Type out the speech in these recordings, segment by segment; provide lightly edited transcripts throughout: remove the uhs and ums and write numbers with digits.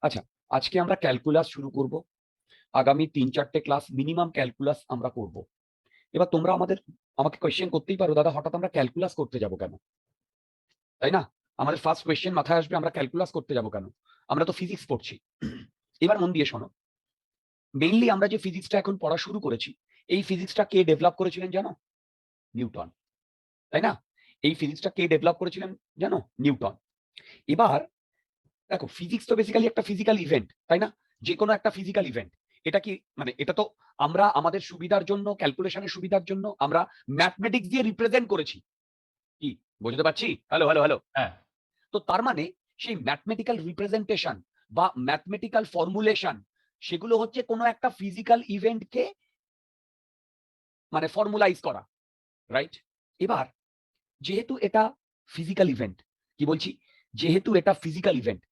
আচ্ছা, আজকে আমরা ক্যালকুলাস শুরু করব। আগামী 3-4টে ক্লাস মিনিমাম ক্যালকুলাস আমরা করব। এবার তোমরা আমাকে কোয়েশ্চেন করতেই পারো, দাদা হঠাৎ আমরা ক্যালকুলাস করতে যাব কেন? তাই না? আমাদের ফার্স্ট কোয়েশ্চেন মাথায় আসবে, আমরা ক্যালকুলাস করতে যাব কেন? আমরা তো ফিজিক্স পড়ছি। এবার মন দিয়ে শোনো। মেইনলি আমরা যে ফিজিক্সটা এখন পড়া শুরু করেছি, এই ফিজিক্সটা কে ডেভেলপ করেছিলেন জানো? নিউটন। তাই না? এই ফিজিক্সটা কে ডেভেলপ করেছিলেন জানো? নিউটন। এবার দেখো, ফিজিক্স তো বেসিক্যালি একটা ফিজিক্যাল ইভেন্ট, তাই না? যে কোনো একটা ফিজিক্যাল ইভেন্ট। এটা কি মানে এটা তো আমরা আমাদের সুবিধার জন্য, ক্যালকুলেশনের সুবিধার জন্য আমরা ম্যাথমেটিক্স দিয়ে রিপ্রেজেন্ট করেছি। কি বুঝতে পারছি? Hello hello hello. হ্যাঁ। তো তার মানে সেই ম্যাথমেটিক্যাল রিপ্রেজেন্টেশন বা ম্যাথমেটিক্যাল ফর্মুলেশন, সেগুলো হচ্ছে কোনো একটা ফিজিক্যাল ইভেন্টকে মানে ফর্মুলাইজ করা, রাইট? এবার যেহেতু এটা ফিজিক্যাল ইভেন্ট, কি বলছি, যেহেতু এটা ফিজিক্যাল ইভেন্ট,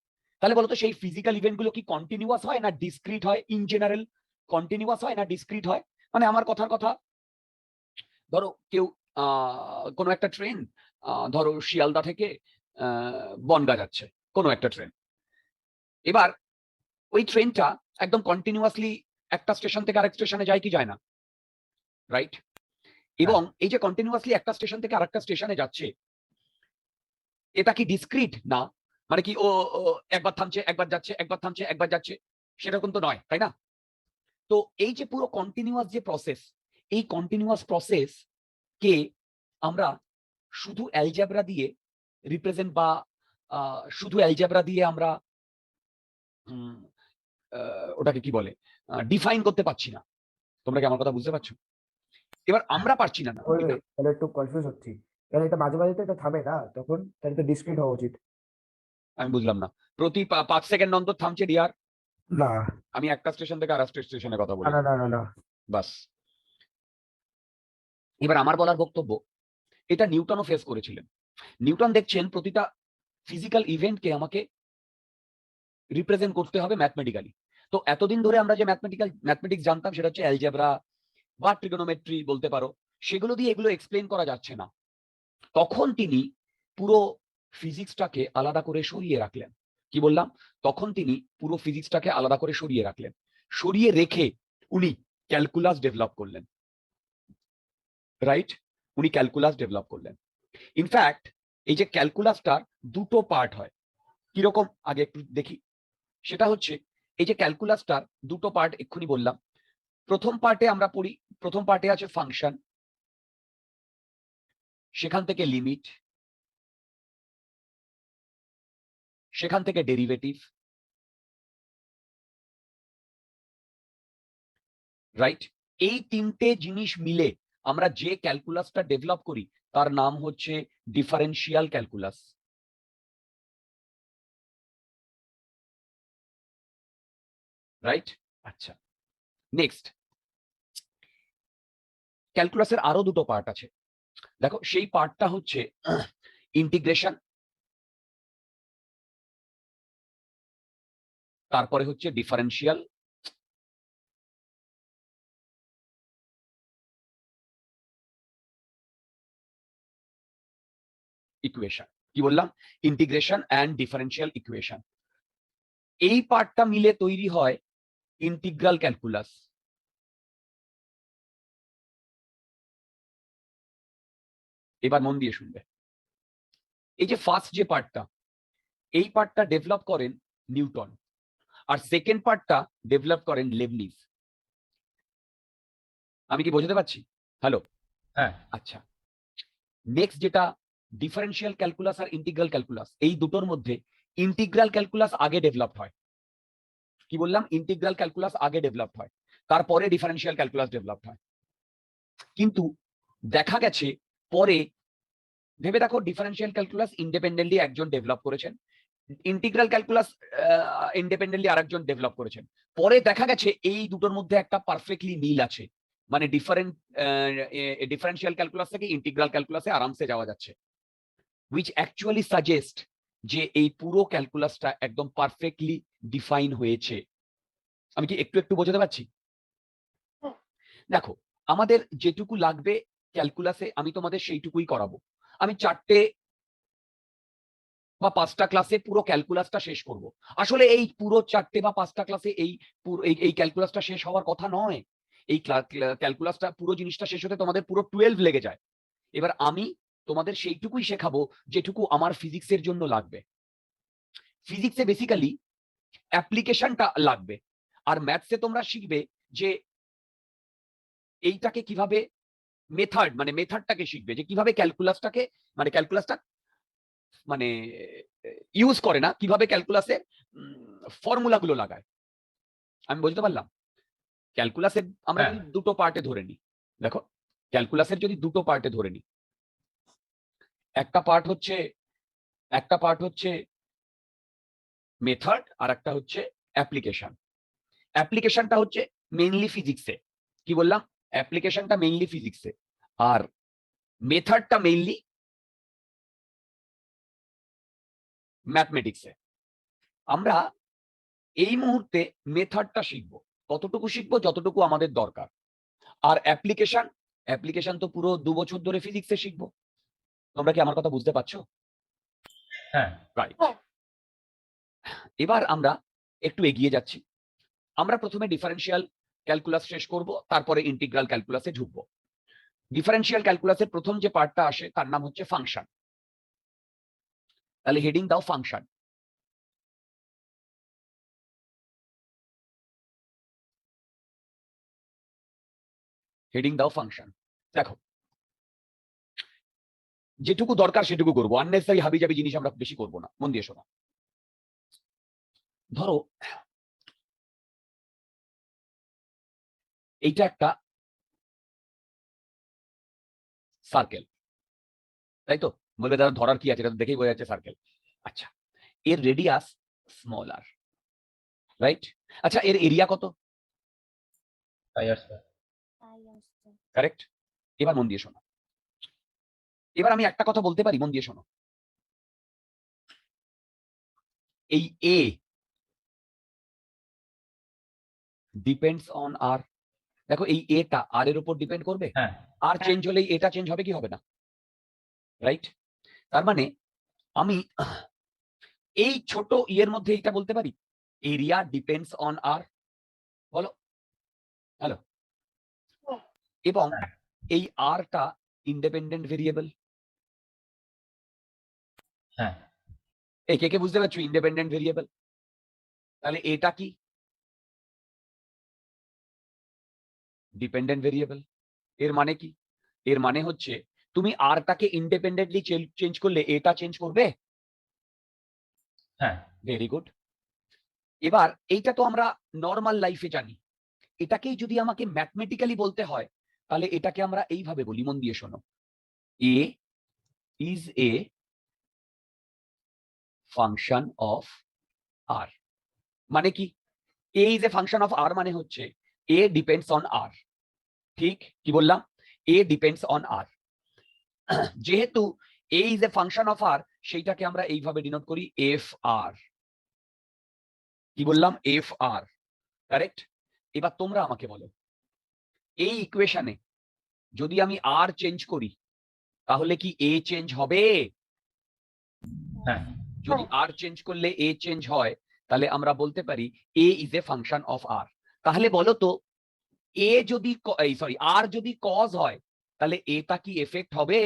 তাহলে বলতো সেই ফিজিক্যাল ইভেন্ট গুলো কি কন্টিনিউয়াস হয় না ডিসক্রিট হয়? ইন জেনারেল কন্টিনিউয়াস হয় না ডিসক্রিট হয়? মানে আমার কথার কথা, ধরো কেউ কোনো একটা ট্রেন, ধরো শিয়ালদা থেকে বনগাঁ যাচ্ছে, কোনো একটা ট্রেন। এবার ওই ট্রেনটা একদম কন্টিনিউয়াসলি একটা স্টেশন থেকে আরেক স্টেশনে যায় কি যায় না? রাইট? এবং এই যে কন্টিনিউয়াসলি একটা স্টেশন থেকে আরেকটা স্টেশনে যাচ্ছে, এটা কি ডিসক্রিট? না। মানে কি ও একবার থামছে একবার যাচ্ছে, একবার থামছে একবার যাচ্ছে, সেরকম তো নয়, তাই না? তো এই যে পুরো কন্টিনিউয়াস যে প্রসেস, এই কন্টিনিউয়াস প্রসেস কে আমরা শুধু অ্যালজেব্রা দিয়ে রিপ্রেজেন্ট বা শুধু অ্যালজেব্রা দিয়ে আমরা ওটাকে কি বলে ডিফাইন করতে পারছি না। তোমরা কি আমার কথা বুঝতে পারছো? এবার আমরা পারছি না এটা। তাহলে একটু কনফিউজ হচ্ছি, কারণ এটা মাঝে মাঝে তো এটা থামে না, তখন তাহলে তো ডিসক্রিট হওয়া উচিত। আমি বুঝলাম না। প্রতি 5 সেকেন্ড অন্তর থামছে ডিয়ার। না আমি একটা স্টেশন থেকে আরেকটা স্টেশনে কথা না বলেছি, না না না না। বাস। এবার আমার বলার বক্তব্য, এটা নিউটনও ফেস করেছিলেন। নিউটন দেখছেন প্রতিটা ফিজিক্যাল ইভেন্টকে আমাকে রিপ্রেজেন্ট করতে হবে ম্যাথমেটিক্যালি। তো এতদিন ধরে আমরা যে ম্যাথমেটিক্স জানতাম, সেটা হচ্ছে অ্যালজেব্রা বা ট্রিগোনোমেট্রি বলতে পারো, সেগুলো দিয়ে এগুলো এক্সপ্লেন করা যাচ্ছে না। তখন তিনি পুরো ফিজিক্সটাকে আলাদা করে সরিয়ে রাখলেন। কি বললাম? তখন তিনি পুরো ফিজিক্সটাকে আলাদা করে সরিয়ে রাখলেন। সরিয়ে রেখে উনি ক্যালকুলাস ডেভেলপ করলেন, রাইট? উনি ক্যালকুলাস ডেভেলপ করলেন। ইনফ্যাক্ট এই যে ক্যালকুলাসটার দুটো পার্ট হয়। কিরকম আগে একটু দেখি। সেটা হচ্ছে, এই যে ক্যালকুলাসটার দুটো পার্ট এক্ষুনি বললাম। প্রথম পার্টে আমরা পড়ি, প্রথম পার্টে আছে ফাংশন, সেখান থেকে লিমিট, সেখান থেকে ডেরিভেটিভ, রাইট? এই তিনটে জিনিস মিলে আমরা যে ক্যালকুলাসটা ডেভেলপ করি, তার নাম হচ্ছে ডিফারেন্সিয়াল ক্যালকুলাস, রাইট? আচ্ছা, নেক্সট, ক্যালকুলাসের আরো দুটো পার্ট আছে। দেখো, সেই পার্টটা হচ্ছে ইন্টিগ্রেশন, তারপরে হচ্ছে ডিফারেন্সিয়াল, ইকুয়েশন। কি বললাম? Integration and differential equation. এই পার্টটা মিলে তৈরি হয় ইন্টিগ্রাল ক্যালকুলাস। এবার মন দিয়ে শুনবে। এই যে ফার্স্ট যে পার্টটা, এই পার্টটা ডেভেলপ করেন নিউটন, আর সেকেন্ড পার্টটা ডেভেলপ করেন লেবনিজ। আমি কি বোঝাতে পারছি? হ্যালো? হ্যাঁ। আচ্ছা, নেক্সট যেটা ডিফারেন্সিয়াল ক্যালকুলাস আর ইন্টিগ্রাল ক্যালকুলাস, এই দুটোর মধ্যে ইন্টিগ্রাল ক্যালকুলাস আগে ডেভেলপ হয়। কি বললাম? ইন্টিগ্রাল ক্যালকুলাস আগে ডেভেলপ হয়, তারপরে ডিফারেন্সিয়াল ক্যালকুলাস ডেভেলপ হয়। কিন্তু দেখা গেছে পরে, ভেবে দেখো, ডিফারেন্সিয়াল ক্যালকুলাস ইন্ডিপেন্ডেন্টলি একজন ডেভেলপ করেছেন, ইন্টিগ্রাল ক্যালকুলাস ইন্ডিপেন্ডেন্টলি আরেকজন ডেভেলপ করেছেন। পরে দেখা গেছে এই দুটোর মধ্যে একটা পারফেক্টলি মিল আছে, মানে ডিফারেন্সিয়াল ক্যালকুলাস থেকে ইন্টিগ্রাল ক্যালকুলাসে আরামসে যাওয়া যাচ্ছে, which actually suggest যে এই পুরো ক্যালকুলাসটা একদম পারফেক্টলি ডিফাইন হয়েছে। আমি কি একটু একটু বোঝাতে পারছি? দেখো, আমাদের যেটুকু লাগবে ক্যালকুলাসে, আমি তোমাদের সেইটুকুই করাবো। আমি 4টে বা 5টা ক্লাসে পুরো ক্যালকুলাসটা শেষ করব। আসলে এই পুরো 4টে বা 5টা ক্লাসে এই ক্যালকুলাসটা শেষ হওয়ার কথা নয়। এই ক্যালকুলাসটা পুরো জিনিসটা শেষ হতে তোমাদের পুরো 12 লেগে যায়। এবার আমি তোমাদের সেইটুকুই শেখাবো যেটুকু আমার ফিজিক্সের জন্য লাগবে। ফিজিক্সে বেসিক্যালি অ্যাপ্লিকেশনটা লাগবে, আর ম্যাথসে তোমরা শিখবে যে এইটাকে কিভাবে মেথডটাকে শিখবে, যে কিভাবে ক্যালকুলাসটা মানে ইউজ করে না, কিভাবে ক্যালকুলাসের ফর্মুলা গুলো লাগায়। আমি বলতে পারলাম? ক্যালকুলাসের আমরা যদি দুটো পার্টে ধরে নিই, দেখো ক্যালকুলাসের যদি দুটো পার্টে ধরে নিই, একটা পার্ট হচ্ছে মেথড আর একটা হচ্ছে অ্যাপ্লিকেশন। অ্যাপ্লিকেশনটা হচ্ছে মেইনলি ফিজিক্সে, কি বললাম? অ্যাপ্লিকেশনটা মেইনলি ফিজিক্সে, আর মেথডটা মেইনলি ম্যাথমেটিক্সে। আমরা এই মুহূর্তে মেথডটা শিখবো, কতটুকু শিখবো যতটুকু আমাদের দরকার। আর অ্যাপ্লিকেশন তো পুরো 2 বছর ধরে ফিজিক্সে শিখবো। তোমরা কি আমার কথা বুঝতে পারছো? হ্যাঁ, রাইট। এবার আমরা একটু এগিয়ে যাচ্ছি। আমরা প্রথমে ডিফারেনশিয়াল ক্যালকুলাস শেষ করব, তারপরে ইন্টিগ্রাল ক্যালকুলাসে ঢুকবো। ডিফারেনশিয়াল ক্যালকুলাসের প্রথম যে পার্টটা আসে তার নাম হচ্ছে ফাংশন। তাহলে হেডিং দাও ফাংশন। হেডিং দাও ফাংশন। দেখো, যেটুকু দরকার সেটুকু করবো, আননেসেসারি হাবিজাবি জিনিস আমরা বেশি করবো না। মন দিয়ে শোনো। ধরো এইটা একটা সার্কেল, তাই তো? বলবে দাদা ধরার কি আছে, এটা তো দেখেই বোঝা যাচ্ছে সার্কেল। আচ্ছা, এর রেডিয়াস স্মল আর, রাইট? আচ্ছা, এর এরিয়া কত? তাই আসছে। কারেক্ট। এবার মন দিয়ে শোনো। এবার আমি একটা কথা বলতে পারি, মন দিয়ে শোনো। এই এ ডিপেন্ডস অন আর। দেখো এই এটা আর এর উপর ডিপেন্ড করবে। হ্যাঁ, আর চেঞ্জ হলেই এটা চেঞ্জ হবে কি হবে না? রাইট। তার মানে আমি এই ছোট ইয়ের মধ্যে এটা বলতে পারি, এরিয়া ডিপেন্ডস অন আর। বলো, হ্যালো। এবং হ্যাঁ। এই আরটা ইন্ডিপেন্ডেন্ট ভেরিয়েবল। হ্যাঁ, এই কে কে বুঝতে পারছো ইন্ডিপেন্ডেন্ট ভেরিয়েবল? তাহলে এটা কি ডিপেন্ডেন্ট ভেরিয়েবল। এর মানে কি? এর মানে হচ্ছে তুমি আরটাকে ইন্ডিপেন্ডেন্টলি চেঞ্জ করলে এটা চেঞ্জ করবে। হ্যাঁ, ভেরি গুড। এবার এইটা তো আমরা নর্মাল লাইফে জানি। এটাকেই যদি আমাকে ম্যাথমেটিক্যালি বলতে হয়, তাহলে এটাকে আমরা এইভাবে বলি, মন দিয়ে শোনো। এ ইজ এ ফাংশন অফ আর। মানে কি? এ ইজ এ ফাংশন অফ আর মানে হচ্ছে এ ডিপেন্ডস অন আর। ঠিক কি বললাম? এ ডিপেন্ডস অন আর। যেহেতু এ ইজ এ ফাংশন অফ আর, সেইটাকে আমরা এইভাবে ডিনোট করি এফ আর। কি বললাম? F R. কারেক্ট। এবার তোমরা আমাকে বলো, এই ইকুয়েশনে যদি আমি আর চেঞ্জ করি তাহলে কি এ চেঞ্জ হবে? হ্যাঁ, যদি আর চেঞ্জ করলে এ চেঞ্জ হয়, তাহলে আমরা বলতে পারি এ ইজ এ ফাংশন অফ আর। তাহলে বলো তো, এ যদি আর যদি কজ হয়, তাহলে এটা কি এফেক্ট হবে?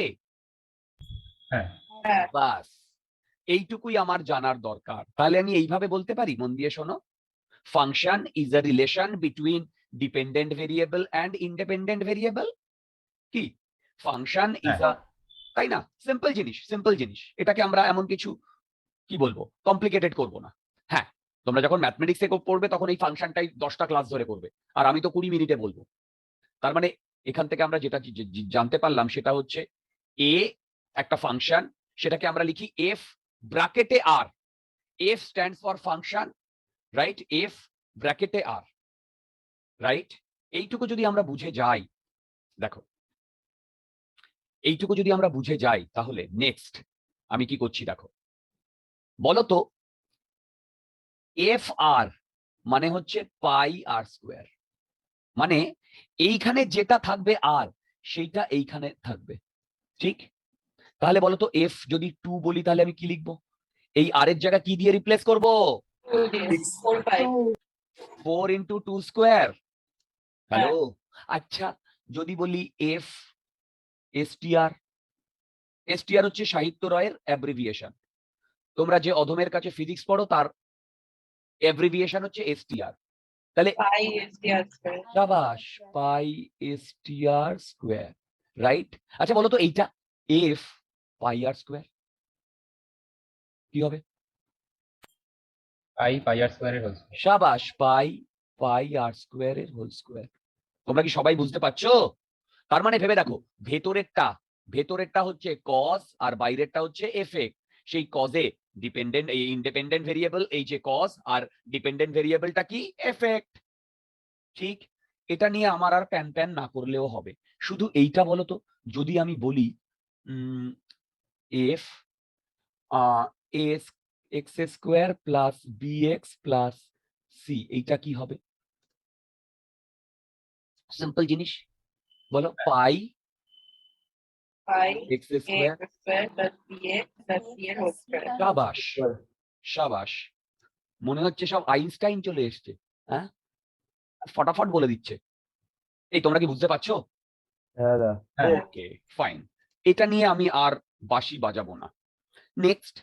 হ্যাঁ, বাস, এইটুকুই আমার জানার দরকার। তাহলে আমি এইভাবে বলতে পারি, মন দিয়ে শোনো, function is a relation between dependent variable and independent variable. কি ফাংশন ইজ আ, তাই না? সিম্পল জিনিস। এটাকে আমরা এমন কিছু কি বলবো, কমপ্লিকেটেড করব না। হ্যাঁ, তোমরা যখন ম্যাথমেটিক্সে পড়বে তখন এই ফাংশনটাই 10টা ক্লাস ধরে করবে, আর আমি তো 20 মিনিটে বলবো। তার মানে এখান থেকে আমরা যেটা জানতে পারলাম সেটা হচ্ছে এ একটা ফাংশন, সেটাকে আমরা লিখি এফ ব্র্যাকেটে R. F stands for function, right? F ব্র্যাকেটে আর, রাইট? এইটুকু যদি আমরা বুঝে যাই, দেখো এইটুকু যদি আমরা বুঝে যাই, তাহলে নেক্সট আমি কি করছি দেখো। বলতো এফ আর মানে হচ্ছে পাই আর স্কোয়ার। মানে এইখানে যেটা থাকবে আর, সেইটা এইখানে থাকবে। ঠিক? তাহলে বলতো এফ যদি 2 বলি তাহলে আমি কি লিখবো? এই আর এর জায়গা কি দিয়ে রিপ্লেস করব? 4 pi. 4 into 2 square. হ্যালো, আচ্ছা যদি বলি এফ এসটিআর, এসটিআর হচ্ছে সাহিত্য রয়ের অ্যাব্রিভিয়েশন। তোমরা যে অধমের কাছে ফিজিক্স পড়ো তার অ্যাব্রিভিয়েশন হচ্ছে এসটিআর। তাহলে Pi is the answer. শাবাশ, পাই এসটিআর স্কোয়ার, রাইট? আচ্ছা বলো তো এইটা এফ পাই আর স্কোয়ার কি হবে? পাই আর স্কোয়ারের হোল স্কোয়ার। শাবাশ, পাই আর স্কোয়ারের হোল স্কোয়ার। তোমরা কি সবাই বুঝতে পারছো? তার মানে ভেবে দেখো, ভেতরেরটা হচ্ছে কজ আর বাইরেরটা হচ্ছে এফেক্ট। সেই কজে ডিপেন্ডেন্ট, এই ইন্ডিপেন্ডেন্ট ভেরিয়েবল, এই যে কজ, আর ডিপেন্ডেন্ট ভেরিয়েবলটা কি? এফেক্ট। ঠিক, এটা নিয়ে আমার আর প্যান প্যান না করলেও হবে। শুধু এইটা বলো তো, যদি আমি বলি f s x square plus b x plus c, এইটা কি হবে? সিম্পল জিনিস, বলো pi Pi x square. ax square plus bx plus c এর whole square. শাবাশ শাবাশ, মনে হচ্ছে সব আইনস্টাইন চলে এসছে। হ্যাঁ, ফটাফট বলে দিচ্ছে। এই তোমরা কি বুঝতে পারছো? হ্যাঁ দা। হ্যাঁ। ওকে ফাইন, এটা নিয়ে আমি আর বাঁশি বাজাবো না। নেক্সট,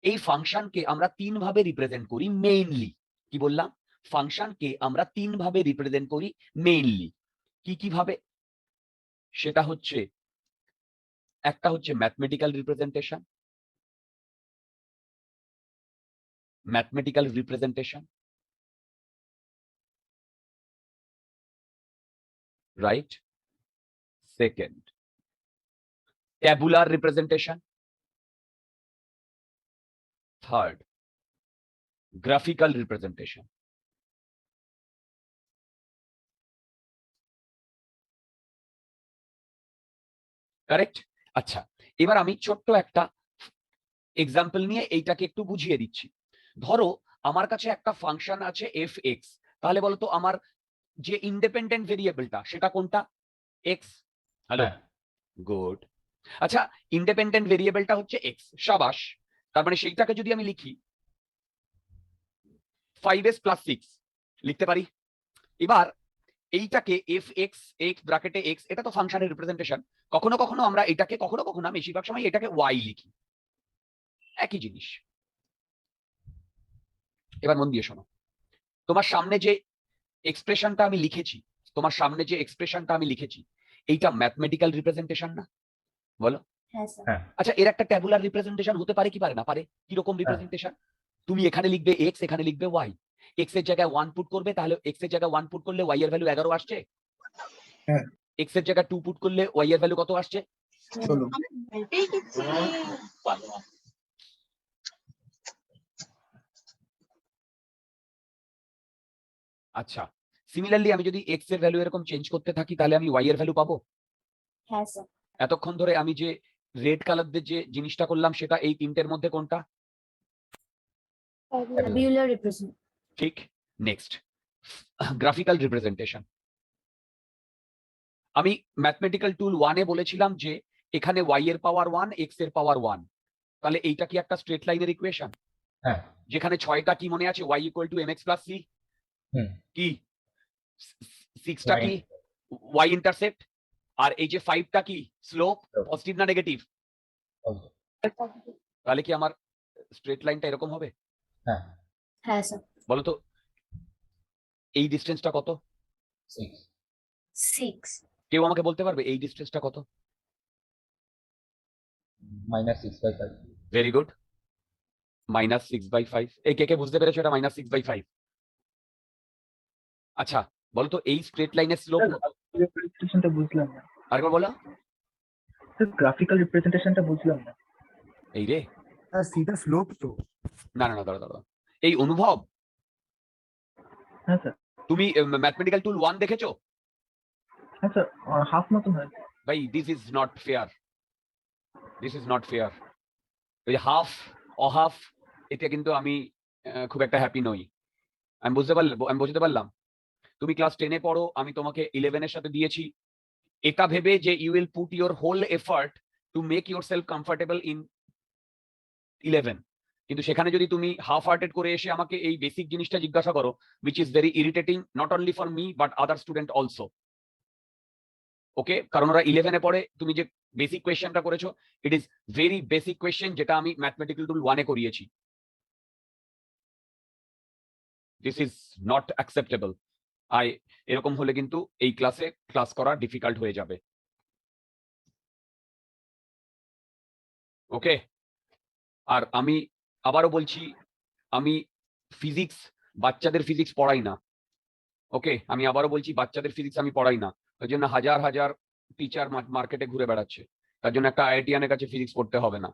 এই ফাংশনকে আমরা তিন ভাবে রিপ্রেজেন্ট করি মেইনলি। কি বললাম? ফাংশনকে আমরা তিন ভাবে রিপ্রেজেন্ট করি মেইনলি। কি কি ভাবে? সেটা হচ্ছে, একটা হচ্ছে mathematical representation, right? Second, tabular representation. Third, graphical representation. Correct? আচ্ছা, এবার আমি ছোট্ট একটা এক্সাম্পল নিয়ে এইটাকে একটু বুঝিয়ে দিচ্ছি। ধরো আমার কাছে একটা ফাংশন আছে এফ এক্স, তাহলে বলতো আমার যে ইন্ডিপেন্ডেন্ট ভেরিয়েবলটা সেটা কোনটা? এক্স। হ্যালো, হ্যাঁ। গুড। আচ্ছা, ইন্ডিপেন্ডেন্ট ভেরিয়েবলটা হচ্ছে এক্স, সাবাস। তার মানে সেইটাকে যদি আমি লিখি 5s প্লাস 6 লিখতে পারি। এবার এইটাকে এফ এক্স, এক্স ব্র্যাকেটে এক্স, এটা তো ফাংশনের রিপ্রেজেন্টেশন। কখনো কখনো আমরা এটাকে, কখনো কখনো বেশিরভাগ সময় এটাকে ওয়াই লিখি, একই জিনিস। এবার মন দিয়ে শোনো, তোমার সামনে যে এক্সপ্রেশনটা আমি লিখেছি, এইটা ম্যাথমেটিক্যাল রিপ্রেজেন্টেশন না? বলো। হ্যাঁ। আচ্ছা, এর একটা ট্যাবুলার রিপ্রেজেন্টেশন হতে পারে কি পারে না? পারে। কিরকম রিপ্রেজেন্টেশন? তুমি এখানে লিখবে এক্স, এখানে লিখবে ওয়াই, এক্স এর জায়গায় 1 পুট করবে, তাহলে এক্স এর জায়গায় 1 পুট করলে ওয়াই এর ভ্যালু 11 আসছে। হ্যাঁ। এক্স এর জায়গায় 2 পুট করলে ওয়াই এর ভ্যালু কত আসছে? 16। আচ্ছা, সিমিলারলি আমি যদি এক্স এর ভ্যালু এরকম চেঞ্জ করতে থাকি, তাহলে আমি ওয়াই এর ভ্যালু পাবো। হ্যাঁ স্যার। এতক্ষণ ধরে আমি যে রেড কালার দিয়ে যে জিনিসটা করলাম, সেটা এই তিনটের মধ্যে কোনটা? Tabular represent. ঠিক। Next, graphical representation. আমি ম্যাথমেটিক্যাল টুল 1 এ বলেছিলাম যে এখানে y এর পাওয়ার 1, x এর পাওয়ার 1, তাহলে এইটা কি একটা স্ট্রেট লাইনের ইকুয়েশন? হ্যাঁ। যেখানে 6টা কি মনে আছে? y equal two mx plus c। হুম। কি 6টা কি? y intercept. আর এই যে 5টা কি? স্লোপ। পজিটিভ না নেগেটিভ? তাহলে কি আমার স্ট্রেট লাইনটা এরকম হবে? হ্যাঁ। হ্যাঁ স্যার। বলো তো এই ডিসটেন্সটা কত? 6 কেউ আমাকে বলতে পারবে এই ডিসটেন্সটা কত? -6/5। Very good, -6/5। এই কে কে বুঝতে পেরেছো এটা -6/5? আচ্ছা বলতো এই স্ট্রেট লাইনের স্লোপ কত? রিপ্রেজেন্টেশনটা বুঝলাম না আরেকবার বলো। স্যার, গ্রাফিক্যাল রিপ্রেজেন্টেশনটা বুঝলাম না। এই রে, হ্যাঁ, সিটা স্লোপ তো। না না না, দাঁড়া দাঁড়া, এই অনুভব, হ্যাঁ স্যার। তুমি ম্যাথমেটিক্যাল টুল 1 দেখেছো? হ্যাঁ স্যার, হাফ মতন হয়। ভাই দিস ইজ নট ফেয়ার, ওই হাফ অহাফ, এটা কিন্তু আমি খুব একটা হ্যাপি নই। আমি বুঝতে পারলাম তুমি ক্লাস 10 এ পড়ো, আমি তোমাকে 11 এর সাথে দিয়েছি, এটা ভেবে যে you will put your whole effort to make yourself comfortable in 11, কিন্তু সেখানে যদি তুমি হাফ হার্টেড করে এসে আমাকে এই বেসিক জিনিসটা জিজ্ঞাসা করো, which is very irritating not only for me but other student also. ওকে, কারণ ওরা 11-এ পড়ে, তুমি যে বেসিক কোয়েশ্চেনটা করেছো, it is very basic question, যেটা আমি ম্যাথমেটিক্যাল টুল 1-এ করিয়েছি। This is not acceptable. এরকম হলে কিন্তু এই ক্লাসে ক্লাস করা ডিফিকাল্ট হয়ে যাবে। ওকে, আর আমি আবারও বলছি, আমি ফিজিক্স, বাচ্চাদের ফিজিক্স পড়াই না। ওকে, আমি আবারও বলছি, বাচ্চাদের ফিজিক্স আমি পড়াই না। ওই জন্য হাজার হাজার টিচার মার্কেটে ঘুরে বেড়াচ্ছে, তার জন্য একটা আইআইটিয়ানের কাছে ফিজিক্স পড়তে হবে না।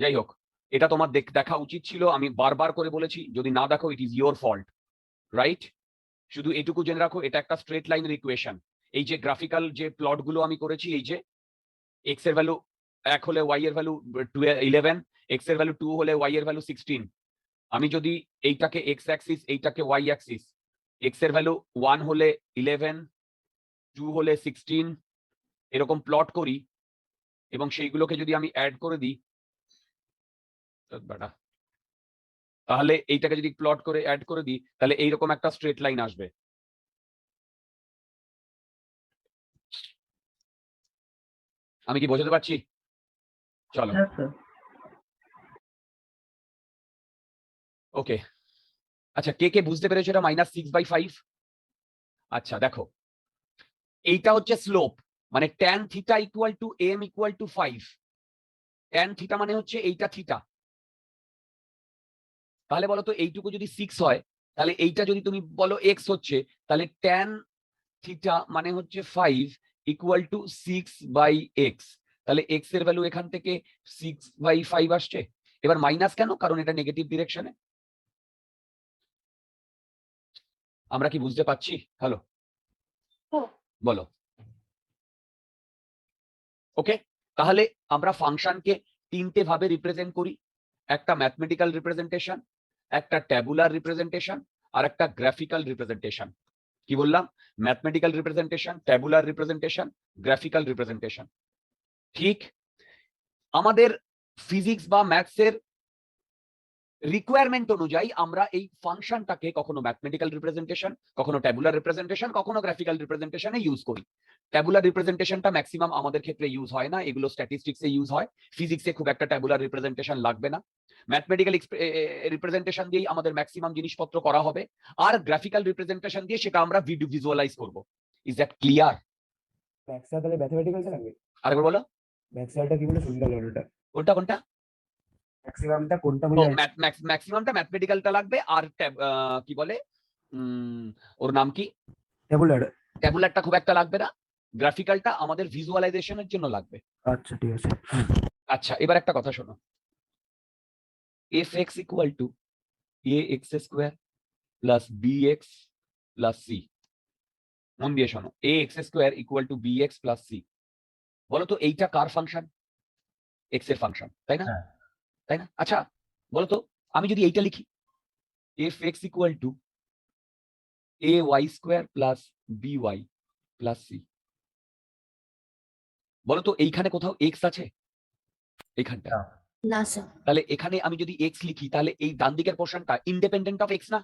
যাই হোক, এটা তোমার দেখা উচিত ছিল, আমি বারবার করে বলেছি, যদি না দেখো it is your fault, right? শুধু এটুকু জেনে রাখো, এটা একটা স্ট্রেট লাইনের ইকুয়েশন। এই যে গ্রাফিক্যাল যে প্লট গুলো আমি করেছি, এই যে এক্স এর ভ্যালু 1 হলে ওয়াই এর ভ্যালু 11, এক্স এর ভ্যালু 2 হলে ওয়াই এর ভ্যালু 16। আমি যদি এইটাকে এক্স অ্যাক্সিস, এইটাকে ওয়াই অ্যাক্সিস, এক্স এর ভ্যালু 1 হলে 11, 2 হলে 16 এরকম প্লট করি, এবং সেইগুলোকে যদি আমি অ্যাড করে দিই, তাহলে এইটাকে যদি প্লট করে অ্যাড করে দিই, তাহলে এইরকম একটা স্ট্রেট লাইন আসবে। আমি কি বোঝাতে পারছি? চলো, হ্যাঁ স্যার। ওকে। আচ্ছা, কে কে বুঝতে পেরেছো এটা -6/5? আচ্ছা দেখো, এইটা হচ্ছে স্লোপ, মানে tan theta equal to m equal to 5। tan theta মানে হচ্ছে এইটা থিটা। তাহলে বলো তো, এইটুকু যদি 6 হয়, তাহলে এইটা যদি তুমি বলো x হচ্ছে, তাহলে tan থিটা মানে হচ্ছে 5 ইকুয়াল টু 6/x। তাহলে x এর ভ্যালু এখান থেকে 6/5 আসছে। এবার মাইনাস কেন? কারণ এটা নেগেটিভ ডিরেকশনে। আমরা কি বুঝতে পারছি? হ্যালো, বলো। ওকে, তাহলে আমরা ফাংশনকে তিনটে ভাবে রিপ্রেজেন্ট করি, একটা ম্যাথমেটিক্যাল রিপ্রেজেন্টেশন, একটা ট্যাবুলার রিপ্রেজেন্টেশন, আর একটা গ্রাফিক্যাল রিপ্রেজেন্টেশন। কি বললাম? Mathematical representation, tabular representation, graphical representation. ঠিক আমাদের ফিজিক্স বা ম্যাথসের রিকোয়ারমেন্ট অনুযায়ী আমরা এই ফাংশনটাকে কখনো ম্যাথমেটিক্যাল রিপ্রেজেন্টেশন, কখনো ট্যাবুলার রিপ্রেজেন্টেশন, কখনো গ্রাফিক্যাল রিপ্রেজেন্টেশনে ইউজ করি। ট্যাবুলার রিপ্রেজেন্টেশনটা ম্যাক্সিমাম আমাদের ক্ষেত্রে ইউজ হয় না, এগুলো স্ট্যাটিস্টিক্সে ইউজ হয়। ফিজিক্সে খুব একটা ট্যাবুলার রিপ্রেজেন্টেশন লাগবে না। ম্যাথমেটিক্যাল রিপ্রেজেন্টেশন দিয়েই আমাদের ম্যাক্সিমাম জিনিসপত্র করা হবে, আর গ্রাফিক্যাল রিপ্রেজেন্টেশন দিয়ে সেটা আমরা ভিজুয়ালাইজ করব। Is that clear? ম্যাথসটা তাহলে ম্যাথমেটিক্যালটা লাগবে। আরেকবার বলো। ম্যাথসটা কি বলে শুনতে হলো ওটা? কোনটা কোনটা? ম্যাক্সিমামটা কোনটা বলে? ম্যাক্সিমামটা ম্যাথমেটিক্যালটা লাগবে, আর কি বলে ওর নাম কি, ট্যাবুলার। ট্যাবুলারটা খুব একটা লাগবে না। গ্রাফিক্যালটা আমাদের ভিজুয়ালাইজেশনের জন্য লাগবে। আচ্ছা ঠিক আছে। আচ্ছা, এবার একটা কথা শোনো, fx equal two ax square plus bx plus c। মন দিয়ে শোনো, ax square equal to bx plus c। বলো তো এইটা কার ফাংশন? x এর ফাংশন, তাই না? হ্যাঁ। তাই না? আচ্ছা বলো তো, আমি যদি এইটা লিখি, fx equal two ay square plus by plus c, বলো তো এইখানে কোথাও x আছে? এইখানটা। না। না স্যার। তাহলে এখানে আমি যদি x লিখি, তাহলে এই ডান দিকের পোর্শনটা ইন্ডিপেন্ডেন্ট অফ x না?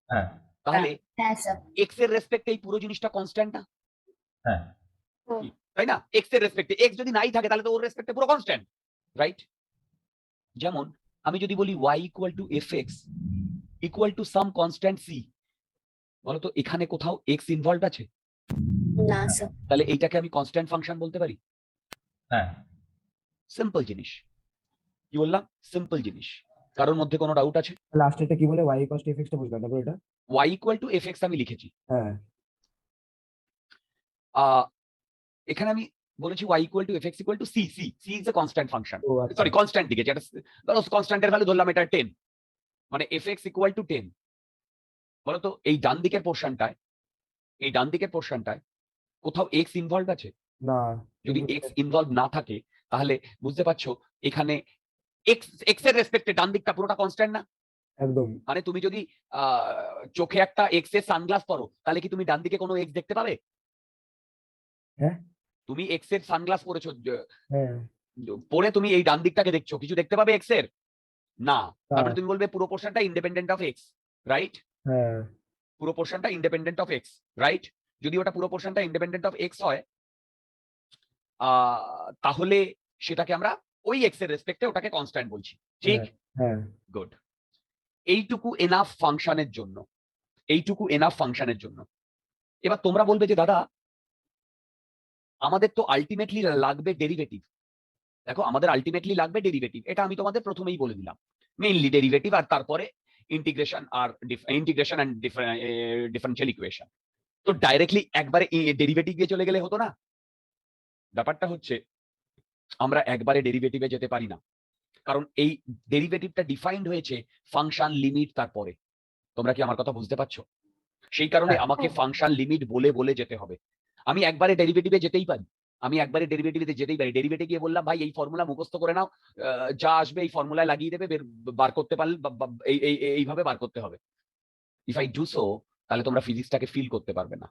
হ্যাঁ। তাহলে হ্যাঁ স্যার। x এর রেসপেক্টে এই পুরো জিনিসটা কনস্ট্যান্ট না? হ্যাঁ। তাই না? x এর রেসপেক্টে, x যদি নাই থাকে তাহলে তো ওর রেসপেক্টে পুরো কনস্ট্যান্ট, রাইট? যেমন আমি যদি বলি y equal to fx equal to some constant c, বলো তো এখানে কোথাও x ইনভলভ আছে? না স্যার। তাহলে এইটাকে আমি কনস্ট্যান্ট ফাংশন বলতে পারি? হ্যাঁ। সিম্পল জিনিস। কি বললাম? সিম্পল জিনিস। কারোর মধ্যে কোনো ডাউট আছে? লাস্টেরটা কি বলে? y cos fx টা বুঝলাম, তারপর এটা y ইকুয়াল টু fx আমি লিখেছি। হ্যাঁ এখানে আমি বলেছি y equal to fx equal to c। c is a constant function. ও আচ্ছা। সরি, কনস্ট্যান্ট দিকে, যেটা ধরো কনস্ট্যান্টের ভ্যালু ধরলাম এটা 10, মানে fx ইকুয়াল টু 10। বলো তো এই ডান দিকের পোর্শনটায়, এই ডান দিকের পোর্শনটায় কোথাও x ইনভলভ আছে? না। যদি x ইনভলভ না থাকে, তাহলে বুঝতে পারছো এখানে x এর রেসপেক্টে ডান দিকটা পুরোটা কনস্ট্যান্ট না? একদম। মানে তুমি যদি চোখে একটা x এর সানগ্লাস পরো, তাহলে কি তুমি ডান দিকে কোনো x দেখতে পাবে? হ্যাঁ তুমি x এর সানগ্লাস পরেছো, হ্যাঁ পরে তুমি এই ডান দিকটাকে দেখছো, কিছু দেখতে পাবে x এর? না, তারপরে হ্যাঁ তুমি বলবে পুরো পোর্শনটা ইন্ডিপেন্ডেন্ট অফ এক্স, রাইট? হ্যাঁ পুরো পোর্শনটা ইন্ডিপেন্ডেন্ট অফ এক্স, রাইট? যদি ওটা পুরো পোর্শনটা ইন্ডিপেন্ডেন্ট অফ এক্স হয়, তাহলে সেটাকে আমরা ওই এক্স এর রেসপেক্টে ওটাকে কনস্ট্যান্ট বলছি, ঠিক? হ্যাঁ গুড। এইটুকু এনাফ ফাংশনের জন্য, এইটুকু এনাফ ফাংশনের জন্য। এবার তোমরা বলবে যে দাদা আমাদের তো আলটিমেটলি লাগবে ডেরিভেটিভ। দেখো আমাদের আলটিমেটলি লাগবে ডেরিভেটিভ, এটা আমি তোমাদের প্রথমেই বলে দিলাম, মেইনলি ডেরিভেটিভ আর তারপরে ইন্টিগ্রেশন আর ইন্টিগ্রেশন এন্ড ডিফারেনশিয়াল ইকুয়েশন। তো ডাইরেক্টলি একবারে ডেরিভেটিভ দিয়ে চলে গেলে হতো না? ব্যাপারটা হচ্ছে আমরা একবারে ডেরিভেটিভে যেতে পারি না, কারণ এই ডেরিভেটিভটা ডিফাইন্ড হয়েছে ফাংশন লিমিট তারপরে। তোমরা কি আমার কথা বুঝতে পারছো? সেই কারণে আমাকে ফাংশন লিমিট বলে বলে যেতে হবে। আমি একবারে ডেরিভেটিভে যেতেই পারি, আমি একবারে ডেরিভেটিভে যেতেই পারি। ডেরিভেটিভ গিয়ে বললাম ভাই এই ফর্মুলা মুখস্থ করে নাও, যা আসবে এই ফর্মুলায় লাগিয়ে দেবে, বার করতে পারলে এইভাবে বার করতে হবে। ইফ আই ডু সো, তাহলে তোমরা ফিজিক্সটাকে ফিল করতে পারবে না।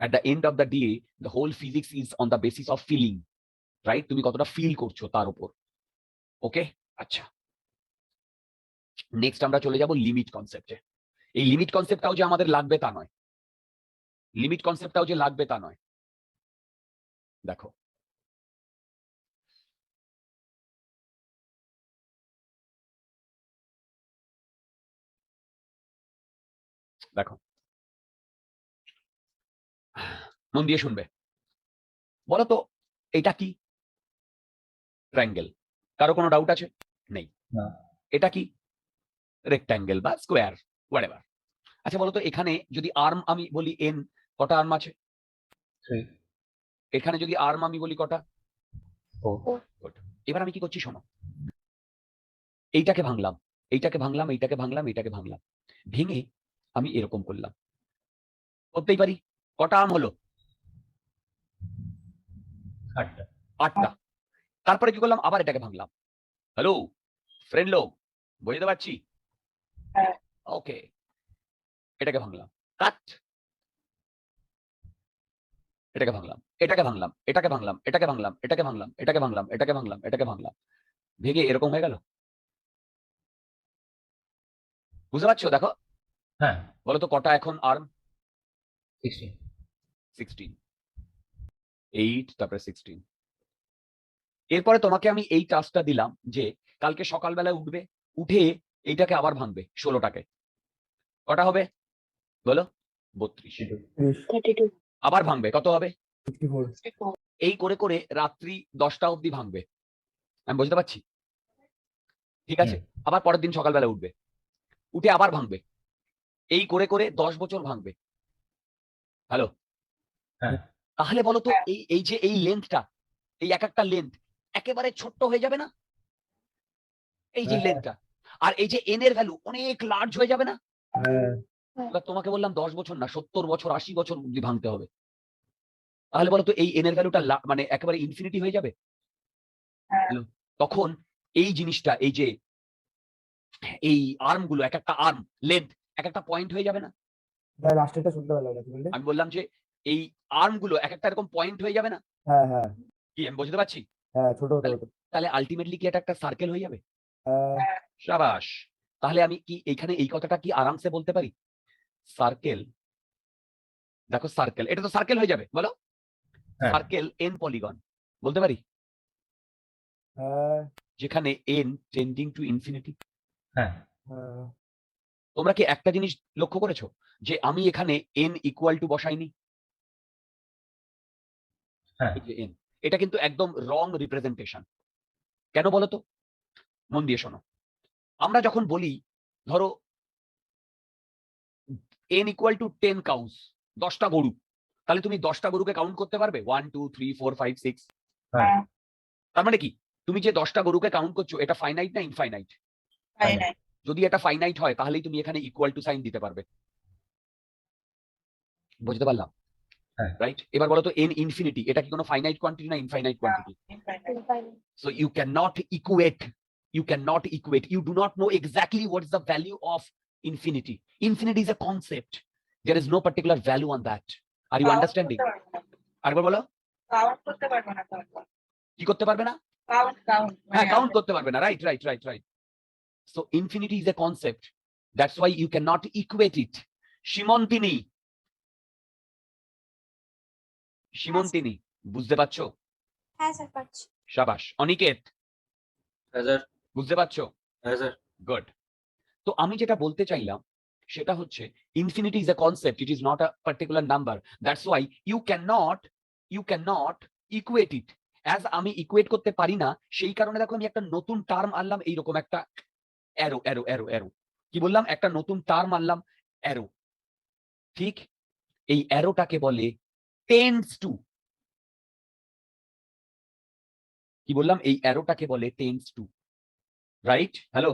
at the end of the day the whole physics is on the basis of feeling, right? তুমি কতটা ফিল করছো তার উপর। ওকে, আচ্ছা, নেক্সট আমরা চলে যাব লিমিট কনসেপ্টে। এই লিমিট কনসেপ্টটাও যে আমাদের লাগবে তা নয়, লিমিট কনসেপ্টটাও যে লাগবে তা নয়। দেখো দেখো মন দিয়ে শুনবে। বলো তো এটা কি? ট্রায়াঙ্গেল। কারো কোনো ডাউট আছে? নেই। না। এটা কি? রেক্ট্যাঙ্গেল বা স্কোয়ার, হোয়াটএভার। আচ্ছা বলো তো এখানে যদি আর্ম আমি বলি এন, কটা আর্ম আছে? 3, এখানে যদি আর্ম আমি বলি কটা? 4, Good. এবার আমি কি করছি শোনো, এইটাকে ভাঙলাম, এইটাকে ভাঙলাম, এইটাকে ভাঙলাম, এইটাকে ভাঙলাম, ভেঙে আমি এরকম করলাম, করতেই পারি। কটা আর্ম হলো? 8টা। 8টা। তারপরে কি করলাম? আবার এটাকে ভাঙলাম। হ্যালো ফ্রেন্ড লোক, বুঝতে পারছি? হ্যাঁ। ওকে, এটাকে ভাঙলাম, কাট। এটাকে ভাঙলাম, এটাকে ভাঙলাম, এটাকে ভাঙলাম, এটাকে ভাঙলাম, এটাকে ভাঙলাম, এটাকে ভাঙলাম, এটাকে ভাঙলাম, এটাকে ভাঙলাম, ভেঙে এরকম হয়ে গেল। বুঝতে পারছো? দেখো হ্যাঁ, বলো তো কটা এখন আর্ম? 16। 16। 8 তারপরে 16। এরপরে তোমাকে আমি এই টাস্কটা দিলাম যে কালকে সকালবেলায় উঠবে, উঠে এইটাকে আবার ভাঙবে, 16টাকে। কটা হবে বলো? 32। 32, আবার ভাঙবে, কত হবে? 64 64, এই করে করে রাত্রি 10টা অবধি ভাঙবে। আমি বুঝতে পারছি, ঠিক আছে? আবার পরের দিন সকালবেলা উঠবে, উঠে আবার ভাঙবে, এই করে করে 10 বছর ভাঙবে। হ্যালো, হ্যাঁ, তাহলে বলো তো এই এই যে এই লেন্থটা, এই এক একটা লেন্থ একেবারে ছোট্ট হয়ে যাবে না? এই যে হ্যাঁ। লেন্থটা, আর এই যে এন এর ভ্যালু অনেক লার্জ হয়ে যাবে না? হ্যাঁ এবার তোমাকে বললাম 10 বছর না, 70 বছর 80 বছর অবধি ভাঙতে হবে। তাহলে বলো তো এই এন এর ভ্যালুটা মানে একেবারে ইনফিনিটি হয়ে যাবে। হ্যাঁ। তখন এই জিনিসটা, এই যে এই আর্ম গুলো, এক একটা আর্ম লেন্থ এক একটা পয়েন্ট হয়ে যাবে না? লাস্টেরটা শুনতে ভালো লাগে বললে। আমি বললাম যে এই আর্ম গুলো এক একটা এরকম পয়েন্ট হয়ে যাবে না? হ্যাঁ হ্যাঁ কি আমি বুঝতে পারছি? হ্যাঁ ছোট হতে হতো। তাহলে আলটিমেটলি কি এটা একটা সার্কেল হয়ে যাবে? হ্যাঁ শাবাশ। তাহলে আমি কি এইখানে এই কথাটা কি আরামসে বলতে পারি? সার্কেল, দেখো সার্কেল, এটা তো সার্কেল হয়ে যাবে বলো? হ্যাঁ, সার্কেল এন পলিগন বলতে পারি, হ্যাঁ যেখানে এন টেন্ডিং টু ইনফিনিটি। হ্যাঁ, হ্যাঁ তোমরা কি একটা জিনিস লক্ষ্য করেছো যে আমি এখানে n ইকুয়াল টু বসাইনি? হ্যাঁ, এই যে n, এটা কিন্তু একদম রং রিপ্রেজেন্টেশন। কেন বলো তো? মন দিয়ে শোনো। আমরা যখন বলি ধরো n ইকুয়াল টু 10 কাউস, 10টা গরু, তাহলে তুমি 10টা গরুকে কাউন্ট করতে পারবে? 1 2 3 4 5 6। হ্যাঁ, তার মানে কি তুমি যে 10টা গরুকে কাউন্ট করছো এটা ফাইনাইট না ইনফাইনাইট? ফাইনাইট। যদি এটা ফাইনাইট হয় তাহলেই তুমি এখানে ইকুয়াল টু সাইন দিতে পারবে। বুঝতে পারলাম? হ্যাঁ। রাইট। এবার বলো তো n ইনফিনিটি, এটা কি কোনো ফাইনাইট কোয়ান্টিটি না infinite quantity? Infinite. So you cannot equate, you do not know exactly what is the value of infinity. Infinity is a concept, there is no particular value on that. Are you understanding? আরেকবার বলো। Count করতে পারবো না, কি করতে পারবে না? Count হ্যাঁ কাউন্ট করতে পারবে না, right right right right. So infinity is a concept. That's why you cannot equate it. Shimantini. Shimantini. বুঝতে পারছো? হ্যাঁ স্যার পাচ্ছি। শাবাশ। অনিকেত, হ্যাঁ স্যার, বুঝতে পারছো? হ্যাঁ স্যার। গুড। তো আমি যেটা বলতে চাইলাম সেটা হচ্ছে infinity is a concept, it is not a particular number. That's why you cannot equate it. As আমি ইকুয়েট করতে পারি না, সেই কারণে দেখো আমি একটা নতুন টার্ম আনলাম, এইরকম একটা অ্যারো অ্যারো অ্যারো অ্যারো। কি বললাম? একটা নতুন টার্ম আনলাম, অ্যারো। ঠিক, এই অ্যারোটাকে বলে টেন্ডস টু। কি বললাম? এই অ্যারোটাকে বলে টেন্ডস টু, রাইট? হ্যালো,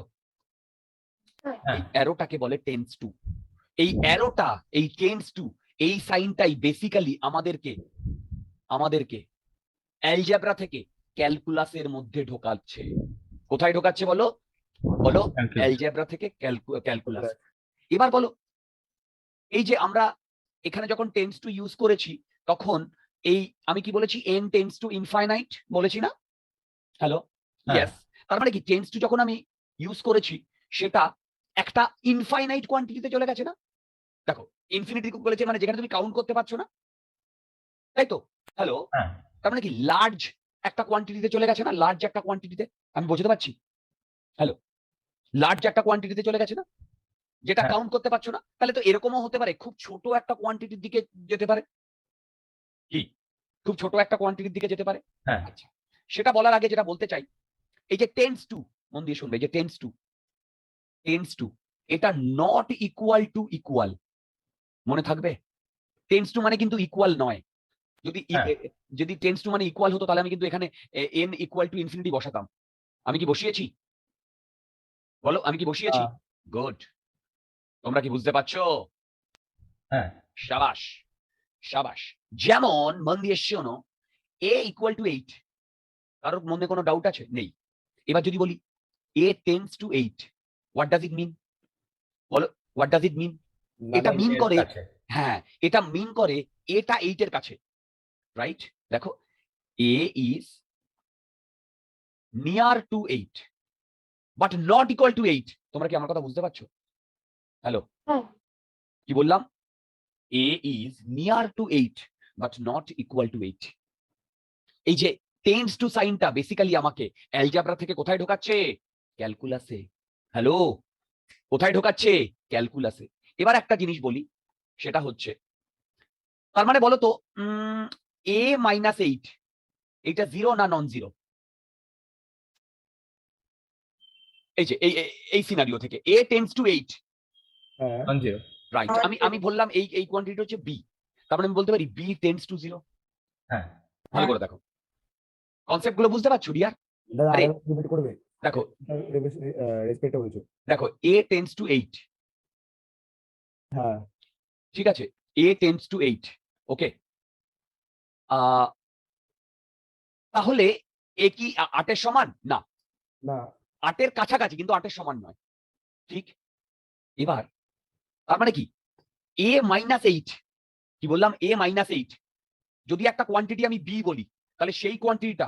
এই অ্যারোটাকে বলে টেন্ডস টু। এই অ্যারোটা, এই টেন্ডস টু, এই সাইনটাই বেসিক্যালি আমাদেরকে অ্যালজেব্রা থেকে ক্যালকুলাসের মধ্যে ঢোকাচ্ছে। কোথায় ঢোকাচ্ছে বলো? বলো। Calculus. অ্যালজেব্রা থেকে ক্যালকুলাস। এবার বলো, এই যে আমরা এখানে যখন টেন্ডস টু ইউজ করেছি, তখন এই আমি কি বলেছি? n টেন্ডস টু ইনফাইনাইট বলেছি না? হ্যালো, হ্যাঁ। ইয়েস। তার মানে কি টেন্ডস টু যখন আমি ইউজ করেছি, সেটা একটা ইনফাইনাইট কোয়ান্টিটিতে চলে গেছে না? দেখো, ইনফিনিটি বলেছে মানে যেখানে তুমি কাউন্ট করতে পারছো না, তাই তো? হ্যালো, হ্যাঁ। তার মানে কি লার্জ একটা কোয়ান্টিটিতে চলে গেছে না? লার্জ একটা কোয়ান্টিটিতে, আমি বোঝাতে পারছি? হ্যালো, লার্জ একটা কোয়ান্টিটিতে চলে গেছে না, যেটা হ্যাঁ। কাউন্ট করতে পারছো না? তাহলে তো এরকমও হতে পারে, খুব ছোট একটা কোয়ান্টিটির দিকে যেতে পারে। কি খুব ছোট একটা কোয়ান্টিটির দিকে যেতে পারে? হ্যাঁ। আচ্ছা, সেটা বলার আগে যেটা বলতে চাই, এই যে টেন্ডস টু, মন দিয়ে শুনবে, এই যে টেন্ডস টু, এটা নট ইকুয়াল টু ইকুয়াল। মনে থাকবে? টেন্ডস টু মানে কিন্তু ইকুয়াল নয়। হ্যাঁ। যদি টেন্ডস টু মানে ইকুয়াল হতো, তাহলে আমি কিন্তু এখানে n ইকুয়াল টু ইনফিনিটি বসাতাম। আমি কি বসিয়েছি? বলো, আমি কি বসিয়েছি? হ্যাঁ। গুড। তোমরা কি বুঝতে পারছো? হ্যাঁ। শাবাশ, শাবাশ। যেমন মন দিয়ে শোনো, a ইকুয়াল টু 8। কারোর মনে কোনো ডাউট আছে? নেই। এবার যদি বলি a tends to 8, what does it mean? বলো, হোয়াট ডাজ ইট মিন? এটা মিন এর করে, কাছে। হ্যাঁ, এটা মিন করে এটা 8 এর কাছে, রাইট? দেখো, a is near to 8 but not equal to 8. তোমরা কি আমার কথা বুঝতে পারছো? হ্যালো, হ্যাঁ। কি বললাম? a is near to 8 but not equal to 8. এই যে টেন্ডস টু সাইনটা বেসিক্যালি আমাকে অ্যালজেব্রা থেকে কোথায় ঢোকাচ্ছে? ক্যালকুলাসে। হ্যালো, কোথায় ঢোকাচ্ছে? ক্যালকুলাসে। এবার একটা জিনিস বলি, সেটা হচ্ছে, তার মানে বলো তো, a মাইনাস 8, এটা জিরো না নন জিরো? এই যে এই সিনারিও থেকে a টেন্ডস টু 8, হ্যাঁ। Non-zero. রাইট? আমি বললাম এই কোয়ান্টিটি হচ্ছে b, তার মানে আমি বলতে পারি b টেন্ডস টু 0। হ্যাঁ। ভালো করে দেখো, কনসেপ্ট গুলো বুঝতে পারছো ডিয়ার? দাদা আরে, আরেকবার রিপিট করবে? দেখো রেসপেক্টে বলছো। দেখো, a টেন্ডস টু 8, হ্যাঁ। ঠিক আছে? a টেন্ডস টু 8, ওকে। তাহলে এ কি 8 এর সমান? না, না। 8 এর কাছাকাছি, কিন্তু 8 এর সমান নয়, ঠিক? এবার তার মানে কি a মাইনাস 8, কি বললাম? a মাইনাস 8 যদি একটা কোয়ান্টিটি আমি b বলি, তাহলে সেই কোয়ান্টিটিটা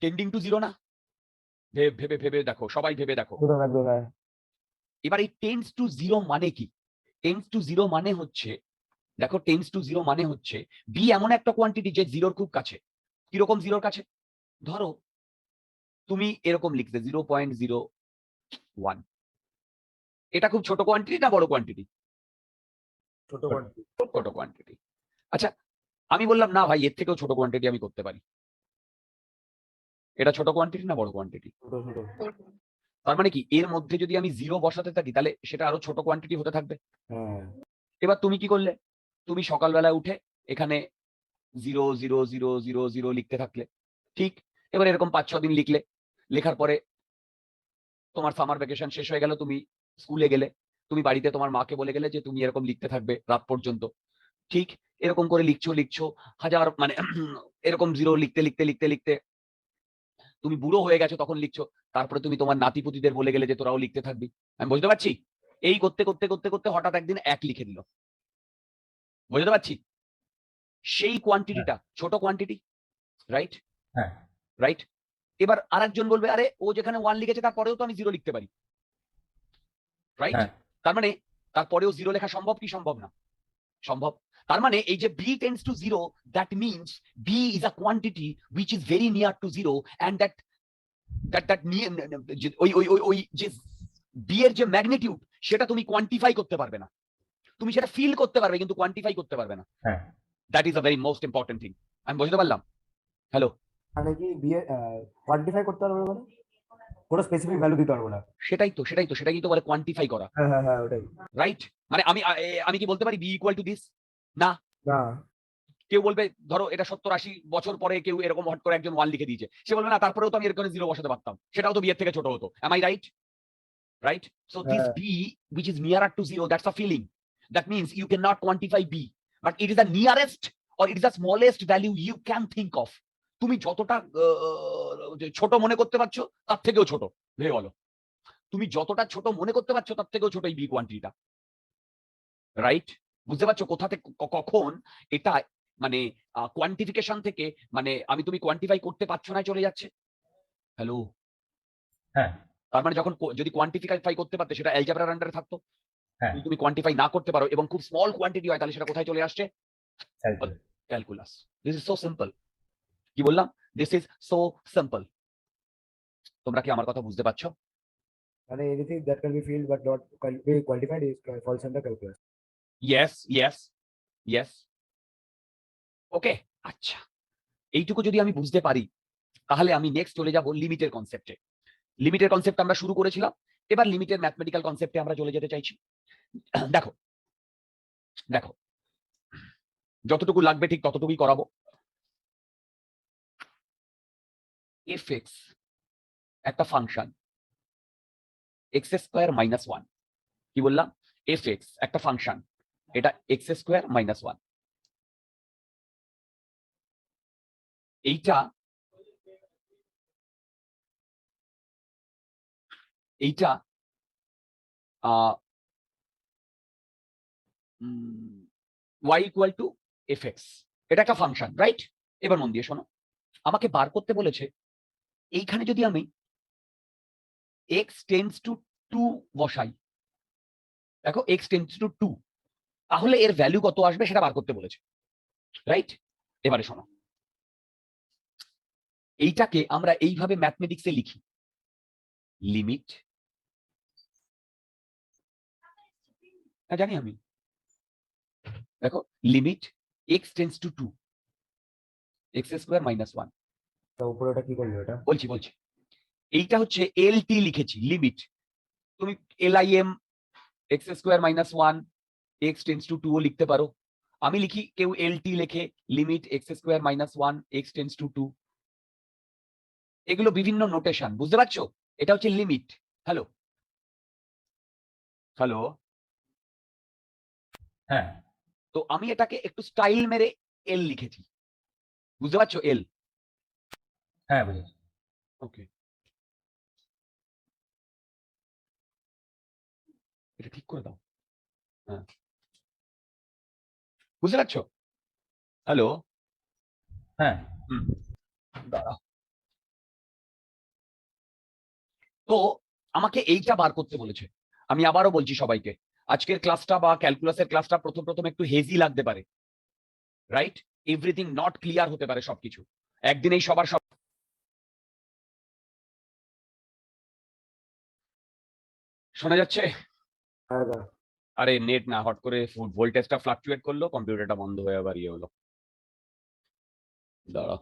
টেন্ডিং টু 0 না? ভেবে দেখো, সবাই ভেবে দেখো। দুটো রাখবে, হ্যাঁ। এবার এই টেন্ডস টু 0 মানে কি? টেন্ডস টু 0 মানে হচ্ছে, দেখো, টেন্ডস টু 0 মানে হচ্ছে b এমন একটা কোয়ান্টিটি যে 0 খুব কাছে। কিরকম 0 কাছে? ধরো তুমি এরকম লিখতে 0.01, এটা খুব ছোট কোয়ান্টিটি না বড় কোয়ান্টিটি? ছোট কোয়ান্টিটি। ছোট কোয়ান্টিটি। আচ্ছা, আমি বললাম না ভাই, এর থেকেও ছোট কোয়ান্টিটি আমি করতে পারি। এটা ছোট কোয়ান্টিটি না বড় কোয়ান্টিটি? ছোট। তার মানে কি এর মধ্যে যদি আমি 0 বসাতে থাকি, তাহলে সেটা আরো ছোট কোয়ান্টিটি হতে থাকবে। হ্যাঁ। এবার তুমি কি করলে? তুমি সকালবেলায় উঠে এখানে 0.0.0.0.0 লিখতে থাকলে, ঠিক? এবার এরকম 5-6 দিন লিখলে, লেখার পরে তোমার সামার ভ্যাকেশন শেষ হয়ে গেল, তুমি স্কুলে গেলে, তুমি বাড়িতে তোমার মাকে বলে গেলে যে তুমি এরকম লিখতে থাকবে রাত পর্যন্ত, ঠিক? এরকম করে লিখছো হাজার, মানে এরকম 0 লিখতে তুমি বুড়ো হয়ে গেছো, তখন লিখছো। তারপরে তুমি তোমার নাতিপুতিদের বলে গেলে যে তোরাও লিখতে থাকবি। আমি বুঝতে পারছি? এই করতে হঠাৎ একদিন 1 লিখে দিল। বুঝতে পারছি? সেই কোয়ান্টিটিটা ছোট কোয়ান্টিটি, রাইট? হ্যাঁ। রাইট? এবার আরেকজন বলবে, আরে ও যেখানে 1 লিখেছে তারপরেও তো আমি 0 লিখতে পারি। রাইট? হ্যাঁ তার মানে তারপরেও 0 লেখা সম্ভব কি সম্ভব না? সম্ভব। তার মানে এই যে b tends to 0, that means b is a quantity which is very near to 0, and that ওই যে b এর যে ম্যাগনিটিউড সেটা তুমি কোয়ান্টিফাই করতে পারবে না। তুমি সেটা ফিল করতে পারবে কিন্তু কোয়ান্টিফাই করতে পারবে না। হ্যাঁ that is a very most important thing. আমি বুঝতে পারলাম? হ্যালো? মানে কি বিয়ে কোয়ান্টিফাই করতে পারবো মানে কোনো স্পেসিফিক ভ্যালু দিতে পারবো না। সেটাই তো বলে কোয়ান্টিফাই করা, হ্যাঁ হ্যাঁ হ্যাঁ ওটাই। রাইট? মানে আমি কি বলতে পারি b ইকুয়াল টু দিস? না। না কেউ বলবে ধরো এটা 70-80 বছর পরে কেউ এরকম হট করে একজন 1 লিখে দিয়েছে, সে বলবে না তারপরেও তো আমি এর কারণে 0 বসাতে পারতাম, সেটাও তো b এর থেকে ছোট হতো। Am I right? Right? So this হ্যাঁ b which is nearer to 0, that's a feeling. That means you cannot quantify b, but it is the nearest or it is the smallest value you can think of. তুমি যতটা ছোট মনে করতে পারছো তার থেকেও ছোট ভেবে বলো। তুমি যতটা ছোট মনে করতে পারছো তার থেকেও ছোট এই বি কোয়ান্টিটিটা, রাইট? বুঝতে পারছো কোথা থেকে কখন এটা মানে কোয়ান্টিফিকেশন থেকে মানে তুমি কোয়ান্টিফাই করতে পারছো না চলে যাচ্ছে। হ্যালো? হ্যাঁ তার মানে যখন যদি কোয়ান্টিফাই করতে পারতে সেটা অ্যালজেব্রার আন্ডারে থাকতো। হ্যাঁ যদি তুমি কোয়ান্টিফাই না করতে পারো এবং খুব স্মল কোয়ান্টিটি হয় তাহলে সেটা কোথায় চলে আসছে? calculus. Calculus. This is so simple. কি বললাম? This is so simple. তোমরা কি আমার কথা বুঝতে পারছো? মানে anything that can be felt but not be quantified is falls under calculus. Yes. Okay, আচ্ছা। এইটুকু যদি আমি বুঝতে পারি তাহলে আমি নেক্সট চলে যাব লিমিটের কনসেপ্টে। লিমিটের কনসেপ্ট আমরা শুরু করেছিলাম, এবার লিমিটের ম্যাথমেটিক্যাল কনসেপ্টে আমরা চলে যেতে চাইছি। দেখো যতটুকু লাগবে ঠিক ততটুকুই করাবো। fx একটা ফাংশন x² - 1। কি বললাম? fx একটা ফাংশন, এটা x² - 1। এইটা y ইকুয়াল টু fx, এটা একটা ফাংশন, রাইট? এবার মন দিয়ে শোনো, আমাকে বার করতে বলেছে এইখানে যদি আমি x টেন্ডস টু 2 বসাই, দেখো x টেন্ডস টু 2, তাহলে এর ভ্যালু কত আসবে সেটা বার করতে বলেছে, রাইট? এবারে শোনো, এইটাকে আমরা এইভাবে ম্যাথমেটিক্সে লিখি, লিমিট, জানি আমি, দেখো limit x tends two 2, x² - 1। তো উপরে ওটা কি করবে এটা? বলছি এইটা হচ্ছে LT লিখেছি, লিমিট। তুমি LIM x² - 1 x tends two 2 ও লিখতে পারো। আমি লিখি, কেউ LT লেখে, limit x² - 1 x tends two 2। এগুলো বিভিন্ন নোটেশন, বুঝতে পারছো? এটা হচ্ছে লিমিট। হ্যালো? হ্যাঁ তো আমি এটাকে একটু স্টাইল মেরে এল লিখেছি, বুঝতে পারছো? এল। হ্যাঁ বুঝেছি। ওকে, এটা ঠিক করে দাও। হ্যাঁ, বুঝতে পারছো? হ্যালো? হ্যাঁ দাঁড়াও। তো আমাকে এইটা বার করতে বলেছে। আমি আবারও বলছি সবাইকে, আজকের ক্লাসটা বা ক্যালকুলাসের ক্লাসটা প্রথম একটু হেজি লাগতে পারে, রাইট? এভরিথিং নট ক্লিয়ার হতে পারে সবকিছু একদিনেই সবার সব। শোনা যাচ্ছে? হ্যাঁ না আরে নেট না, হট করে ভোল্টেজটা ফ্লাকচুয়েট করলো, কম্পিউটারটা বন্ধ হয়ে আবার ইয়ে হলো। দাঁড়াও।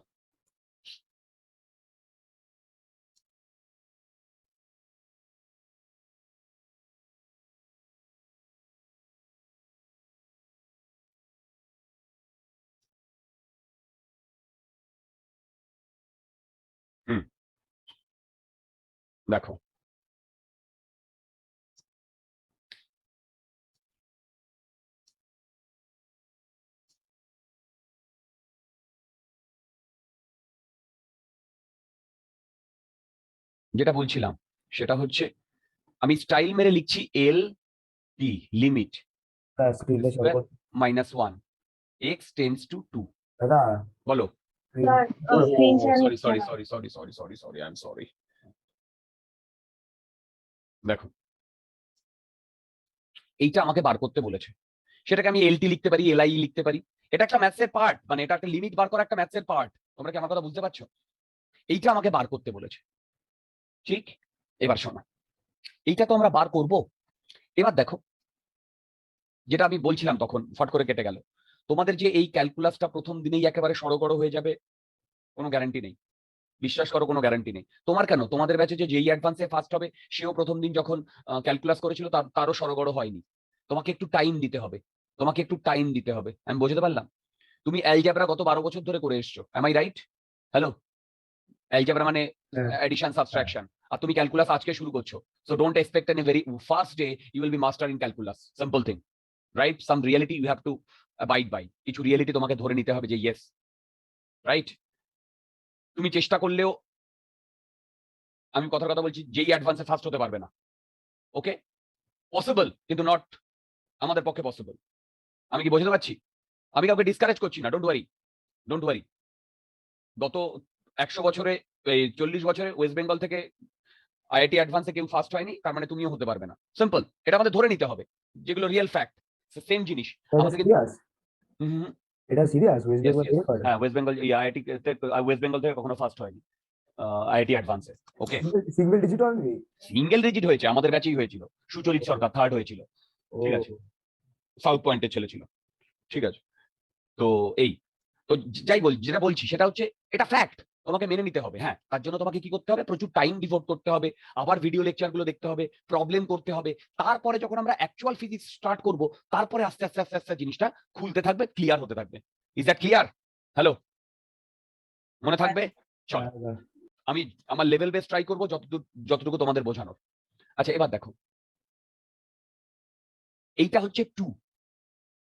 দেখো, যেটা বলছিলাম সেটা হচ্ছে আমি স্টাইল মেরে লিখছি এল টি, লিমিট স্ক্রিনে শো করছে -1 x টেন্ডস টু 2। দাদা। বলো। Sir screen share sorry, I am sorry. দেখো, এইটা আমাকে বার করতে বলেছে। সেটাকে আমি এলটি লিখতে পারি, এলআই লিখতে পারি। এটা একটা ম্যাথসের পার্ট, মানে এটা একটা লিমিট বার করা একটা ম্যাথসের পার্ট। তোমরা কি আমার কথা বুঝতে পারছো? এইটা আমাকে বার করতে বলেছে, ঠিক? এবার শোনো, এইটা তো আমরা বার করব। এবার দেখো, যেটা আমি বলছিলাম তখন ফট করে কেটে গেল, তোমাদের যে এই ক্যালকুলাসটা প্রথম দিনেই একেবারে সড়গড় হয়ে যাবে কোনো গ্যারান্টি নেই। বিশ্বাস করো, কোনো গ্যারান্টি নেই। তোমার কেন, তোমাদের ব্যাচে যে যেই অ্যাডভান্সে ফার্স্ট হবে সেও প্রথম দিন যখন ক্যালকুলাস করেছিল তারও সড়গড় হয়নি। তোমাকে একটু টাইম দিতে হবে, তোমাকে একটু টাইম দিতে হবে। আমি বোঝাতে পারলাম? তুমি অ্যালজেব্রা গত 12 বছর ধরে করে এসছো, am I right? Hello, algebra মানে হ্যাঁ। অ্যাডিশন সাবট্রাকশন, আর তুমি ক্যালকুলাস আজকে শুরু করছো। So don't expect in a very first day you will be master in calculus. Simple thing, right? Some reality you have to abide by. কিছু reality তোমাকে ধরে নিতে হবে যে ইয়েস, রাইট? তুমি চেষ্টা করলেও, আমি কথার কথা বলছি, যেই অ্যাডভান্সে ফার্স্ট হতে পারবে না। ওকে, পসিবল কিন্তু নট আমাদের পক্ষে পসিবল। আমি কি বোঝাতে পারছি? আমি কাউকে ডিসকারেজ করছি না, ডোন্ট ওয়ারি, ডোন্ট ওয়ারি। গত 100 বছরে, এই 40 বছরে ওয়েস্ট বেঙ্গল থেকে আইআইটি অ্যাডভান্সে কেউ ফার্স্ট হয়নি, তার মানে তুমিও হতে পারবে না। সিম্পল, এটা আমাদের ধরে নিতে হবে, যেগুলো রিয়েল ফ্যাক্ট। সেম জিনিস এটা আমাদেরকে। সিরিয়াস, হুম, এটা serious West yes, Bengal yes, থেকে করে। হ্যাঁ, ওয়েস্ট বেঙ্গল আইআইটি, ওয়েস্ট বেঙ্গল থেকে কখনো ফার্স্ট হয়নি আইআইটি অ্যাডভান্সে। Okay, single digit only. Single digit হয়েছে, আমাদের ব্যাচেই হয়েছিল। সুচরিত সরকার থার্ড হয়েছিল, ঠিক আছে? সাউথ পয়েন্টের ছেলে ছিল, ঠিক আছে? তো এই তো যাই বল, যেটা বলছি সেটা হচ্ছে এটা ফ্যাক্ট, তোমাকে মেনে নিতে হবে। হ্যাঁ, তার জন্য তোমাকে কি করতে হবে? প্রচুর টাইম ডিভোট করতে হবে, আবার ভিডিও লেকচার গুলো দেখতে হবে, প্রবলেম করতে হবে। তারপরে যখন আমরা অ্যাকচুয়াল ফিজিক্স স্টার্ট করব, তারপরে আস্তে আস্তে আস্তে আস্তে জিনিসটা খুলতে থাকবে, ক্লিয়ার হতে থাকবে। Is that clear? হ্যালো, মনে থাকবে? চল, আমি আমার লেভেল বেস ট্রাই করবো যতটুকু তোমাদের বোঝানোর। আচ্ছা, এবার দেখো, এইটা হচ্ছে 2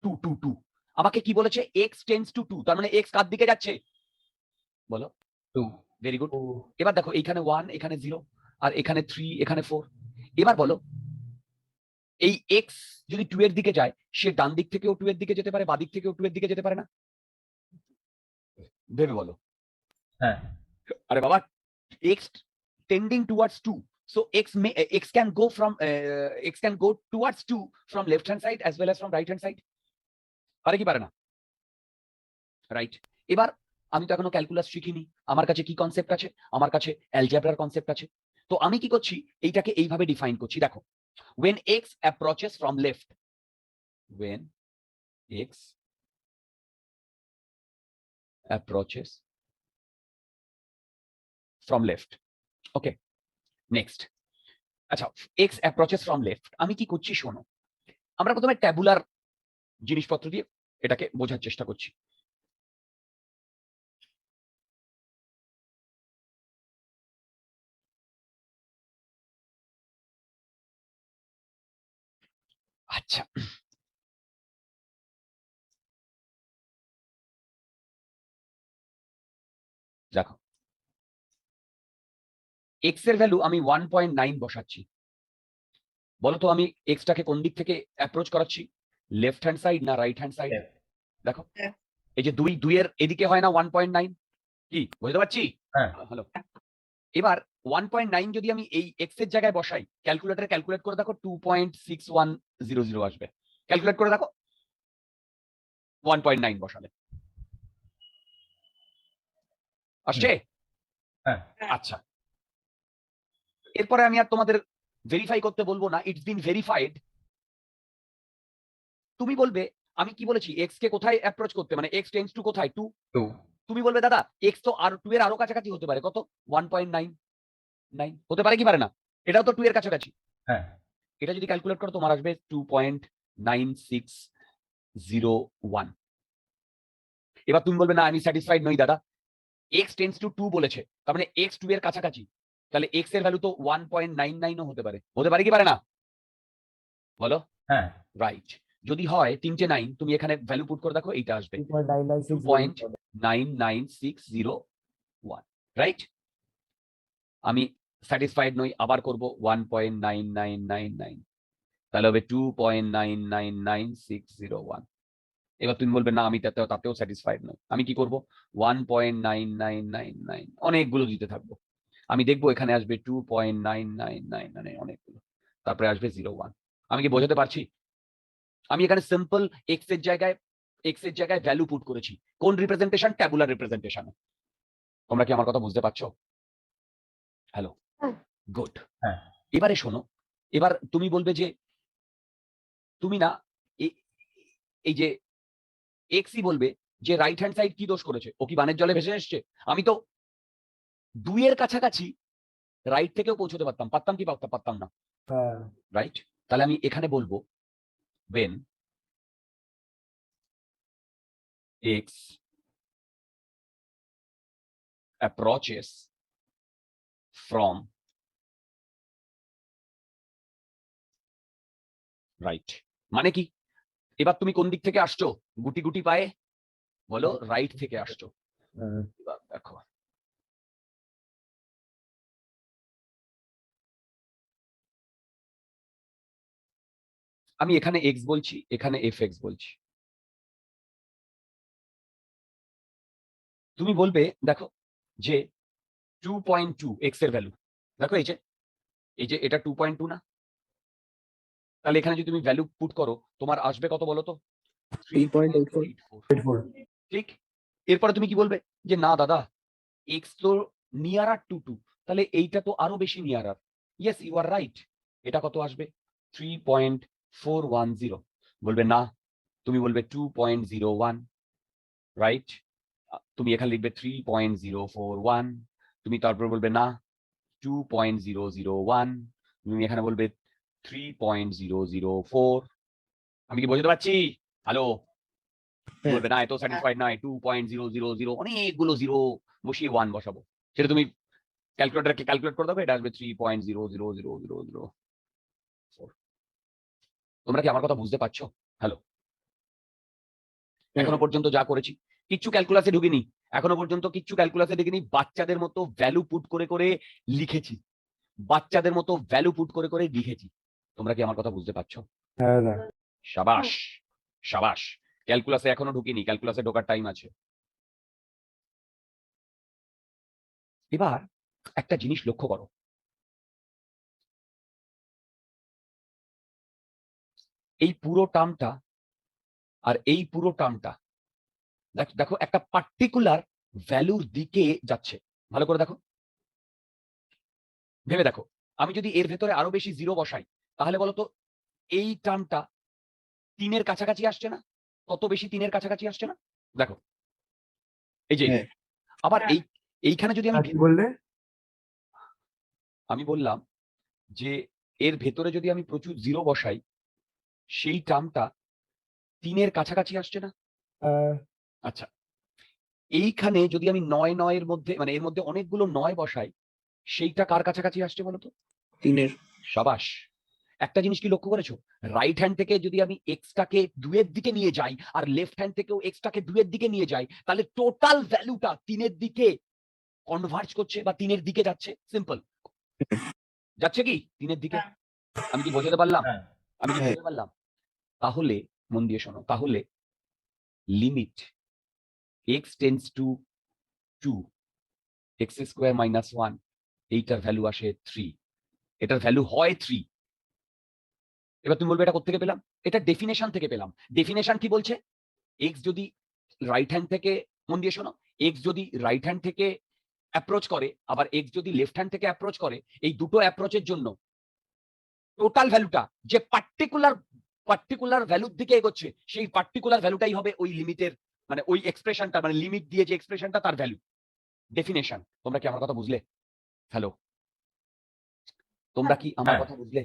2 2 2। আমাকে কি বলেছে? x টেন্ডস টু 2, তার মানে x কার দিকে যাচ্ছে বলো? 2, ভেরি গুড। এবার দেখো, এইখানে 1, এখানে 0, আর এখানে 3, এখানে 4। এবার বলো, এই x যদি 2 এর দিকে যায়, সে ডান দিক থেকেও 2 এর দিকে যেতে পারে, বাঁ দিক থেকেও 2 এর দিকে যেতে পারে না? ভেবে বলো। হ্যাঁ, আরে বাবা, x tending towards 2, so x can go towards 2 from left hand side as well as from right hand side. পারে কি পারে না? রাইট। এবার আমি তো এখনো ক্যালকুলাস শিখিনি, আমার কাছে কি কনসেপ্ট আছে? আমার কাছে অ্যালজেব্রার কনসেপ্ট আছে। তো আমি কি করছি? এইটাকে এইভাবে ডিফাইন করছি, দেখো, when x approaches from left, when x approaches from left, okay, next, আচ্ছা, x approaches from left, আমি কি করছি শোনো। আমরা প্রথমে ট্যাবুলার জিনিসপত্র দিয়ে এটাকে বোঝার চেষ্টা করছি। আচ্ছা, দেখো, x এর ভ্যালু আমি 1.9 বসাচ্ছি। বলো তো, আমি x টাকে কোন দিক থেকে অ্যাপ্রোচ করাচ্ছি? লেফট হ্যান্ড সাইড না রাইট হ্যান্ড সাইড? Left. দেখো, এই যে 2 এর এদিকে হয় না 1.9, কি বুঝতে পারছি? হ্যাঁ, হ্যালো, এবার 1.9 যদি আমি এই x এর জায়গায় বসাই, ক্যালকুলেটরে ক্যালকুলেট করে দেখো 2.6100 আসবে। ক্যালকুলেট করে দেখো 1.9 বসালে আসছে? হ্যাঁ, আচ্ছা, এরপরে আমি আর তোমাদের ভেরিফাই করতে বলবো না, ইটস বিন ভেরিফাইড। তুমি বলবে, আমি কি বলেছি? এক্স কে কোথায় অ্যাপ্রোচ করতে, মানে এক্স টেন্ডস টু কোথায়? 2। 2, তুমি বলবে দাদা, এক্স তো আর 2 এর আরো কাছাকাছি হতে পারে, কত? 1.99 হতে পারে কি পারে না? এটাও তো 2 এর কাছাকাছি। হ্যাঁ, এটা যদি ক্যালকুলেট করো, তোমার আসবে 2.9601। এবার তুমি বলবে, না আমি স্যাটিসফাইড নই দাদা, এক্স টেন্ডস টু 2 বলেছে, তার মানে এক্স 2 এর কাছাকাছি, তাহলে এক্স এর ভ্যালু তো 1.99 ও হতে পারে। হতে পারে কি পারে না বলো? হ্যাঁ, রাইট। যদি হয় 3টে 9, তুমি এখানে ভ্যালু পুট করে দেখো, এইটা আসবে 2.996 2.99601, রাইট? আমি স্যাটিসফাইড নই, আবার করব 1.9999, তাহলে হবে 2.999601। এবার তুমি বলবে, না আমি তাতেও স্যাটিসফাইড নই, আমি কি করব? 1.9999, অনেকগুলো দিতে থাকবো। আমি দেখবো এখানে আসবে 2.999, অনেকগুলো, তারপরে আসবে 01। আমি কি বোঝাতে পারছি? আমি এখানে সিম্পল এক্স এর জায়গায় ভ্যালু পুট করেছি। কোন রিপ্রেজেন্টেশন? Tabular representation. তোমরা কি আমার কথা বুঝতে পারছো? হ্যালো, হ্যাঁ। গুড। হ্যাঁ। এবারে শোনো, এবার তুমি বলবে যে তুমি না এই যে এক্সই বলবে যে রাইট হ্যান্ড সাইড কি দোষ করেছে, ও কি বানের জলে ভেসে এসছে? আমি তো 2 এর কাছাকাছি রাইট থেকেও পৌঁছতে পারতাম কি পারতাম না? হ্যাঁ রাইট। তাহলে আমি এখানে বলবো when x approaches from right, মানে কি? এবার তুমি কোন দিক থেকে আসছো? গুটি গুটি পায়ে বলো রাইট থেকে আসছো। হ্যাঁ এবার দেখো, আমি এখানে x বলছি, এখানে fx বলছি। তুমি বলবে দেখো যে 2.2 x এর ভ্যালু, দেখো এই যে এটা 2.2 না? তাহলে এখানে যদি তুমি ভ্যালু পুট করো তোমার আসবে কত বলো তো? 3.84। ঠিক। এরপরে তুমি কি বলবে যে না দাদা এক্স তো নিয়ারার টু 2, তাহলে এইটা তো আরো বেশি nearer. Yes you are right. এটা কত আসবে? 3.410। বলবে না, তুমি বলবে 2.01, রাইট। তুমি এখানে লিখবে 3.041, তুমি তারপর বলবে না 2.001, তুমি এখানে বলবে 3.004। আমি কি বোঝাতে পারছি? হ্যালো, বলবে না এত স্যাটিসফাইড নয়, 2.000, অনেকগুলো জিরো বসিয়ে 1 বসাবো। সেটা তুমি ক্যালকুলেটরকে ক্যালকুলেট করে দেবে, এটা আসবে 3.0000004। তোমরা কি আমার কথা বুঝতে পারছো? হ্যালো, এখনো পর্যন্ত যা করেছি কিচ্ছু ক্যালকুলাসে ঢুকিনি, এখনো পর্যন্ত কিচ্ছু ক্যালকুলাসে ঢুকিনি, বাচ্চাদের মতো ভ্যালু পুট করে করে লিখেছি, বাচ্চাদের মতো ভ্যালু পুট করে করে লিখেছি। তোমরা কি আমার কথা বুঝতে পারছো? হ্যাঁ না সাবাস সাবাস। ক্যালকুলাসে এখনো ঢুকিনি, ক্যালকুলাসে ঢোকার টাইম আছে। এবার একটা জিনিস লক্ষ্য করো, এই পুরো টার্মটা আর এই পুরো টার্মটা দেখো একটা পার্টিকুলার ভ্যালুর দিকে যাচ্ছে। ভালো করে দেখো, ভেবে দেখো, আমি যদি এর ভেতরে আরো বেশি জিরো বসাই তাহলে বলতো এই টার্মটা 3 এর কাছাকাছি আসছে না? কত বেশি 3 এর কাছাকাছি আসছে না? দেখো এই যে আবার এইখানে যদি আমি কি বললে? আমি বললাম যে এর ভেতরে যদি আমি প্রচুর জিরো বসাই সেই টার্মটা 3 এর কাছাকাছি আসছে না? আচ্ছা, এইখানে যদি আমি 9 এর মধ্যে মানে এর মধ্যে অনেকগুলো 9 বসাই সেইটা কার কাছাকাছি আসছে বলতো? 3-এর। সাবাস। একটা জিনিস কি লক্ষ্য করেছো, রাইট হ্যান্ড থেকে যদি আমি এক্সটাকে 2 এর দিকে নিয়ে যাই আর লেফট হ্যান্ড থেকেও এক্সটাকে 2 এর দিকে নিয়ে যাই তাহলে টোটাল ভ্যালুটা 3 এর দিকে কনভার্জ করছে বা 3 এর দিকে যাচ্ছে। সিম্পল, যাচ্ছে কি 3 এর দিকে? আমি কি বোঝাতে পারলাম? হ্যাঁ। আমি কি বোঝাতে পারলাম? তাহলে মন দিয়ে শোনো, তাহলে limit x tends two 2 x square minus 1 এইটার ভ্যালু আসে 3, এটার ভ্যালু হয় 3। এবার তুমি বলবে এটা কোথা থেকে পেলাম? এটা ডেফিনেশন থেকে পেলাম। ডেফিনেশন কি বলছে? এক্স যদি রাইট হ্যান্ড থেকে, মন দিয়ে শোনো, এক্স যদি রাইট হ্যান্ড থেকে অ্যাপ্রোচ করে আবার এক্স যদি লেফট হ্যান্ড থেকে অ্যাপ্রোচ করে, এই দুটো অ্যাপ্রোচের জন্য টোটাল ভ্যালুটা যে পার্টিকুলার ভ্যালুর দিকে এগোচ্ছে সেই পার্টিকুলার ভ্যালুটাই হবে ওই লিমিটের মানে ওই এক্সপ্রেশনটা মানে লিমিট দিয়ে যে এক্সপ্রেশনটা তার ভ্যালু। ডেফিনেশন। তোমরা কি আমার কথা বুঝলে? হ্যালো, তোমরা কি আমার হ্যাঁ। কথা বুঝলে?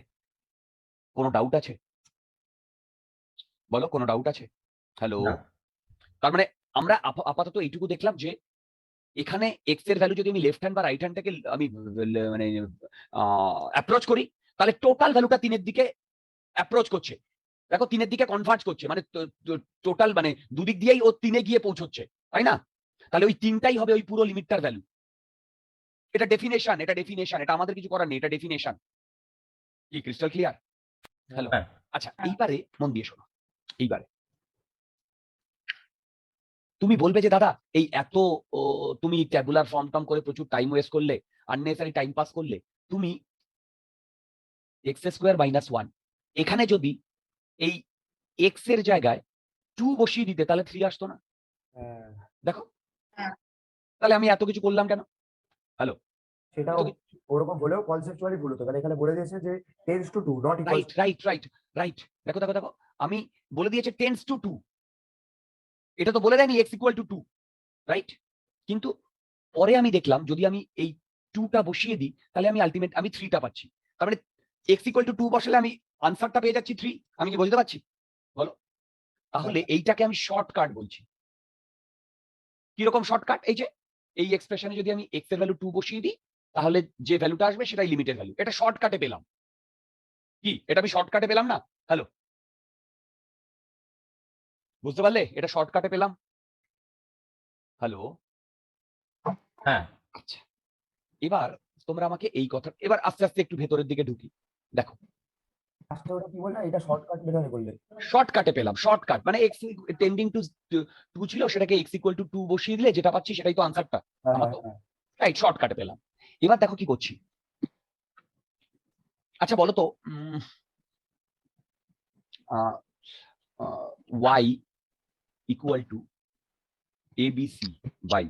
কোনো ডাউট আছে? বলো, কোনো ডাউট আছে? হ্যালো, না। তার মানে আমরা আপাতত এইটুকু দেখলাম যে এখানে এক্স এর ভ্যালু যদি আমি লেফট হ্যান্ড বা রাইট হ্যান্ড থেকে আমি মানে অ্যাপ্রোচ করি তাহলে টোটাল ভ্যালুটা 3 এর দিকে অ্যাপ্রোচ করছে। দেখো 3 এর দিকে কনভার্জ করছে, মানে টোটাল মানে দুদিক দিয়েই ও 3 এ গিয়ে পৌঁছচ্ছে, তাই না? তাহলে ওই 3টাই হবে ওই পুরো লিমিটটার ভ্যালু। এটা ডেফিনেশন, এটা ডেফিনেশন, এটা আমাদের কিছু করার নেই, এটা ডেফিনেশন। কি ক্রিস্টাল ক্লিয়ার? হ্যালো, হ্যাঁ। আচ্ছা এইবারে মন দিয়ে শোনো, এইবারে তুমি বলবে যে দাদা এই এত তুমি ট্যাবুলার ফর্ম টর্ম করে প্রচুর টাইম ওয়েস্ট করলে, আননেসারি টাইম পাস করলে। তুমি এক্স স্কোয়ার মাইনাস 1 এখানে যদি এই এক্স এর জায়গায় 2 বসিয়ে দিতে, তাহলে 3 আসতো না? হ্যাঁ, দেখো, হ্যাঁ। তাহলে আমি এত কিছু করলাম কেন? হ্যালো, সেটাও এত কিছু, ওরকম হলেও কনসেপচুয়ালি ভুল হতো, কারণ এখানে বলে দিয়েছে যে tends to to not equal. Right right right right, দেখো দেখো দেখো, আমি বলে দিয়েছে টেন্স টু 2, এটা তো বলে দেয়নি এক্স ইকুয়াল টু 2, রাইট? কিন্তু পরে আমি দেখলাম যদি আমি এই 2টা বসিয়ে দিই, তাহলে আমি আলটিমেট আমি 3টা পাচ্ছি। তার মানে এক্স ইকুয়াল টু 2 বসালে আমি আনসারটা পেয়ে যাচ্ছি 3। আমি কি বুঝতে পারছি? বলো। তাহলে এইটাকে আমি শর্টকাট বলছি। কিরকম শর্টকাট? এই যে এই এক্সপ্রেশনে যদি আমি এক্স এর ভ্যালু 2 বসিয়ে দিই, তাহলে যে ভ্যালুটা আসবে সেটাই লিমিটের ভ্যালু। এটা শর্টকাটে পেলাম। কি এটা আমি শর্টকাটে পেলাম না? হ্যালো, বুঝতে পারলে? এটা শর্টকাটে পেলাম। হ্যালো, হ্যাঁ, আচ্ছা, এবার তোমরা আমাকে এই কথা, এবার আস্তে আস্তে একটু ভেতরের দিকে ঢুকি। দেখো, ফার্স্টে ওটা কি বললে, এটা শর্টকাট মেথডে বললে। শর্টকাটে পেলাম। শর্টকাট মানে এক্স টেন্ডিং টু 2 ছিল, সেটাকে এক্স ইকুয়াল টু 2 বসিয়ে দিলে যেটা পাচ্ছি সেটাই তো আনসারটা হ্যাঁ আমার হ্যাঁ তো, হ্যাঁ। রাইট? শর্টকাটে পেলাম। এবার দেখো কি করছি। আচ্ছা বলো তো, y equal to abc by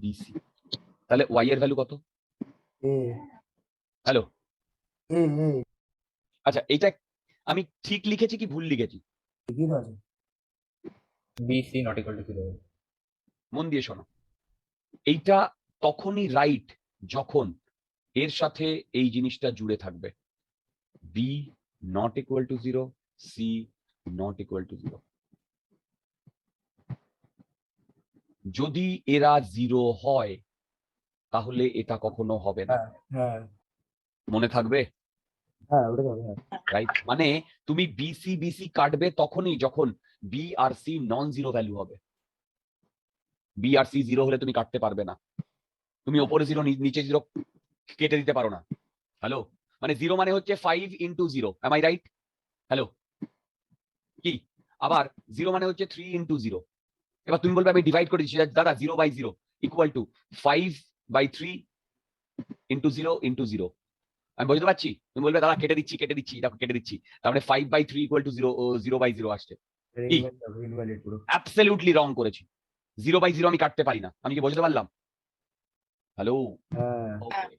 bc, তাহলে y এর ভ্যালু কত? এ হ্যালো, এ এ আচ্ছা এইটা আমি ঠিক লিখেছি কি ভুল লিখেছি? ঠিকই তো আছে। BC not equal to 0. মন দিয়ে শোনো, এইটা তখনই রাইট যখন এর সাথে এই জিনিসটা জুড়ে থাকবে, b not equal to 0, c not equal to 0। যদি এরা 0 হয় তাহলে এটা কখনো হবে না। হ্যাঁ হ্যাঁ মনে থাকবে? হ্যাঁ, ওটা তো হবে, হ্যাঁ। রাইট, মানে তুমি বিসি বিসি কাটবে তখনই যখন বি আর সি নন জিরো ভ্যালু হবে। বি আর সি 0 হলে তুমি কাটতে পারবে না। তুমি ওপরে 0 নিচে 0 কেটে দিতে পারো না। হ্যালো, মানে 0 মানে হচ্ছে 5 into 0, am I right? Hello, কি? আবার 0 মানে হচ্ছে 3 ইন্টু 0। এবার তুমি বলবে আমি ডিভাইড করে দিচ্ছি, দাদা 0/0 ইকুয়াল টু 5/3 ইন্টু 0 ইন্টু 0। আমি বুঝতে পারছি? তুমি বলবে দাদা কেটে দিচ্ছি দেখো কেটে দিচ্ছি, তার মানে 5/3 ইকুয়াল টু 0, 0/0 আসছে। কি? ইনভ্যালিড পুরো। অ্যাবসলিউটলি রং করেছি। 0/0 আমি কাটতে পারি না। আমি কি বুঝতে পারলাম? হ্যালো, হ্যাঁ ওকে।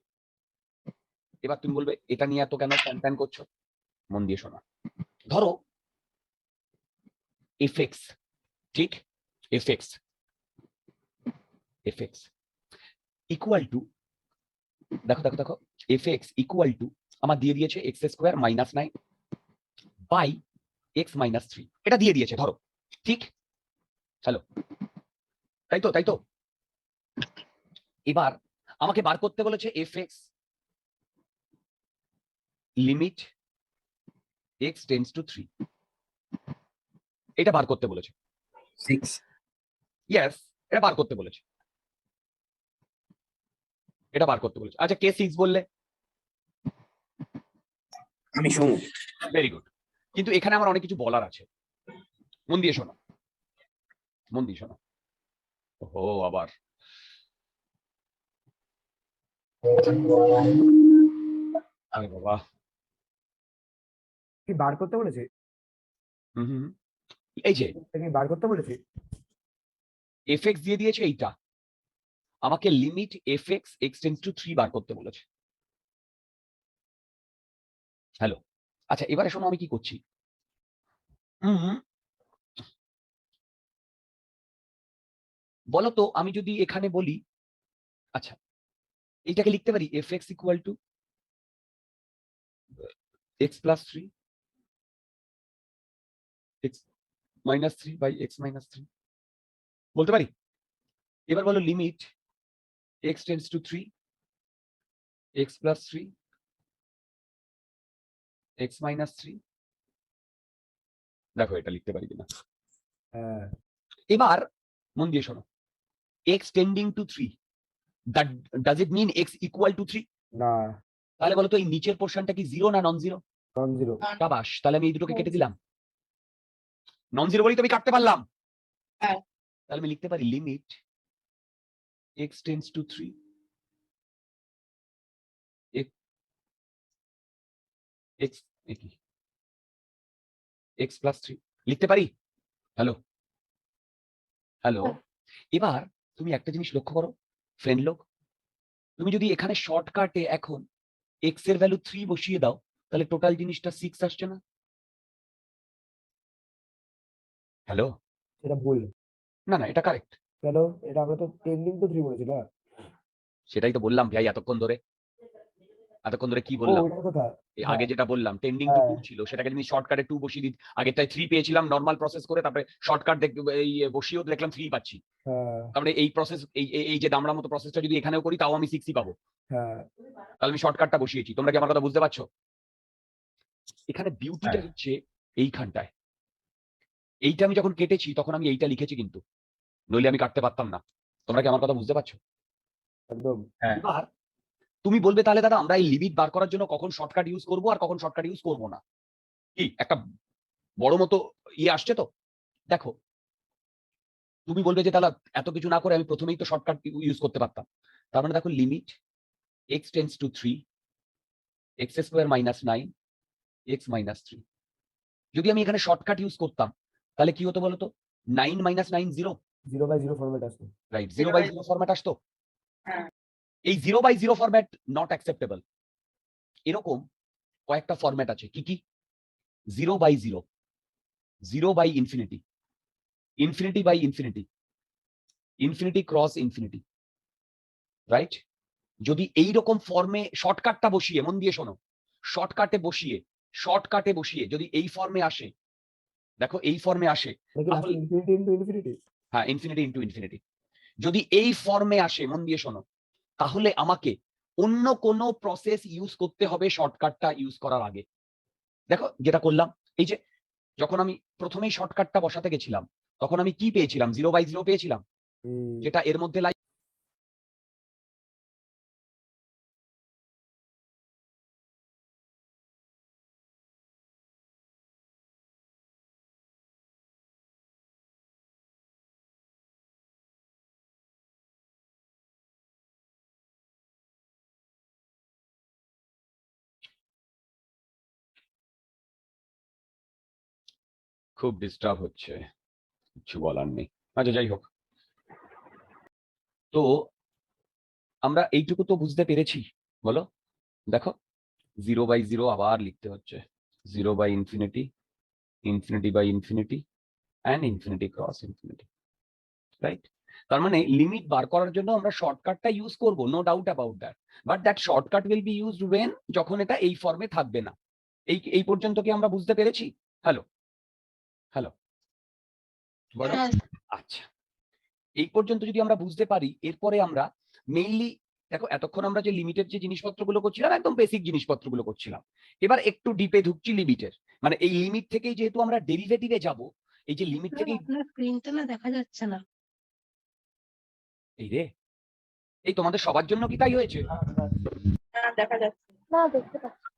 এবার তুমি বলবে এটা নিয়ে এত কেন প্যান করছো? মন দিয়ে শোনা। ধরো এফএক্স, ঠিক? এফএক্স ইকুয়াল টু, দেখো দেখো দেখো, এফএক্স ইকুয়াল টু আমার দিয়ে দিয়েছে x² - 9 বাই x - 3, এটা দিয়ে দিয়েছে ধরো, ঠিক? হ্যালো, তাই তো। এবার আমাকে বার করতে বলেছে FX limit x tends to 3, এটা বার করতে বলেছে। 6. ইয়েস, এটা বার করতে বলেছে, আচ্ছা কে 6 বললে? আমি শুন। Very good. কিন্তু এখানে আমার অনেক কিছু বলার আছে। মন দিয়ে শোনো। ও আবার আরে বাবা, কি বার করতে বলেছে? হুম, এই যে এটা কি বার করতে বলেছে? এফএক্স দিয়ে দিয়েছে, এইটা আমাকে limit FX x tends to 3 বার করতে বলেছে। হ্যালো, আচ্ছা এবারে শোনো আমি কি করছি। বলো তো আমি যদি এখানে বলি, আচ্ছা এইটাকে লিখতে পারি fx equal to x plus 3 x minus 3 by x minus 3 বলতে পারি। এবার বলো limit x tends to 3 x plus 3 x minus 3, দেখো এটা লিখতে পারি কিনা। হ্যাঁ এবার মন দিয়ে শোনো, x tending to 3, that does it mean x equal to 3? না, তাহলে বলো তো এই নিচের পোর্শনটা কি 0 না নন জিরো? Non zero. সাবাস, তাহলে আমি এই দুটোকে কেটে দিলাম। নন জিরো বলেই তো আমি কাটতে পারলাম। হ্যাঁ। তাহলে আমি লিখতে পারি limit x tends to 3 x x plus 3 লিখতে পারি? হ্যালো হ্যালো, এবার তুমি একটা জিনিস লক্ষ্য করো ফ্রেন্ড লোক, তুমি যদি এখানে শর্টকাটে এখন এক্স এর ভ্যালু 3 বসিয়ে দাও, তাহলে টোটাল জিনিসটা 6 আসছে না? হ্যালো, সেটা ভুল। না না, এটা কারেক্ট। কেন? এটা আমরা তো টেন্ডিং টু 3 বলেছি না? সেটাই তো বললাম ভাই এতক্ষণ ধরে। কি ও বললাম? ওটার কথা। এই হ্যাঁ আগে যেটা বললাম টেন্ডিং টু হ্যাঁ 2 ছিল, সেটাকে তুমি শর্টকাটে 2 বসিয়ে দিই, আগেরটায় 3 পেয়েছিলাম নরমাল প্রসেস করে, তারপরে শর্টকাট এই বসিয়েও দেখলাম 3 পাচ্ছি। হ্যাঁ তারপরে এই প্রসেস এই যে দামড়া মতো প্রসেসটা যদি এখানেও করি তাও আমি 6ই পাবো। হ্যাঁ তাহলে আমি শর্টকাটটা বসিয়েছি। তোমরা কি আমার কথা বুঝতে পারছো? এখানে বিউটিটা হ্যাঁ। হচ্ছে এইখানটায়। এইটা আমি যখন কেটেছি তখন আমি এইটা লিখেছি কিন্তু, নইলে আমি কাটতে পারতাম না। তোমরা কি আমার কথা বুঝতে পারছো? একদম। হ্যাঁ এবার তুমি বলবে তাহলে দাদা আমরা এই লিমিট বার করার জন্য কখন শর্টকাট ইউজ করবো আর কখন শর্টকাট ইউজ করবো না, কি একটা বড় মতো আসছে তো? দেখো, তুমি বলবে যে তাহলে এত কিছু না করে আমি প্রথমেই তো শর্টকাট ইউজ করতে পারতাম। তার মানে দেখো limit x tends to 3 x square minus 9 x minus 3, যদি আমি এখানে শর্টকাট ইউজ করতাম তাহলে কি হতো বলতো? 9 মাইনাস 9 0, 0/0 ফরম্যাট আসবে। রাইট? 0/0 ফরম্যাট আসতো। এই 0/0 ফরম্যাট নট অ্যাকসেপ্টেবল। এরকম কয়েকটা ফরম্যাট আছে, কি কি? 0/0, 0/ইনফিনিটি, ইনফিনিটি/ইনফিনিটি, ইনফিনিটি ক্রস ইনফিনিটি, রাইট? যদি এই রকম ফর্মে শর্টকাটটা বসিয়ে, মন দিয়ে শোনো, শর্টকাটে বসিয়ে যদি এই ফর্মে আসে, দেখো এই ফর্মে আসে, নাকি লাস্টে তাহলে ইনফিনিটি ইনটু ইনফিনিটি? হ্যাঁ ইনফিনিটি ইনটু ইনফিনিটি, যদি এই ফর্মে আসে, মন দিয়ে শোনো, তাহলে আমাকে অন্য কোনো প্রসেস ইউজ করতে হবে শর্টকাটটা ইউজ করার আগে। দেখো যেটা করলাম, এই যে যখন আমি প্রথমেই শর্টকাটটা বসাতে গেছিলাম তখন আমি কি পেয়েছিলাম? 0/0 পেয়েছিলাম, যেটা এর মধ্যে খুব ডিস্টার্ব হচ্ছে, কিছু বলার নেই। আচ্ছা যাই হোক, তো আমরা এইটুকু তো বুঝতে পেরেছি, বলো? দেখো 0/0 আবার লিখতে হচ্ছে, 0/ইনফিনিটি, ইনফিনিটি/ইনফিনিটি and infinity cross infinity, right? তার মানে লিমিট বার করার জন্য আমরা শর্টকাটটা ইউজ করব, no doubt about that, but that shortcut will be used when, যখন এটা এই ফর্মে থাকবে না। এই পর্যন্ত কি আমরা বুঝতে পেরেছি? হ্যালো হ্যালো, বলো। হ্যাঁ আচ্ছা, এই পর্যন্ত যদি আমরা বুঝতে পারি, এরপরে আমরা মেইনলি দেখো এতক্ষণ আমরা যে লিমিটের যে জিনিসপত্রগুলো করছিলাম একদম বেসিক জিনিসপত্রগুলো করছিলাম, এবার একটু ডিপে ঢুকছি লিমিটের, মানে এই লিমিট থেকেই যেহেতু আমরা ডেরিভেটিভে যাব, এই যে লিমিট থেকেই আপনার স্ক্রিনটা না দেখা যাচ্ছে না। এই রে, এই তোমাদের সবার জন্য কি তাই হয়েছে? না দেখা যাচ্ছে না, দেখতে পাচ্ছি।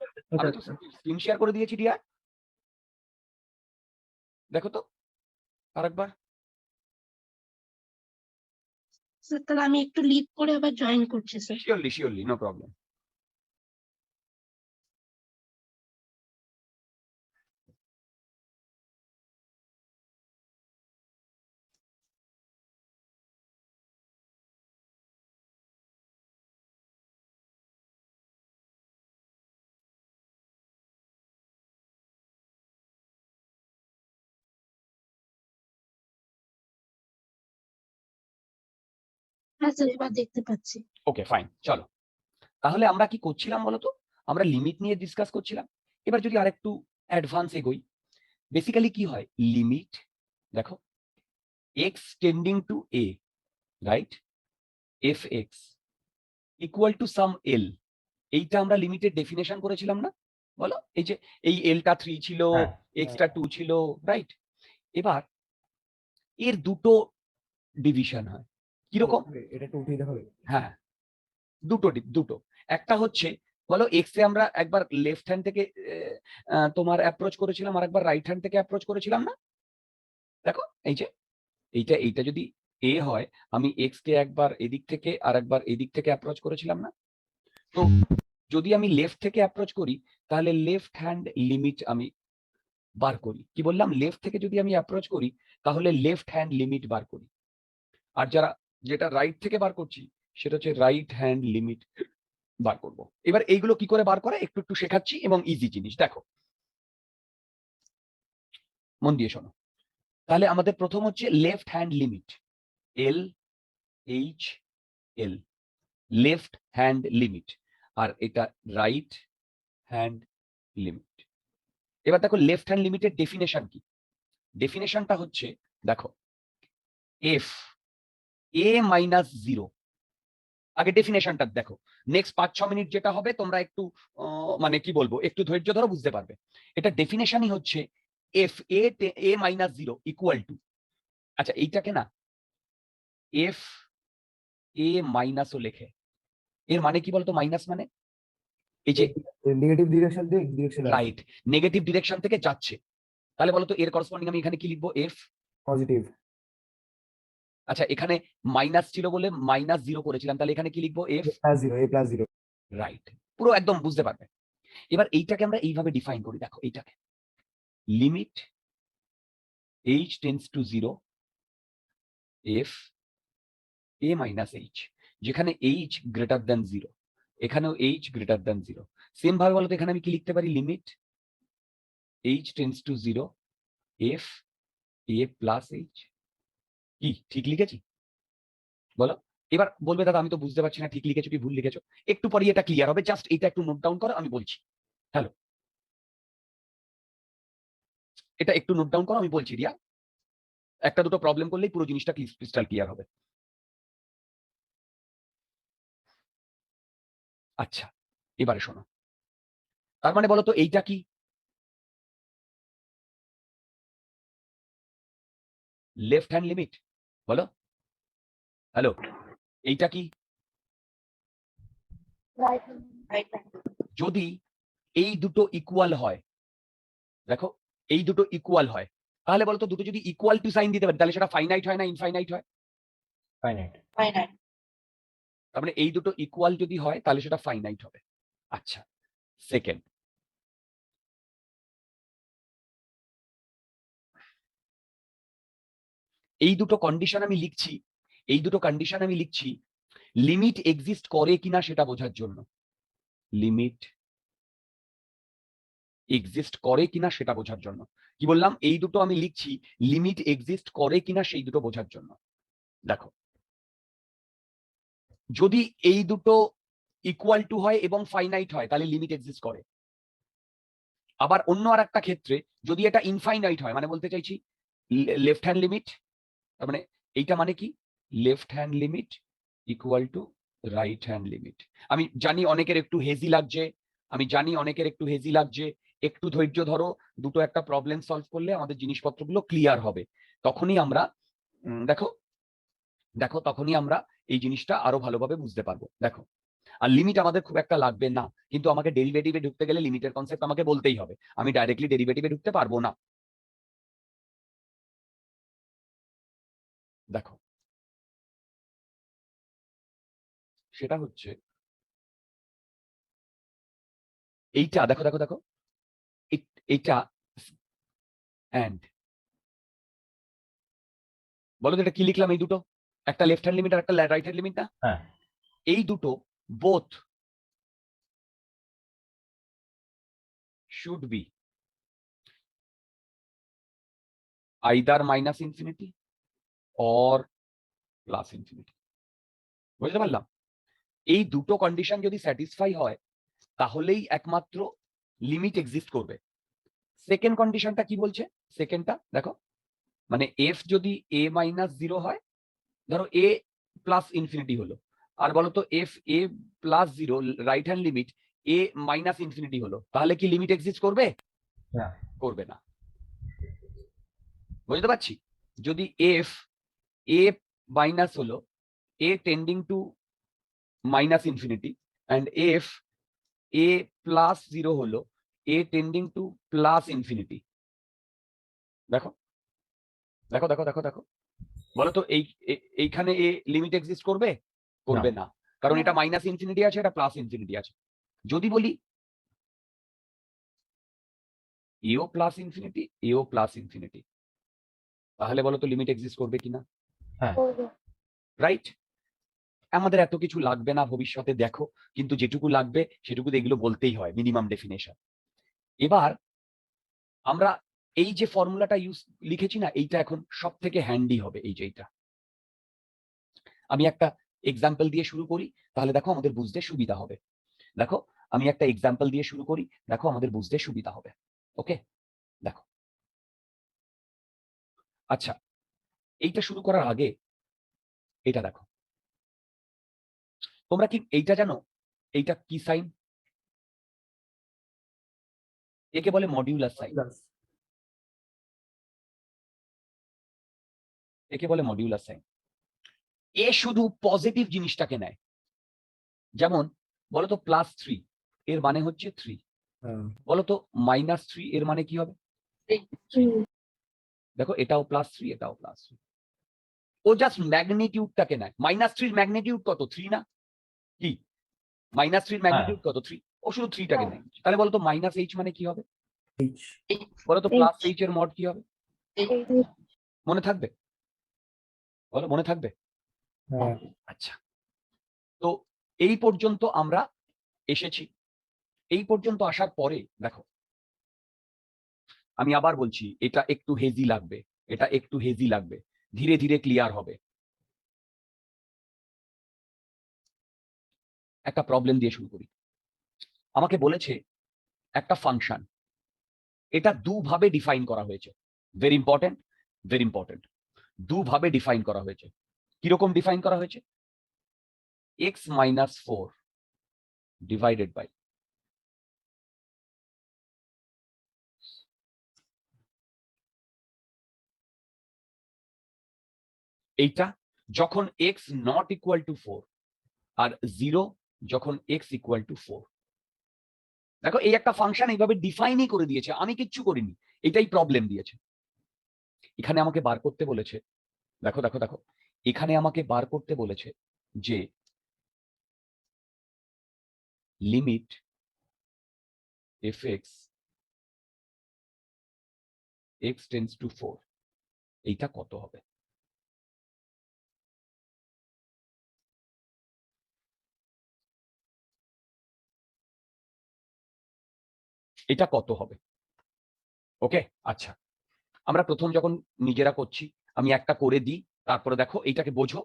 আমি তো স্ক্রিন শেয়ার করে দিয়েছি ডিয়ার, দেখো তো আরেকবার। স্যার তাহলে আমি একটু লিভ করে আবার জয়েন করছি স্যার। Surely no problem. হ্যাঁ স্যার এবার দেখতে পাচ্ছি। ওকে ফাইন, চলো তাহলে আমরা কি করছিলাম বলতো? আমরা লিমিট নিয়ে ডিসকাস করছিলাম। এবার যদি আরেকটু অ্যাডভান্স এগোই, বেসিক্যালি কি হয়? লিমিট, দেখো x tending to a, right, fx equal to some l, এইটা আমরা লিমিটের ডেফিনেশন করেছিলাম না? বলো, এই যে এই এলটা 3 ছিল, হ্যাঁ এক্সটা 2 ছিল, রাইট? এবার এর দুটো ডিভিশন হয়, কিরকম? এটা একটু উঠিয়ে দেখাবে? হ্যাঁ, দুটো। একটা হচ্ছে, বলো এক্স এ আমরা একবার লেফট হ্যান্ড থেকে তোমার অ্যাপ্রোচ করেছিলাম, আর একবার রাইট হ্যান্ড থেকে অ্যাপ্রোচ করেছিলাম না? দেখো এই যে এইটা যদি এ হয়, আমি এক্স কে একবার এদিক থেকে আর একবার এদিক থেকে অ্যাপ্রোচ করেছিলাম না? তো যদি আমি লেফট থেকে অ্যাপ্রোচ করি তাহলে লেফট হ্যান্ড লিমিট আমি বার করি। কি বললাম, লেফট থেকে যদি আমি অ্যাপ্রোচ করি তাহলে লেফট হ্যান্ড লিমিট বার করি, আর যেটা রাইট থেকে বার করছি সেটা হচ্ছে রাইট হ্যান্ড লিমিট বার করব। এবার এইগুলো কি করে বার করা একটু একটু শেখাচ্ছি, এবং ইজি জিনিস। দেখো, মন দিয়ে শোনো। তাহলে আমাদের প্রথম হচ্ছে left hand limit, L H L, left hand limit, আর এটা রাইট হ্যান্ড লিমিট। এবার দেখো লেফট হ্যান্ড লিমিটের ডেফিনেশন কি। ডেফিনেশনটা হচ্ছে, দেখো, এফ এ মাইনাস জিরো। আগে ডেফিনেশনটা দেখো, নেক্সট 5-6 মিনিট যেটা হবে তোমরা একটু মানে কি বলবো, একটু ধৈর্য ধরো, বুঝতে পারবে। এটা ডেফিনেশনই হচ্ছে F A minus zero equal to, আচ্ছা এইটাকে না এফ এ মাইনাসও লেখে। এর মানে কি বলতো, মাইনাস মানে এই যে নেগেটিভ ডিরেকশন দিয়ে ডিরেকশন রাইট, নেগেটিভ ডিরেকশন থেকে যাচ্ছে। তাহলে বলতো এর করসপন্ডিং আমি এখানে কি লিখবো, এফ। পজিটিভ। আচ্ছা, এখানে মাইনাস ছিল বলে মাইনাস জিরো করেছিলাম, তাহলে এখানে কি লিখবো, এফ প্লাস জিরো, এ প্লাস জিরো। রাইট, পুরো একদম বুঝতে পারবে। এবার এইটাকে আমরা এইভাবে ডিফাইন করি, দেখো এইটাকে limit H tends to zero F A minus H, যেখানে এইচ গ্রেটার দেন জিরো, এখানেও H greater than zero. Same ভাবে বলতো এখানে আমি কি লিখতে পারি, limit H tends to zero F A plus H. কি ঠিক লিখেছি বলো? এবার বলবে দাদা আমি তো বুঝতে পারছি না ঠিক লিখেছো কি ভুল লিখেছো। একটু পরে এটা ক্লিয়ার হবে, জাস্ট এটা একটু নোট ডাউন করো, আমি বলছি। হ্যালো, এটা একটু নোট ডাউন করো, আমি বলছি রিয়া। একটা দুটো প্রবলেম করলেই পুরো জিনিসটা ক্রিস্টাল ক্লিয়ার হবে। আচ্ছা, এবারে শোনো। তার মানে বলো তো এইটা কি, লেফট হ্যান্ড লিমিট? বলো, হ্যালো, এইটা কি? যদি এই দুটো ইকুয়াল হয়, দেখো এই দুটো ইকুয়াল হয়, তাহলে বলতো দুটো যদি ইকুয়াল টু সাইন দিতে পারি তাহলে সেটা ফাইনাইট হয় না ইনফাইনাইট হয়? ফাইনাইট। তার মানে এই দুটো ইকুয়াল যদি হয় তাহলে সেটা ফাইনাইট হবে। আচ্ছা, সেকেন্ড, এই দুটো কন্ডিশন আমি লিখছি, এই দুটো কন্ডিশন আমি লিখছি লিমিট এক্সিস্ট করে কিনা সেটা বোঝার জন্য। লিমিট এক্সিস্ট করে কিনা সেটা বোঝার জন্য। কি বললাম, এই দুটো আমি লিখছি লিমিট এক্সিস্ট করে কিনা সেই দুটো বোঝার জন্য। দেখো, যদি এই দুটো ইকুয়াল টু হয় এবং ফাইনাইট হয় তাহলে লিমিট এক্সিস্ট করে। আবার অন্য আর একটা ক্ষেত্রে যদি এটা ইনফাইনাইট হয়, মানে বলতে চাইছি লেফট হ্যান্ড লিমিট, তার মানে এইটা মানে কি, left hand limit equal to right hand limit. আমি জানি অনেকের একটু হেজি লাগছে, আমি জানি অনেকের একটু হেজি লাগছে, একটু ধৈর্য ধরো, দুটো একটা প্রবলেম সলভ করলে আমাদের জিনিসপত্রগুলো ক্লিয়ার হবে। তখনই আমরা দেখো দেখো তখনই আমরা এই জিনিসটা আরো ভালোভাবে বুঝতে পারবো। দেখো, আর লিমিট আমাদের খুব একটা লাগবে না, কিন্তু আমাকে ডেরিভেটিভে ঢুকতে গেলে লিমিটের কনসেপ্ট আমাকে বলতেই হবে, আমি ডাইরেক্টলি ডেরিভেটিভে ঢুকতে পারবো না। দেখো, সেটা হচ্ছে এইটা, দেখো দেখো দেখো, এইটা অ্যান্ড, বলো তো এটা কি লিখলাম, এই দুটো একটা লেফট হ্যান্ড লিমিট আর একটা রাইট হ্যান্ড লিমিট না? হ্যাঁ। এই দুটো both should be either minus infinity or plus infinity. বুঝতে পারলাম? এই দুটো কন্ডিশন যদি স্যাটিসফাই হয় তাহলেই একমাত্র লিমিট এক্সিস্ট করবে। সেকেন্ড কন্ডিশনটা কি বলছে, সেকেন্ডটা দেখো, মানে এফ যদি এ মাইনাস জিরো হয়, ধরো এ প্লাস ইনফিনিটি হলো, আর বলো তো F A plus zero right hand limit A minus infinity হলো, তাহলে কি লিমিট এক্সিস্ট করবে? না। করবে না। বুঝতে পারছি? যদি এফ এ মাইনাস হলো A tending to minus infinity and F A plus zero হলো A tending to plus infinity. দেখো দেখো দেখো দেখো দেখো, বলো তো এইখানে এ লিমিট এক্সিস্ট করবে? করবে না, কারণ এটা মাইনাস ইনফিনিটি আছে, এটা প্লাস ইনফিনিটি আছে। যদি বলি এও প্লাস ইনফিনিটি, এও প্লাস ইনফিনিটি, তাহলে বলো তো লিমিট এক্সিস্ট করবে কিনা? হ্যাঁ রাইট? আমাদের এত কিছু লাগবে না ভবিষ্যতে, দেখো, কিন্তু যেটুকু লাগবে সেটুকু এগুলো বলতেই হয়, মিনিমাম ডেফিনেশন। এবার আমরা এই যে ফর্মুলাটা লিখেছি না, এইটা এখন সব থেকে হ্যান্ডি হবে। এই যে এইটা, আমি একটা এক্সাম্পল দিয়ে শুরু করি, তাহলে দেখো আমাদের বুঝতে সুবিধা হবে। দেখো, আমি একটা এক্সাম্পল দিয়ে শুরু করি, দেখো আমাদের বুঝতে সুবিধা হবে। ওকে, দেখো, আচ্ছা, এইটা শুরু করার আগে এটা দেখো, তোমরা কি এইটা জানো? এইটা কি সাইন? একে বলে মডিউলাস সাইন, প্লাস একে বলে মডিউলাস সাইন। এ শুধু পজিটিভ জিনিসটাকে নেয়। যেমন বলতো +3 এর মানে হচ্ছে 3, বলতো -3 এর মানে কি হবে? দেখো, এটাও +3, এটাও +3। ও জাস্ট ম্যাগনিটিউডটাকে নেয়। -3 ম্যাগনিটিউড কত? 3 না? কি -3 ম্যাগনিটিউড কত? 3। ও শুধু 3টাকে নেয়। তাহলে বলতো -h মানে কি হবে? এইচ বলতো +h এর মড কি হবে? মনে থাকবে? বলো, মনে থাকবে? হ্যাঁ আচ্ছা, তো এই পর্যন্ত আমরা এসেছি। এই পর্যন্ত আসার পরে দেখো, আমি আবার বলছি, এটা একটু হেজি লাগবে, এটা একটু হেজি লাগবে, ধীরে ধীরে ক্লিয়ার হবে। একটা প্রবলেম দিয়ে শুরু করি। আমাকে বলেছে একটা ফাংশন, এটা দুভাবে ডিফাইন করা হয়েছে। Very important, very important. দুভাবে ডিফাইন করা হয়েছে। কিরকম ডিফাইন করা হয়েছে? x-4 ডিভাইডেড বাই, এইটা যখন x নট ইকুয়াল টু 4 আর 0 যখন x ইকুয়াল টু 4। দেখো, এই একটা ফাংশন এইভাবে ডিফাইনই করে দিয়েছে, আমি কিচ্ছু করিনি, এটাই প্রবলেম দিয়েছে। এখানে আমাকে বার করতে বলেছে, দেখো দেখো দেখো, এখানে আমাকে বার করতে বলেছে যে limit fx x tends to 4, এইটা কত হবে? এটা কত হবে? ওকে, আচ্ছা, আমরা প্রথম যখন নিজেরা করছি, আমি একটা করে দিই, তারপরে দেখো এইটাকে বোঝো,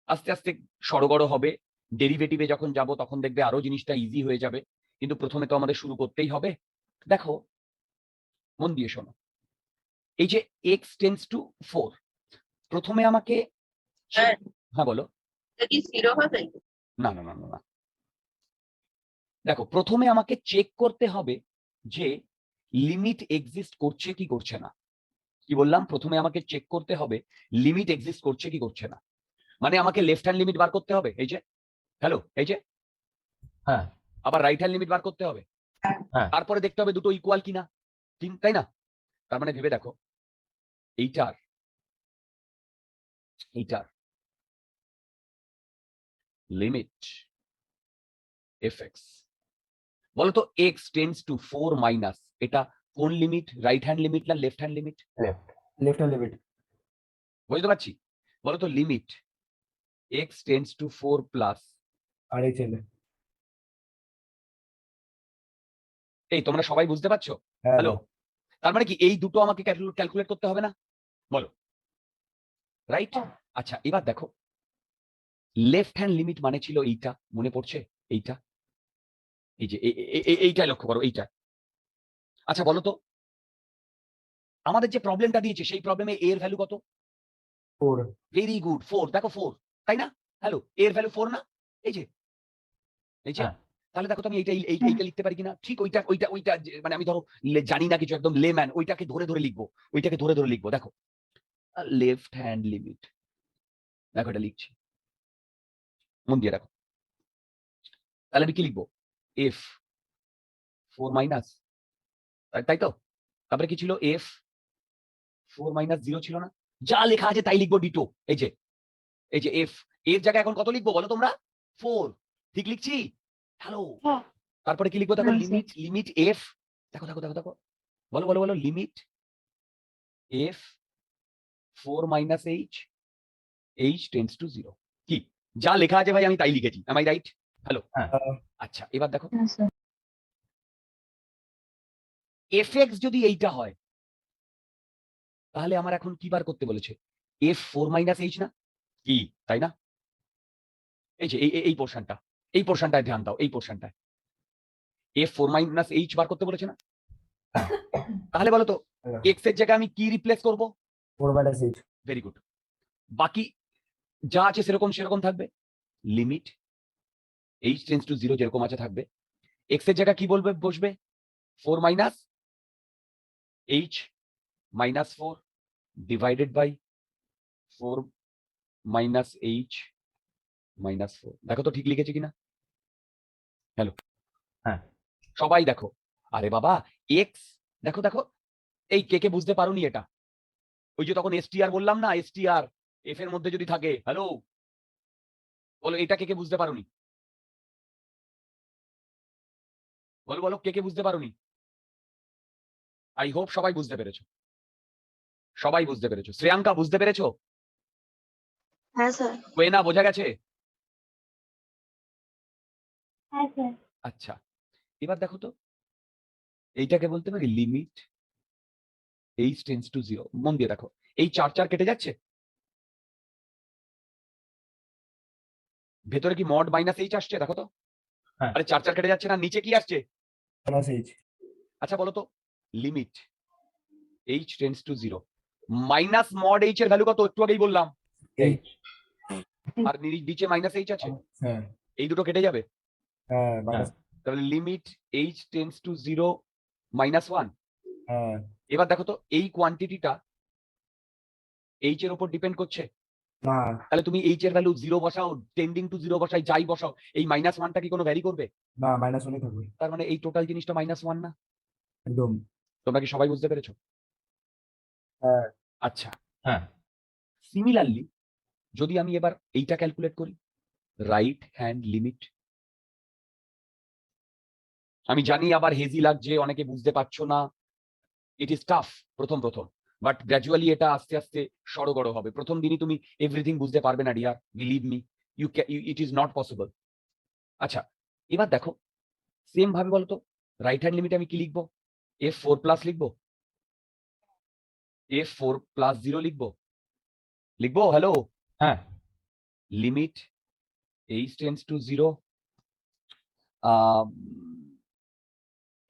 আস্তে আস্তে সড়গড় হবে। ডেরিভেটিভে যখন যাব তখন দেখবে আরো জিনিসটা ইজি হয়ে যাবে, কিন্তু প্রথমে তো আমাদের শুরু করতেই হবে। দেখো, মন দিয়ে শোনো, এই যে x টেন্ডস টু 4, প্রথমে আমাকে, হ্যাঁ বলো। না না না না না, দেখো, প্রথমে আমাকে চেক করতে হবে যে লিমিট এক্সিস্ট করছে কি করছে না। কি বললাম? প্রথমে আমাকে চেক করতে হবে লিমিট এক্সিস্ট করছে কি করছে না। মানে আমাকে লেফট হ্যান্ড লিমিট বার করতে হবে, এই যে, হ্যালো, এই যে, হ্যাঁ আবার রাইট হ্যান্ড লিমিট বার করতে হবে, হ্যাঁ তারপরে দেখতে হবে দুটো ইকুয়াল কিনা, তাই না? তার মানে ভেবে দেখো, এইটার এইটার লিমিট fx, বলতো x টেন্ডস টু 4 মাইনাস, এটা কোন লিমিট? রাইট হ্যান্ড লিমিট না left hand limit? Left left hand limit বুঝতে পারছি? বলতো limit x tends to 4 plus, আর এই ছেলে এই তোমরা সবাই বুঝতে পারছো? হ্যাঁ হ্যালো, তার মানে কি এই দুটো আমাকে ক্যালকুলেট করতে হবে না? বলো, রাইট? আচ্ছা, এবার দেখো, লেফট হ্যান্ড লিমিট মানে ছিল এইটা, মনে পড়ছে? এইটা, এই যে এইটা লক্ষ্য করো, এইটা। আচ্ছা বলো তো, আমাদের যে প্রবলেমটা দিয়েছে সেই প্রবলেমে এর ভ্যালু কত? 4 ভেরি গুড, 4। দেখো 4, তাই না? হ্যালো, এর ভ্যালু 4 না? এই যে, এই যে, হ্যাঁ তাহলে দেখো তো আমি এইটা লিখতে পারি কিনা? ঠিক ওইটা ওইটা ওইটা মানে আমি ধরো জানি না কিছু, একদম লেম্যান, ওইটাকে ধরে ধরে লিখবো, ওইটাকে ধরে ধরে লিখবো। দেখো, লেফট হ্যান্ড লিমিট, দেখো এটা লিখছি, মন দিয়ে দেখো। তাহলে আমি কি লিখবো? এফ 4 মাইনাস, তাই তো? তারপরে কি ছিল? এফ 4 মাইনাস 0 ছিল না? যা লেখা আছে তাই লিখবো ডিটো। এই যে, এই যে এফ, এর জায়গায় এখন কত লিখবো বলো তোমরা? 4। ঠিক লিখছি? হ্যালো, তারপরে কি লিখবো? দেখো, লিমিট এফ, দেখো দেখো দেখো দেখো, বলো বলো বলো limit F 4 - h tends to 0 কি যা লেখা আছে ভাই আমি তাই লিখেছি, am I রাইট? হ্যালো, হ্যাঁ আচ্ছা এবার দেখো না স্যার fx যদি এইটা হয় তাহলে আমার এখন কি বার করতে বলেছে? f 4 - h না কি, তাই না? এই যে এই পোর্শনটায় ধ্যান দাও, এই পোর্শনটায় f 4 - h বার করতে বলেছে না? তাহলে বলো তো x এর জায়গায় আমি কি রিপ্লেস করব? 4 - 8 ভেরি গুড। বাকি যা আছে সেরকম সেরকম থাকবে, লিমিট h টেন্ডস টু 0 যেরকম আছে থাকবে। x এর জায়গায় কি বলবে বসবে? 4 - h - 4 ডিভাইডেড বাই 4 - h - 4। দেখো তো ঠিক লিখেছি কিনা? হ্যালো, হ্যাঁ সবাই দেখো। আরে বাবা x দেখো দেখো, এই কে কে বুঝতে পারোনি এটা? ওই যে তখন str বললাম না, str f এর মধ্যে যদি থাকে, হ্যালো বলো এটা কে কে বুঝতে পারোনি? বলো বলো কে কে বুঝতে পারোনি? আই হোপ সবাই বুঝতে পেরেছো, সবাই বুঝতে পেরেছো। শ্রেয়াঙ্কা বুঝতে পেরেছো? হ্যাঁ স্যার। কোয়েনা বোঝা গেছে? হ্যাঁ স্যার আচ্ছা এবার দেখো তো এইটাকে বলতে পারি লিমিট h টেন্ডস টু 0। মন দিয়ে দেখো, এই 4 কেটে যাচ্ছে, ভেতরে কি মড -h আসছে? দেখো তো, হ্যাঁ। আরে 4 কেটে যাচ্ছে না, নিচে কি আসছে? +h আচ্ছা বলো তো limit h tends to 0 minus mod h এর ভ্যালু কত? একটু আগেই বললাম। h আর নিচে -h আছে, হ্যাঁ এই দুটো কেটে যাবে। হ্যাঁ মাইনাস তাহলে লিমিট h টেন্ডস টু 0 -1। হ্যাঁ এবার দেখো তো এই কোয়ান্টিটিটা h এর উপর ডিপেন্ড করছে? না তাহলে তুমি h এর ভ্যালু 0 বসাও, টেন্ডিং টু 0 বসাই, যাই বসাও, এই -1টা কি কোনো ভ্যারি করবে? না -1 থাকবে তার মানে এই টোটাল জিনিসটা -1 না? একদম তোমরা কি সবাই বুঝতে পেরেছো? হ্যাঁ আচ্ছা হ্যাঁ সিমিলারলি যদি আমি এবার এইটা ক্যালকুলেট করি, রাইট হ্যান্ড লিমিট, আমি জানি আবার হেজি লাগছে, অনেকে বুঝতে পারছো না, ইট ইজ টাফ প্রথম বাট গ্র্যাজুয়ালি এটা আস্তে আস্তে সড়গড় হবে। প্রথম দিনই তুমি এভরিথিং বুঝতে পারবে না dear, believe me, it is not possible. আচ্ছা এবার দেখো সেম ভাবে বলতো রাইট হ্যান্ড লিমিটে আমি কি লিখবো? f4+ লিখবো, f4+0 লিখবো হ্যালো, হ্যাঁ limit h tends to 0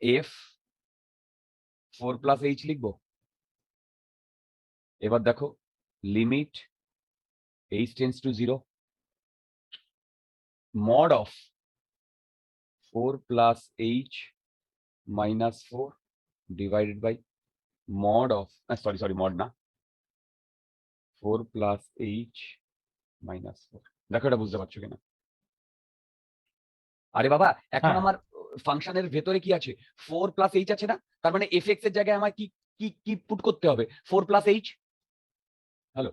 f4+h লিখবো। এবার দেখো limit h tends to 0 mod of 4+h - 4 divided by mod of sorry mod না 4+h - 4। দেখো এটা বুঝতে পারছো কিনা? আরে বাবা এখন হ্যাঁ। আমার ফাংশনের ভেতরে কি আছে? 4+h আছে না? তার মানে fx এর জায়গায় আমার কি কি কি পুট করতে হবে? 4+h। হ্যালো,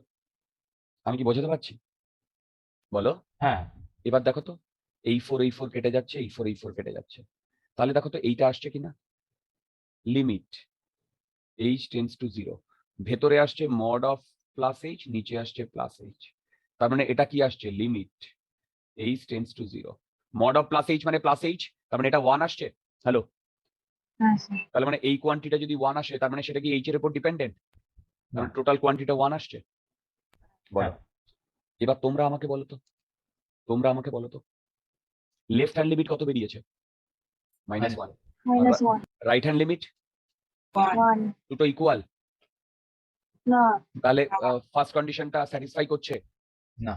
আমি কি বোঝাতে পারছি? বলো। হ্যাঁ এবার দেখো তো এই 4 কেটে যাচ্ছে, এই 4 কেটে যাচ্ছে, তাহলে দেখো তো এইটা আসছে কিনা? লিমিট h টেন্ডস টু 0, ভেতরে আসছে mod of +h, নিচে আসছে +h, তার মানে এটা কি আসছে? Limit h tends to 0, mod of +h মানে +h, তার মানে এটা 1 আসছে। হ্যালো, হ্যাঁ স্যার তাহলে মানে এই কোয়ান্টিটিটা যদি 1 আসে তার মানে সেটা কি h এর উপর ডিপেন্ডেন্ট? না। টোটাল কোয়ান্টিটিটা 1 আসছে। বলো হ্যাঁ। এবার তোমরা আমাকে বলো তো লেফট হ্যান্ড লিমিট কত বেরিয়েছে? -1। -1 রাইট হ্যান্ড লিমিট 1 দুটো ইকুয়াল, না তাহলে ফার্স্ট কন্ডিশনটা স্যাটিসফাই করছে? না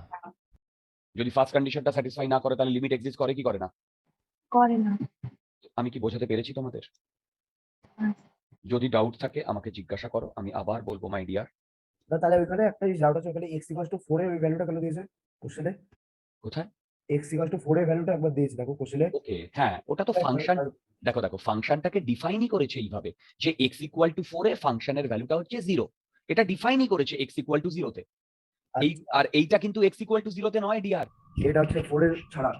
যদি ফার্স্ট কন্ডিশনটা স্যাটিসফাই না করে তাহলে লিমিট এক্সিস্ট করে কি করে না? করে না আমি কি বোঝাতে পেরেছি তোমাদের? হ্যাঁ। যদি ডাউট থাকে আমাকে জিজ্ঞাসা করো, আমি আবার বলবো মাই ডিয়ার। না তাহলে ওখানে একটা জিনিস ডাউট আছে, ওখানে x = 4 এর ওই ভ্যালুটা কেন দিয়েছে কোশ্চেনে? কোথায়? x = 4 এর ভ্যালুটা একবার দিয়েছে দেখো কোশ্চেনে। ওকে হ্যাঁ, ওটা তো ফাংশন। দেখো ফাংশনটাকে ডিফাইনই করেছে এইভাবে যে x = 4 এ ফাংশনের ভ্যালুটা হচ্ছে 0, এটা ডিফাইনই করেছে x = 0 তে। এই আর এইটা কিন্তু x = 0 তে নয় ডিয়ার, এটা হচ্ছে 4 এর ছাড়া,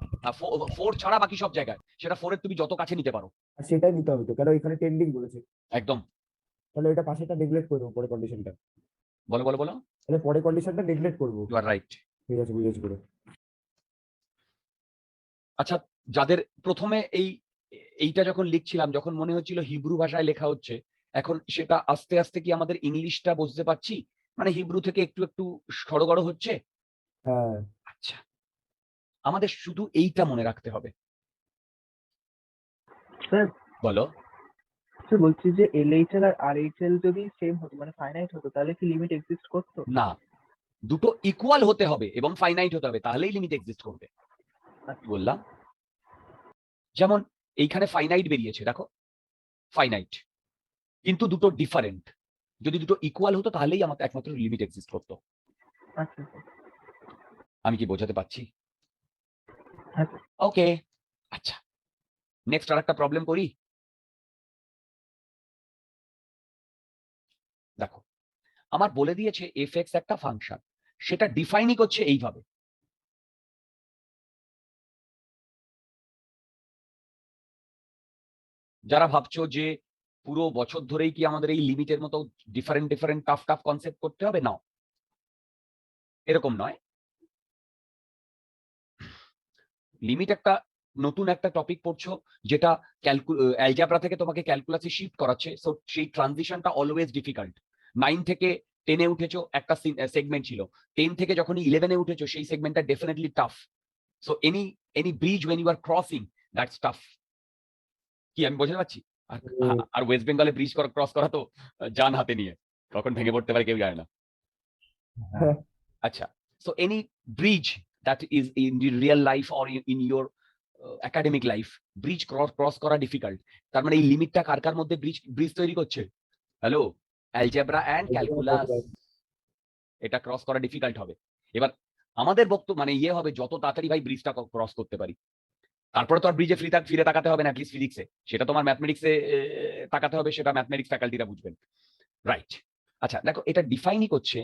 4 ছাড়া বাকি সব জায়গায়, সেটা 4 এর তুমি যত কাছে নিতে পারো। আর সেটাই নিতে হবে তো, কারণ এখানে টেন্ডিং বলেছে। একদম তাহলে এটা পাশেটা নেগলেক্ট করে দেবো পরে কন্ডিশনটা। বলো বলো বলো। তাহলে পরে কন্ডিশনটা নেগলেক্ট করবো। You are right. ঠিক আছে, বুঝেছি পুরো। আচ্ছা, যাদের প্রথমে এইটা যখন লিখছিলাম, যখন মনে হচ্ছিল হিব্রু ভাষায় লেখা হচ্ছে, এখন সেটা আস্তে আস্তে কি আমাদের ইংলিশটা বুঝতে পারছি, মানে হিব্রু থেকে একটু একটু সড়গড় হচ্ছে। হ্যাঁ, আচ্ছা, আমাদের শুধু এইটা মনে রাখতে হবে। স্যার বলো। স্যার বলছি যে LHL আর RHL যদি সেম হতো মানে ফাইনাইট হতো তাহলে কি লিমিট এক্সিস্ট করতো? না, দুটো ইকুয়াল হতে হবে এবং ফাইনাইট হতে হবে, তাহলেই লিমিট এক্সিস্ট করবে। কি বললাম? যেমন এইখানে ফাইনাইট বেরিয়েছে, দেখো ফাইনাইট, কিন্তু দুটো ডিফারেন্ট। যদি দুটো ইকুয়াল হতো তাহলেই আমাদের একমাত্র লিমিট এক্সিস্ট করতো। আচ্ছা স্যার। আমি কি বোঝাতে পারছি? হ্যাঁ। ওকে, আচ্ছা, নেক্সট আরেকটা প্রবলেম করি। দেখো, আমার বলে দিয়েছে f(x) একটা ফাংশন, সেটা ডিফাইনই করছে এইভাবে। যারা ভাবছো যে পুরো বছর ধরেই কি আমাদের এই লিমিটের মতো different different tough tough concept করতে হবে, না, এরকম নয়। লিমিট একটা নতুন একটা টপিক পড়ছো, যেটা অ্যালজেব্রা থেকে তোমাকে ক্যালকুলাসে শিফট করাচ্ছে, সো সেই ট্রানজিশনটা অলওয়েজ ডিফিকাল্ট। 9 থেকে 10-এ উঠেছো, একটা সেগমেন্ট ছিল, 10 থেকে যখন 11-এ উঠেছো, সেই সেগমেন্টটা definitely tough. So any bridge when you are crossing, that's tough. কি আমি বোঝাতে পারছি? আর ওয়েস্ট বেঙ্গলে ব্রিজ ক্রস করা তো জান হাতে নিয়ে, কখন ভেঙে পড়তে পারে কেউ জানে না। হ্যাঁ। আচ্ছা, so any bridge that is in the real life or in your academic life, bridge cross করা ডিফিকাল্ট। তার মানে এই লিমিটটা কার কার মধ্যে ব্রিজ তৈরি করছে? Hello, algebra and calculus. এটা ক্রস করা ডিফিকাল্ট হবে। এবার আমাদের বক্তব্য মানে হবে, যত তাড়াতাড়ি ভাই ব্রিজটা ক্রস করতে পারি। তারপরে তো আর ব্রিজে ফিরে তাকাতে হবে না, অ্যাটলিস্ট ফিজিক্সে। সেটা তোমার ম্যাথমেটিক্সে তাকাতে হবে, সেটা ম্যাথমেটিক্স ফ্যাকাল্টিরা বুঝবেন, রাইট? আচ্ছা দেখো, এটা ডিফাইনই করছে।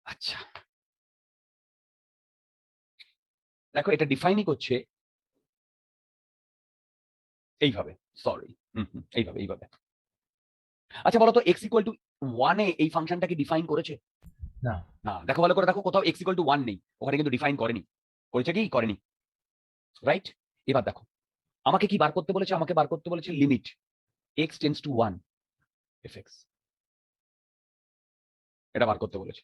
আচ্ছা দেখো, এটা ডিফাইনই করছে এইভাবে, সরি, এইভাবে। আচ্ছা বলো তো, x=1 এ এই ফাংশনটাকে ডিফাইন করেছে? না। না, দেখো ভালো করে দেখো, কোথাও x=1 নেই, ওখানে কিন্তু ডিফাইন করেনি। করেছে কি? করেনি, রাইট? এবার দেখো, আমাকে কি বার করতে বলেছে? আমাকে বার করতে বলেছে limit x tends two 1 f(x), এটা বার করতে বলেছে।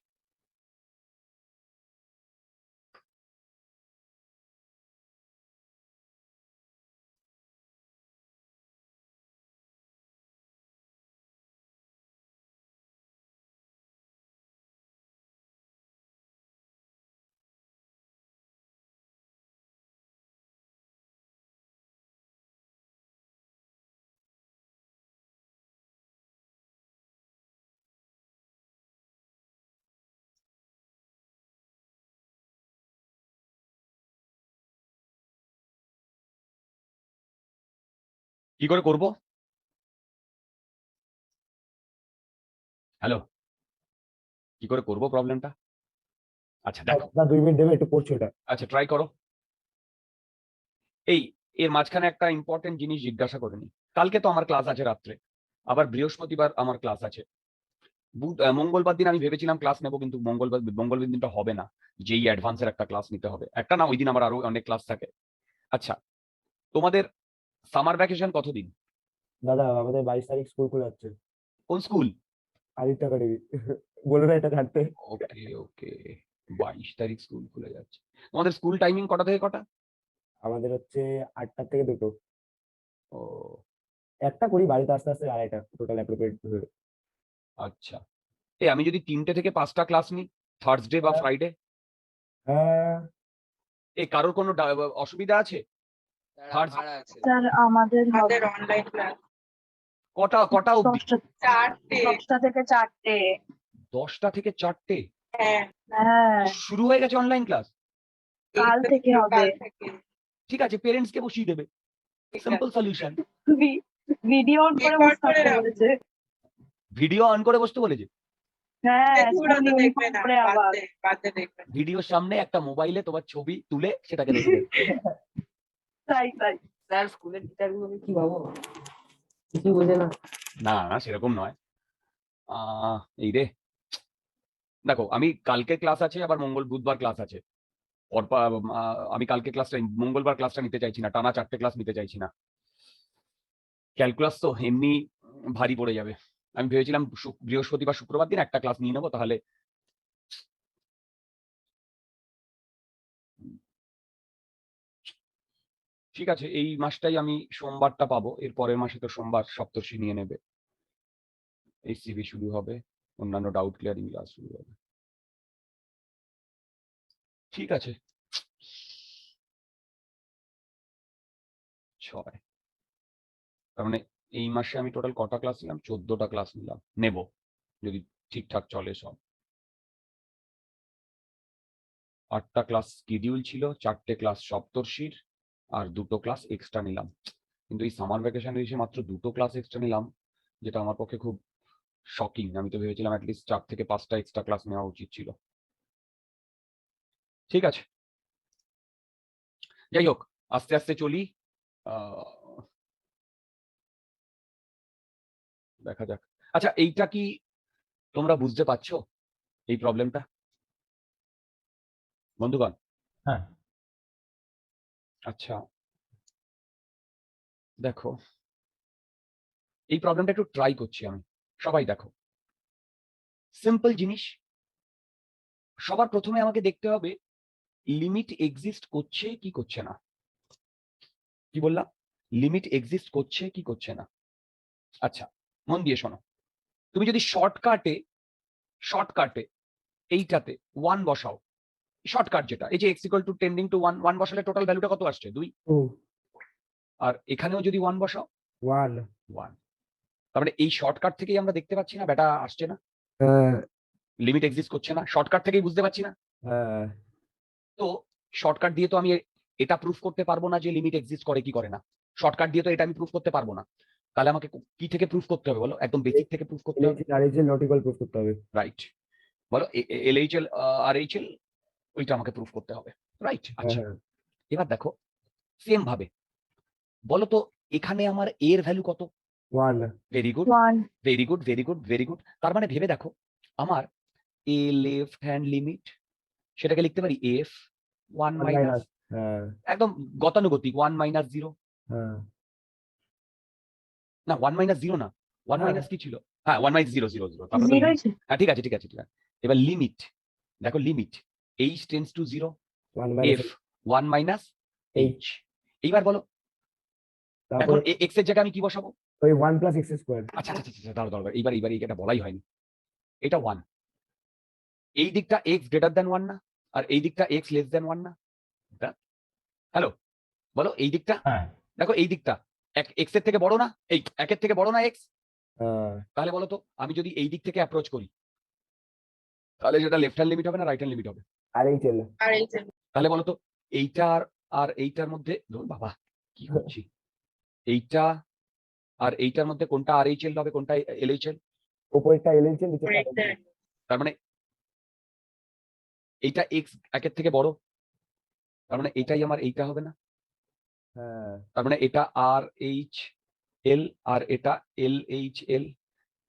কি করে করব? হ্যালো, কি করে করব প্রবলেমটা? আচ্ছা দেখো, না 2 মিনিট দেবে, একটু পড়ছি ওটা। আচ্ছা ট্রাই করো। এর মাঝখানে একটা ইম্পর্টেন্ট জিনিস জিজ্ঞাসা করে নি। কালকে তো আমার ক্লাস আছে রাত্রে, আবার বৃহস্পতিবার আমার ক্লাস আছে, মঙ্গলবার দিন আমি ভেবেছিলাম ক্লাস নেবো, কিন্তু মঙ্গলবার দিনটা হবে না, যেই অ্যাডভান্সের একটা ক্লাস নিতে হবে। একটা না, ওই দিন আমার আরো অনেক ক্লাস থাকে। আচ্ছা, তোমাদের সামার ভ্যাকেশন কতদিন? দাদা আমাদের 22 তারিখ স্কুল খুলে যাচ্ছে। কোন স্কুল? আদিত্য একাডেমি। বলে না এটা ছাড়তে। ওকে ওকে, 22 তারিখ স্কুল খুলে যাচ্ছে। তোমাদের স্কুল টাইমিং কটা থেকে কটা? আমাদের হচ্ছে 8টা থেকে 2টো। ও একটা করি বাড়িতে আস্তে আস্তে, আড়াইটা টোটাল অ্যাপ্রোপ্রিয়েট। আচ্ছা, আমি যদি 3টে থেকে 5টা ক্লাস নিই, থার্সডে বা ফ্রাইডে, হ্যাঁ, কারোর কোনো অসুবিধা আছে? স্যার আমাদের হবে অনলাইন ক্লাস কটা কটা অবধি? 10টা থেকে 4টে। 10টা থেকে 4টে হ্যাঁ, শুরু হয়ে গেছে অনলাইন ক্লাস? কাল থেকে হবে। ঠিক আছে, পেরেন্টস কে বসিয়ে দেবে, সিম্পল সলিউশন। ভিডিও অন করে বসে থাকতে বলেছে। ভিডিও অন করে বসতে বলেছে? হ্যাঁ, স্কুল ইউনিফর্ম পরে আবার। ভিডিওর সামনে একটা মোবাইলে তোমার ছবি তুলে সেটাকে দেখবে। তাই স্যার স্কুলের টিচার গুলোকে কি ভাবো? কিছু বোঝে না। না না সেরকম নয়। এই রে, দেখো আমি কালকে ক্লাস আছে, আবার বুধবার ক্লাস আছে। আমি কালকে ক্লাসটা, মঙ্গলবার ক্লাসটা নিতে চাইছি না, টানা 4টে ক্লাস নিতে চাইছি না। ক্যালকুলাস তো এমনি ভারী পড়ে যাবে। আমি ভেবেছিলাম বৃহস্পতিবার শুক্রবার দিন একটা ক্লাস নিয়ে নেবো, তাহলে ঠিক আছে। এই মাসটাই আমি সোমবারটা পাবো, এর পরের মাসে তো সোমবার সপ্তর্ষি নিয়ে নেবে, এইচসিবি শুরু হবে, অন্যান্য ডাউট ক্লিয়ারিং ক্লাস শুরু হবে। ঠিক আছে, 6, তার মানে এই মাসে আমি টোটাল কটা ক্লাস নিলাম? 14টা ক্লাস নেব, যদি ঠিকঠাক চলে সব। 8টা ক্লাস শিডিউল ছিল, 4টে ক্লাস সপ্তর্ষির, আর 2টো ক্লাস এক্সট্রা নিলাম। কিন্তু এই সামার ভ্যাকেশনে এসে মাত্র 2টো ক্লাস এক্সট্রা নিলাম, যেটা আমার পক্ষে খুব শকিং। আমি তো ভেবেছিলাম অ্যাটলিস্ট 4 থেকে 5টা এক্সট্রা ক্লাস নেওয়া উচিত ছিল। ঠিক আছে, যাই হোক, আস্তে আস্তে চলি। দেখা যাক। আচ্ছা, এইটা কি তোমরা বুঝতে পারছো, এই প্রবলেমটা বন্ধুগণ? হ্যাঁ। আচ্ছা দেখো, এই প্রবলেমটা একটু ট্রাই করছি আমি, সবাই দেখো। সিম্পল জিনিস, সবার প্রথমে আমাকে দেখতে হবে লিমিট এক্সিস্ট করছে কি করছে না। কি বললাম? লিমিট এক্সিস্ট করছে কি করছে না। আচ্ছা, মন দিয়ে শোনো। তুমি যদি শর্টকাটে এইটাতে 1 বসাও, শর্টকাট যেটা, এই যে x = টেন্ডিং টু 1 বসালে টোটাল ভ্যালুটা কত আসছে? 2। 2 আর এখানেও যদি 1 বসাও, 1 1। তার মানে এই শর্টকাট থেকেই আমরা দেখতে পাচ্ছি না ব্যাটা আসছে না, হ্যাঁ লিমিট এক্সিস্ট করছে না, শর্টকাট থেকেই বুঝতে পারছি না। হ্যাঁ তো শর্টকাট দিয়ে তো আমি এটা প্রুফ করতে পারবো না যে লিমিট এক্সিস্ট করে কি করে না। শর্টকাট দিয়ে তো এটা আমি প্রুফ করতে পারবো না। তাহলে আমাকে কি থেকে প্রুফ করতে হবে বলো? একদম বেসিক থেকে প্রুফ করতে হবে, LHL RHL not equal proof করতে হবে। রাইট? বলো LHL আর HL, ওইটা আমাকে প্রুফ করতে হবে, রাইট? আচ্ছা, হ্যাঁ এবার দেখো সেম ভাবে বলো তো, এখানে আমার এর ভ্যালু কত? 1 very good, 1 very good, very good, very good. তার মানে ভেবে দেখো, আমার এ লেফট হ্যান্ড লিমিট, সেটাকে লিখতে পারি এফ 1 মাইনাস, হ্যাঁ একদম গতানুগতিক 1 - 0, হ্যাঁ না 1 - 0 না, 1 হ্যাঁ। মাইনাস কি ছিল? হ্যাঁ 1 - 0 0 0, তারপরে তো 0 হ্যাঁ ঠিক আছে ঠিক আছে ঠিক আছে। এবার লিমিট দেখো, limit h tends to 0, 1 minus f 1 - h। এইবার বলো, তারপর এখন x এর জায়গায় আমি কি বসাবো? ওই 1 প্লাস x স্কয়ার। আচ্ছা আচ্ছা আচ্ছা, দাঁড়াও দাঁড়াও, এইবার এটা বলাই হয়নি। এটা 1, এই দিকটা x গ্রেটার দ্যান 1 না, আর এই দিকটা x লেস দ্যান 1 না। হ্যালো, বলো এই দিকটা, হ্যাঁ। দেখো এই দিকটা x এর থেকে বড় না, এই 1 এর থেকে বড় না x? হ্যাঁ তাহলে বলো তো, আমি যদি এই দিক থেকে অ্যাপ্রোচ করি, তাহলে সেটা লেফট হ্যান্ড লিমিট হবে না রাইট হ্যান্ড লিমিট হবে? RHL তাহলে বলো তো, এইটার আর এইটার মধ্যে, ধরুন বাবা কি করছি, এইটা আর এইটার মধ্যে কোনটা RHL হবে, কোনটা LHL? উপরেরটা LHL নিচেরটা RHL। তার মানে এইটা x 1 এর থেকে বড়, তার মানে এটাই আমার এইটা হবে না? হ্যাঁ তার মানে এটা RHL আর এটা LHL।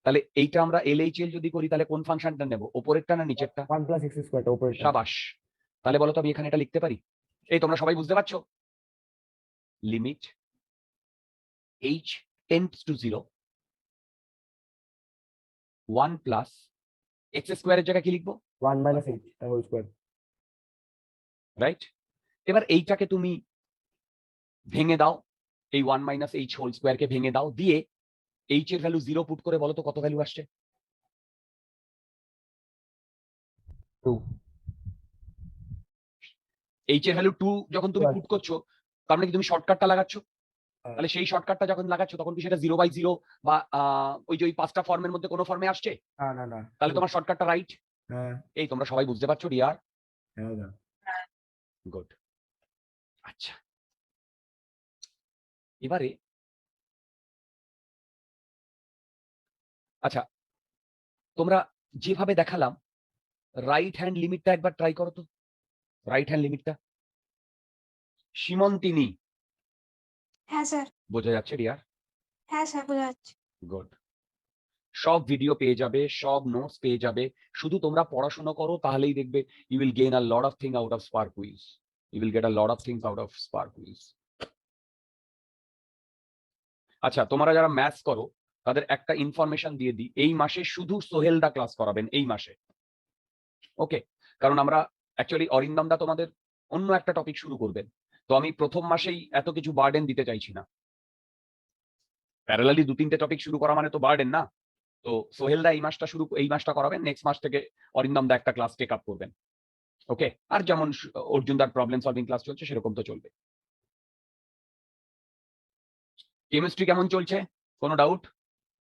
তাহলে এইটা আমরা LHL যদি করি, তাহলে কোন ফাংশনটা নেব, উপরেরটা না নিচেরটা? 1 প্লাস x স্কয়ারটা উপরেরটা। সাবাস। তাহলে বলো তো, আমি এখানে এটা লিখতে পারি? এই তোমরা সবাই বুঝতে পারছো? Limit h tends to 0, 1 plus x স্কয়ারের জায়গায় কি লিখবো? 1 মাইনাস h তার হোল স্কয়ার। রাইট? এবার এইটাকে তুমি ভেঙে দাও, এই 1 - h হোল স্কয়ারকে ভেঙে দাও, দিয়ে h এর ভ্যালু 0 পুট করে বলো তো কত ভ্যালু আসছে? 2 h এর ভ্যালু 2 যখন তুমি পুট করছো, তার মানে কি তুমি শর্টকাটটা লাগাচ্ছ? হ্যাঁ। তাহলে সেই শর্টকাটটা যখন লাগাচ্ছ, তখন কি সেটা 0/0 বা ওই যে ওই 5টা ফর্মের মধ্যে কোনো ফর্মে আসছে? না না না। তাহলে তোমার শর্টকাটটা রাইট। হ্যাঁ এই তোমরা সবাই বুঝতে পারছো ডিয়ার? হ্যাঁ না। গুড। আচ্ছা, এবারে আচ্ছা, তোমরা যেভাবে দেখালাম, রাইট হ্যান্ড লিমিটটা একবার ট্রাই করো তো, রাইট হ্যান্ড লিমিটটা। সীমন্তিনী, হ্যাঁ স্যার। বোঝা যাচ্ছে ডিয়ার? হ্যাঁ স্যার বোঝা যাচ্ছে। গুড। সব ভিডিও পেয়ে যাবে, সব নোটস পেয়ে যাবে, শুধু তোমরা পড়াশোনা করো, তাহলেই দেখবে you will gain a lot of thing out of Spark Quiz. You will get a lot of things out of Spark Quiz. আচ্ছা, তোমরা যারা ম্যাথস করো তাদের একটা ইনফরমেশন দিয়ে দিই, এই মাসে শুধু সোহেল দা ক্লাস করাবেন এই মাসে। ওকে, কারণ আমরা অ্যাকচুয়ালি অরিন্দম দা তোমাদের অন্য একটা টপিক শুরু করবেন, তো আমি প্রথম মাসেই এত কিছু বার্ডেন দিতে চাইছি না। প্যারালালি 2-3টে টপিক শুরু করা মানে তো বার্ডেন না। তো সোহেল দা এই মাসটা করাবেন, নেক্সট মাস থেকে অরিন্দম দা একটা ক্লাস টেক আপ করবেন। ওকে, আর যেমন অর্জুন দার প্রবলেম সলভিং ক্লাস চলছে সেরকম তো চলবে। কেমিস্ট্রি কেমন চলছে? কোনো ডাউট?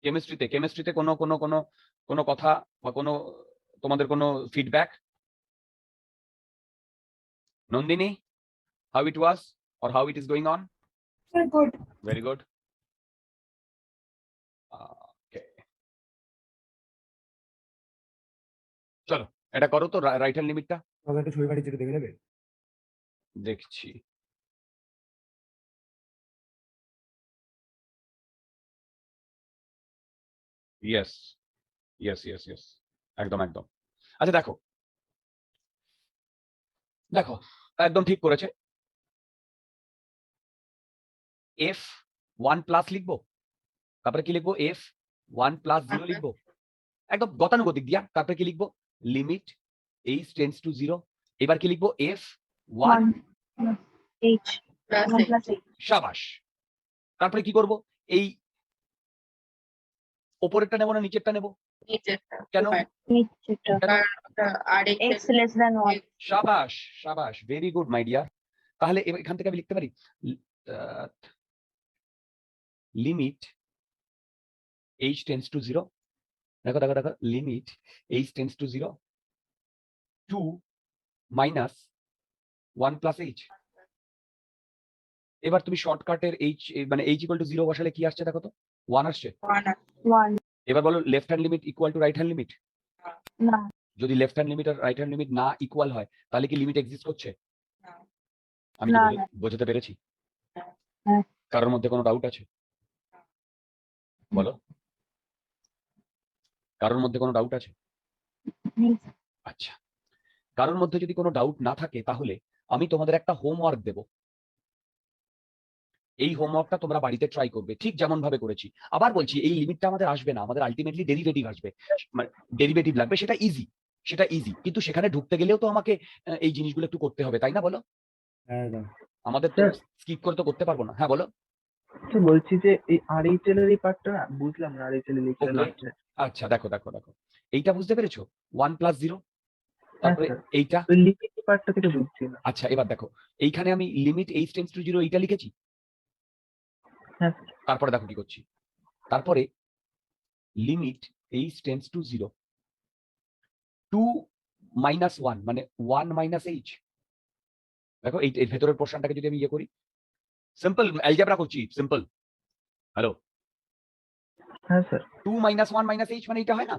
কেমিস্ট্রিতে কোনো কোনো কোনো কোনো কথা বা কোনো তোমাদের কোনো feedback? Nandini, how it was or how it is going on? Good. Very good. Okay. চলো এটা করো তো, রাইট হ্যান্ড লিমিটটা তবে একটা ছবি পাঠিয়েছি, একটু দেখে নেবে। দেখছি। ইয়েস ইয়েস ইয়েস ইয়েস, একদম একদম। আচ্ছা দেখো দেখো, একদম ঠিক করেছে। f1 প্লাস লিখবো, তারপরে কি লিখবো? f1 প্লাস 0 লিখবো, একদম গতানুগতিক দিয়া। তারপরে কি লিখবো? Limit h tends to 0। এবার কি লিখবো? f1 H 1 plus H সাবাস। তারপরে কি করব? এই ওপরেরটা নেব না নিচেরটা নেব? নিচেরটা কেন? নিচেটা কেন? আর x less than 1 সাবাস সাবাস, ভেরি গুড মাই ডিয়ার। তাহলে এখান থেকে আমি লিখতে পারি লিমিট h টেন্ডস টু 0। দেখো দেখো দেখো, limit h tends to 0 2 minus 1 plus h। এবার তুমি শর্টকাটের h মানে h ইকুয়াল টু 0 বসালে কি আসছে দেখো তো? 1 আসছে। 1 এবার বলো left hand limit equal to right hand limit. না যদি লেফট হ্যান্ড লিমিট আর রাইট হ্যান্ড লিমিট না ইকুয়াল হয় তাহলে কি লিমিট এক্সিস্ট করছে? আমি কি না, বোঝাতে পেরেছি? হ্যাঁ। কারোর মধ্যে কোনো ডাউট আছে? বলো, কারোর মধ্যে কোনো ডাউট আছে? নেই। আচ্ছা, কারোর মধ্যে যদি কোনো ডাউট না থাকে তাহলে আমি তোমাদের একটা হোমওয়ার্ক দেব। এই হোমওয়ার্কটা তোমরা বাড়িতে ট্রাই করবে, ঠিক যেমন ভাবে করেছি। আবার বলছি, এই লিমিটটা আমাদের আসবে না, আমাদের আলটিমেটলি ডেরিভেটিভ আসবে, মানে ডেরিভেটিভ লাগবে। সেটা ইজি, কিন্তু সেখানে ঢুকতে গেলেও তো আমাকে এই জিনিসগুলো একটু করতে হবে, তাই না? বলো, হ্যাঁ দাও। আমাদের তো Sir. স্কিপ করে তো করতে পারবো না। হ্যাঁ বলো। তো বলছি যে এই RHL এর এই পার্টটা না বুঝলাম না, RHL এর লিখতে Okay. লাস্টে। আচ্ছা দেখো দেখো দেখো, এইটা বুঝতে পেরেছো? 1 প্লাস 0, তারপরে স্যার। এইটা। ওই লিমিট পার্টটা থেকে বুঝছি না। আচ্ছা এবার দেখো, এইখানে আমি লিমিট h টেন্ডস টু 0 এইটা লিখেছি। হ্যাঁ তারপরে দেখো কি করছি, তারপরে limit h tends to 0 2 minus 1 মানে 1 মাইনাস h। দেখো এই ভেতরের পোর্শনটাকে যদি আমি ইয়ে করি, সিম্পল অ্যালজেব্রা করছি, সিম্পল। হ্যালো, হ্যাঁ স্যার 2 মাইনাস 1 মাইনাস h মানে এটা হয় না?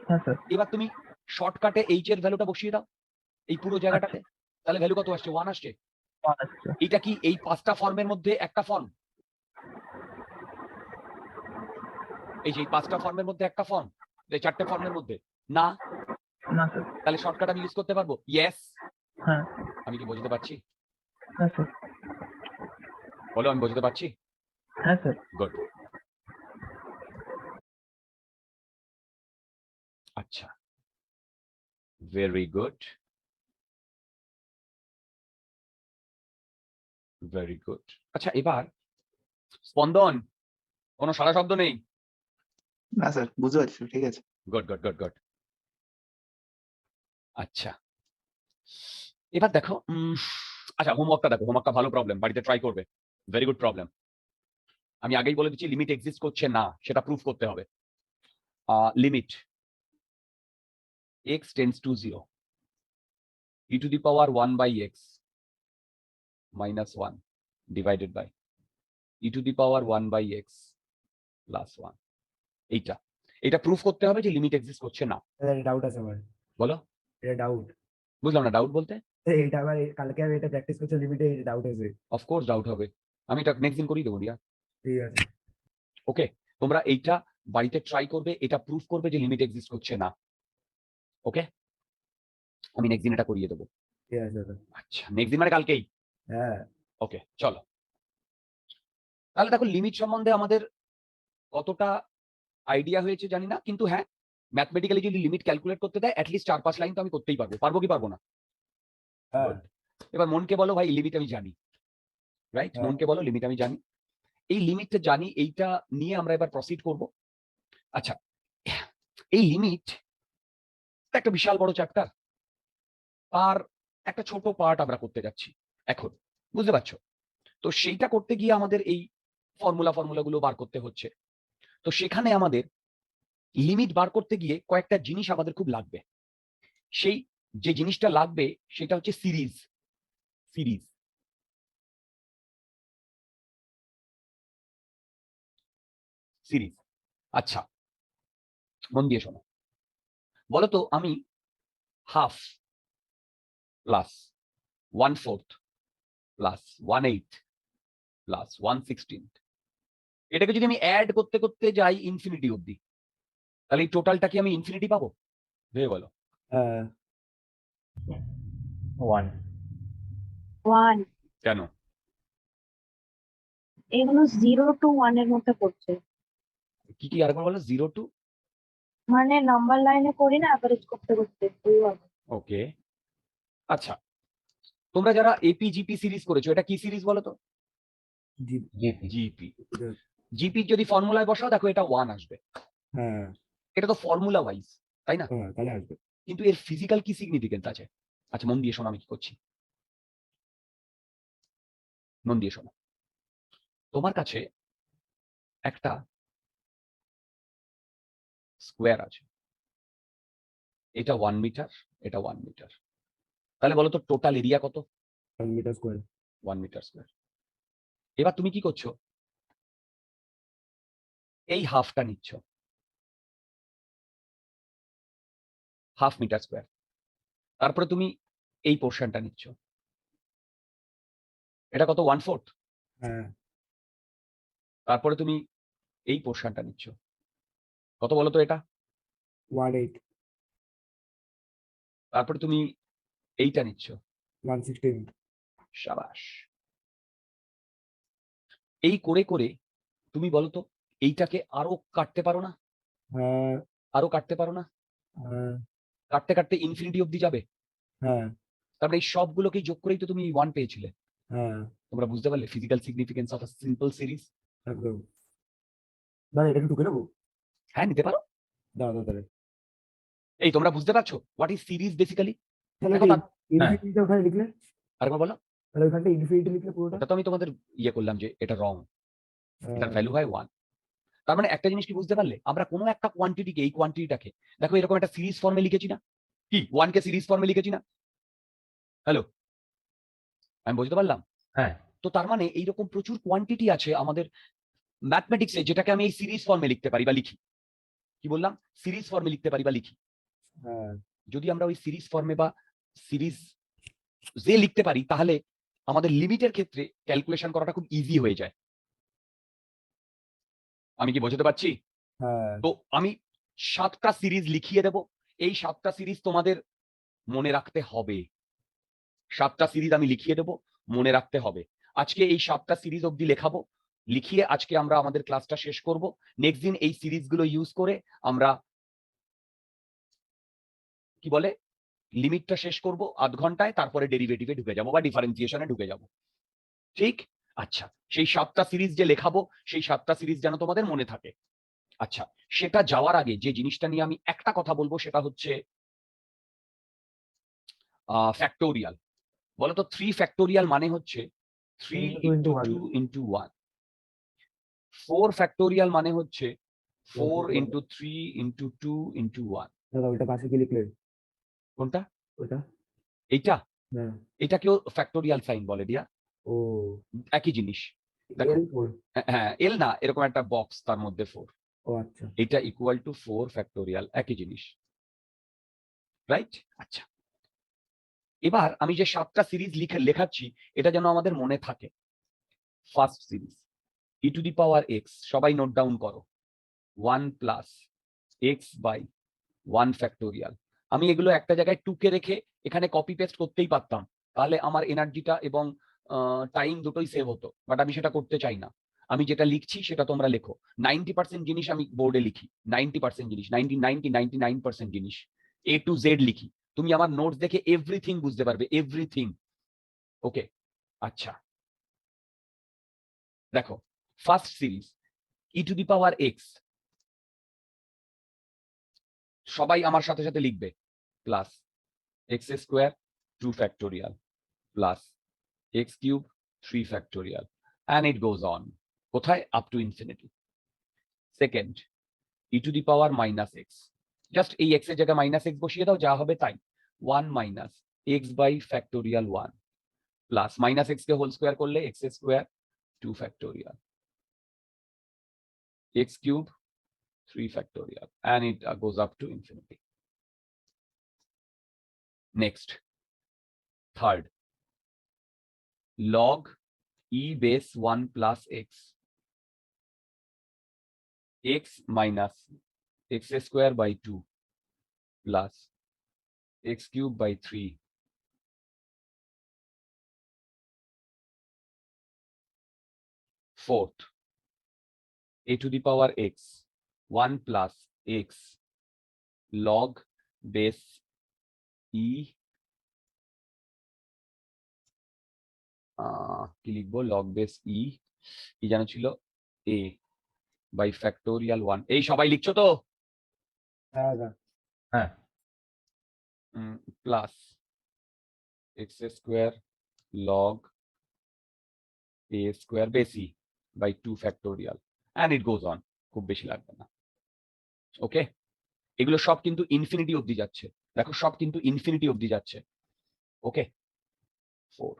হ্যাঁ স্যার এবার তুমি শর্টকাটে h এর ভ্যালুটা বসিয়ে দাও এই পুরো জায়গাটাতে, তাহলে ভ্যালু কত আসছে? 1 আসছে। আচ্ছা এটা কি এই 5টা ফর্মের মধ্যে একটা ফর্ম? এই যে 5টা ফর্মের মধ্যে একটা ফর্ম, এই 4টে ফর্মের মধ্যে না? না স্যার তাহলে শর্টকাট আমি ইউজ করতে পারবো? ইয়েস। হ্যাঁ আমি কি বোঝাতে পারছি? হ্যাঁ স্যার বলো, আমি বোঝাতে পারছি? হ্যাঁ স্যার গুড। আচ্ছা, ভেরি গুড, ভেরি গুড। আচ্ছা এবার স্পন্দন, কোনো সারা শব্দ নেই? না স্যার, বুঝতে পারছি, ঠিক আছে। Good good good good. আচ্ছা এবার দেখো, আচ্ছা হোমওয়ার্কটা দেখো, হোমওয়ার্কটা ভালো প্রবলেম, বাড়িতে ট্রাই করবে, ভেরি গুড প্রবলেম। আমি আগেই বলে দিচ্ছি, লিমিট এক্সিস্ট করছে না, সেটা প্রুফ করতে হবে। Limit x tends to 0 e to the power 1 by x minus 1 divided by e to the power 1 by x plus 1। এইটা প্রুফ করতে হবে যে লিমিট এক্সিস্ট করছে না। ডাউট আছে আমার, বলো। এটা ডাউট। বুঝলাম না, ডাউট বলতে? এইটা আবার কালকে আমি এটা প্র্যাকটিস করছি, লিমিটে ডাউট আছে। অফকোর্স ডাউট হবে, আমি এটা নেক্সট দিন করেই দেবো দিয়া। ঠিক আছে। ওকে, তোমরা এইটা বাড়িতে ট্রাই করবে, এটা প্রুফ করবে যে লিমিট এক্সিস্ট করছে না। ওকে, আমি নেক্সট দিন এটা করিয়ে দেবো। ঠিক আছে দাদা। আচ্ছা, নেক্সট দিন মানে কালকেই। হ্যাঁ ওকে, চলো তাহলে দেখো লিমিট সম্বন্ধে আমাদের কতটা আইডিয়া হয়েছে জানি না, কিন্তু হ্যাঁ ম্যাথমেটিক্যালি যদি লিমিট ক্যালকুলেট করতে দেয় অ্যাটলিস্ট 4-5 লাইন তো আমি করতেই পারবো। পারবো কি পারবো না? হ্যাঁ Good. এবার মনকে বলো ভাই লিমিট আমি জানি, রাইট? হ্যাঁ। মনকে বলো লিমিট আমি জানি, এই লিমিটটা জানি, এইটা নিয়ে আমরা এবার প্রসিড করব। আচ্ছা, এই লিমিট একটা বিশাল বড় চ্যাপ্টার, আর একটা ছোট পার্ট আমরা করতে যাচ্ছি এখন, বুঝতে পারছো? তো সেইটা করতে গিয়ে আমাদের এই ফর্মুলাগুলো বার করতে হচ্ছে। তো সেখানে আমাদের লিমিট বার করতে গিয়ে কয়েকটা জিনিস আমাদের খুব লাগবে। সেই যে জিনিসটা লাগবে সেটা হচ্ছে সিরিজ। সিরিজ সিরিজ আচ্ছা, মন দিয়ে শোনো। বলো তো আমি হাফ প্লাস 1/4 প্লাস 1/8 প্লাস 1/16 এটাকে যদি আমি অ্যাড করতে করতে যাই ইনফিনিটি অব্দি, তাহলে এই টোটালটা কি আমি ইনফিনিটি পাবো? ভেবে বলো। হ্যাঁ 1 1 কেন? এগুলো 0 to 1 এর মধ্যে পড়ছে, কি কি আরেকবার বলো? 0 to মানে নাম্বার লাইনে করি না অ্যাভারেজ করতে করতে ওইভাবে। ওকে। আচ্ছা, তোমরা যারা এপি জিপি সিরিজ করেছো এটা কি সিরিজ বলো তো? জি জিপি জিপি। জিপি যদি ফর্মুলায় বসাও দেখো এটা 1 আসবে। হ্যাঁ এটা তো ফর্মুলা ওয়াইজ, তাই না? হ্যাঁ তাহলে আসবে। কিন্তু এর ফিজিক্যাল কি সিগনিফিকেন্স আছে? আচ্ছা মন দিয়ে শোনো আমি কি করছি, মন দিয়ে শোনো। তোমার কাছে একটা স্কোয়ার আছে, এটা 1 মিটার, এটা 1 মিটার, তাহলে বলো তো টোটাল এরিয়া কত? 1 মিটার স্কোয়ার। 1 metre square. এবার তুমি কি করছো, এই হাফটা নিচ্ছ, হাফ মিটার স্কোয়ার, তারপরে তুমি এই পোর্শনটা নিচ্ছ, এটা কত? 1/4। হ্যাঁ তারপরে তুমি এই পোর্শনটা নিচ্ছ, কত বলো তো এটা? 1/8 তারপরে তুমি এইটা নিচ্ছ, 1/16। সাবাস। এই করে করে তুমি বলো তো এইটাকে আরো কাটতে পারো না? হ্যাঁ আরো কাটতে পারো না? হ্যাঁ কাটতে কাটতে ইনফিনিটি অব্দি যাবে। হ্যাঁ তারপরে এই সবগুলোকেই যোগ করেই তো তুমি 1 পেয়েছিলে। হ্যাঁ তোমরা বুঝতে পারলে physical significance of a simple series? একদম। দাদা এটা ঢুকে নেবো? হ্যাঁ নিতে পারো। দাদা তাহলে এই তোমরা বুঝতে পারছো হোয়াট ইজ সিরিজ বেসিক্যালি? তাহলে দেখো ইনফিনিটিটা ওখানে লিখলে, আরেকবার বলো। তাহলে ওখানটা ইনফিনিটি লিখলে পুরোটা। ওটা তো আমি তোমাদের ইয়ে করলাম যে এটা রং, এটার হ্যাঁ, ভ্যালু হয় 1। তার মানে একটা জিনিস কি বুঝতে পারলে, আমরা কোনো একটা কোয়ান্টিটিকে, এই কোয়ান্টিটিটাকে দেখো এরকম একটা সিরিজ ফর্মে লিখেছি না? কি 1 কে সিরিজ ফর্মে লিখেছি না? হ্যালো, আমি বুঝতে পারলাম? হ্যাঁ তো তার মানে এইরকম প্রচুর কোয়ান্টিটি আছে আমাদের ম্যাথমেটিক্সে যেটাকে আমি এই সিরিজ ফর্মে লিখতে পারি বা লিখি। কি বললাম? সিরিজ ফর্মে লিখতে পারি বা লিখি। হ্যাঁ যদি আমরা ওই সিরিজ ফর্মে বা সিরিজ যে লিখতে পারি তাহলে আমাদের লিমিটের ক্ষেত্রে ক্যালকুলেশন করাটা খুব ইজি হয়ে যায়। আমি কি বোঝাতে পারছি? হ্যাঁ তো আমি 7টা সিরিজ লিখিয়ে দেব, এই 7টা সিরিজ তোমাদের মনে রাখতে হবে। 7টা সিরিজ আমি লিখিয়ে দেব, মনে রাখতে হবে। আজকে এই 7টা সিরিজ অব্দি লেখাবো, লিখিয়ে আজকে আমরা আমাদের ক্লাসটা শেষ করব। নেক্সট দিন এই সিরিজগুলো ইউজ করে আমরা কি বলে লিমিটটা শেষ করব আধ ঘন্টায়, তারপরে ডেরিভেটিভে ঢুকে যাব বা ডিফারেন্সিয়েশনে ঢুকে যাব। ঠিক? আচ্ছা, সেই 7টা সিরিজ যে লেখাবো সেই 7টা সিরিজ যেন তোমাদের মনে থাকে। আচ্ছা, সেটা যাওয়ার আগে যে জিনিসটা নিয়ে আমি একটা কথা বলবো সেটা হচ্ছে ফ্যাক্টোরিয়াল। বলতো 3 ফ্যাক্টোরিয়াল মানে হচ্ছে 3 2 into into 1 2 into 1। 4 ফ্যাক্টোরিয়াল মানে হচ্ছে 4 into into 3 into 2 into 1। দাদা ওইটা পাশে কি লিখলে? কোনটা? ওইটা। এইটা? হ্যাঁ এটাকেও ফ্যাক্টোরিয়াল সাইন বলে দিয়া, ও একই জিনিস। দেখো L4। হ্যাঁ এল না, এরকম একটা বক্স তার মধ্যে 4, ও আচ্ছা এটা ইকুয়াল টু 4 ফ্যাক্টোরিয়াল, একই জিনিস, রাইট? আচ্ছা, এবার আমি যে 7টা সিরিজ লেখাচ্ছি এটা যেন আমাদের মনে থাকে। First series E to the power X, সবাই নোট ডাউন করো, 1 প্লাস এক্স বাই 1 ফ্যাক্টোরিয়াল। আমি এগুলো একটা জায়গায় টুকে রেখে এখানে কপি পেস্ট করতেই পারতাম, তাহলে আমার এনার্জিটা এবং টাইম দুটোই সেভ হতো, বাট আমি সেটা করতে চাই না। আমি যেটা লিখছি সেটা তোমরা লেখো। 90% জিনিস আমি বোর্ডে লিখি, 90% জিনিস, 99% জিনিস এ টু জেড লিখি। তুমি আমার নোটস দেখে এভরিথিং বুঝতে পারবে, এভরিথিং। ওকে, আচ্ছা দেখো, first series E to the power X, সবাই আমার সাথে সাথে লিখবে, plus x square 2 factorial plus X cube 3 factorial, and it goes on. কোথায়? Up to infinity. Second E to the power minus X, just এই X এর জায়গায় minus x বসিয়ে দাও, যা হবে তাই। 1 minus X by factorial 1 plus minus X কে হোল স্কোয়ার করলে X square 2 factorial X cube 3 factorial, and it goes up to infinity. Next, third, log e base 1 plus x minus x square by 2 plus x cube by 3 fourth, a to the power x 1 plus x log base e কি লিখবো, log base ই, কি জানা ছিল, a by factorial 1। এই সবাই লিখছো তো? হ্যাঁ হ্যাঁ হ্যাঁ plus x square log a square বেসি by 2 factorial, and it goes on. খুব বেশি লাগবে না। ওকে, এগুলো সব কিন্তু ইনফিনিটি অবধি যাচ্ছে, দেখো সব কিন্তু ইনফিনিটি অবধি যাচ্ছে। ওকে, 4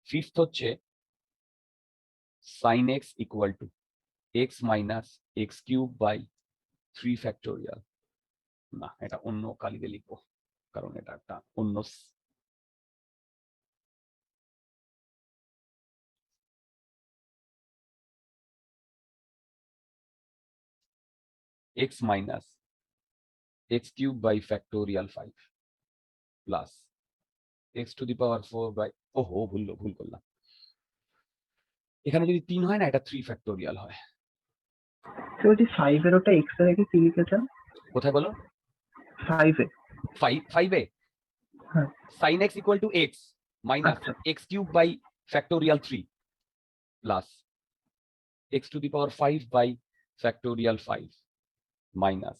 ফিফথ হচ্ছে sin x equal to x minus x cube by 3 factorial. না, এটা অন্য কালিতে লিখবো, কারণ এটা একটা অন্য x minus x cube by factorial 5 plus x to the power 4 by, ওহো ভুল করলাম, এখানে যদি 3 হয় না, এটা 3 ফ্যাক্টোরিয়াল হয়। তো বলছি 5 এর ওটা এক্স এর আগে কি লিখেছেন? কোথায় বলো? 5 এ 5 এ হ্যাঁ। sin x equal to x minus আচ্ছা। x cube by factorial 3 plus x to the power 5 by factorial 5 minus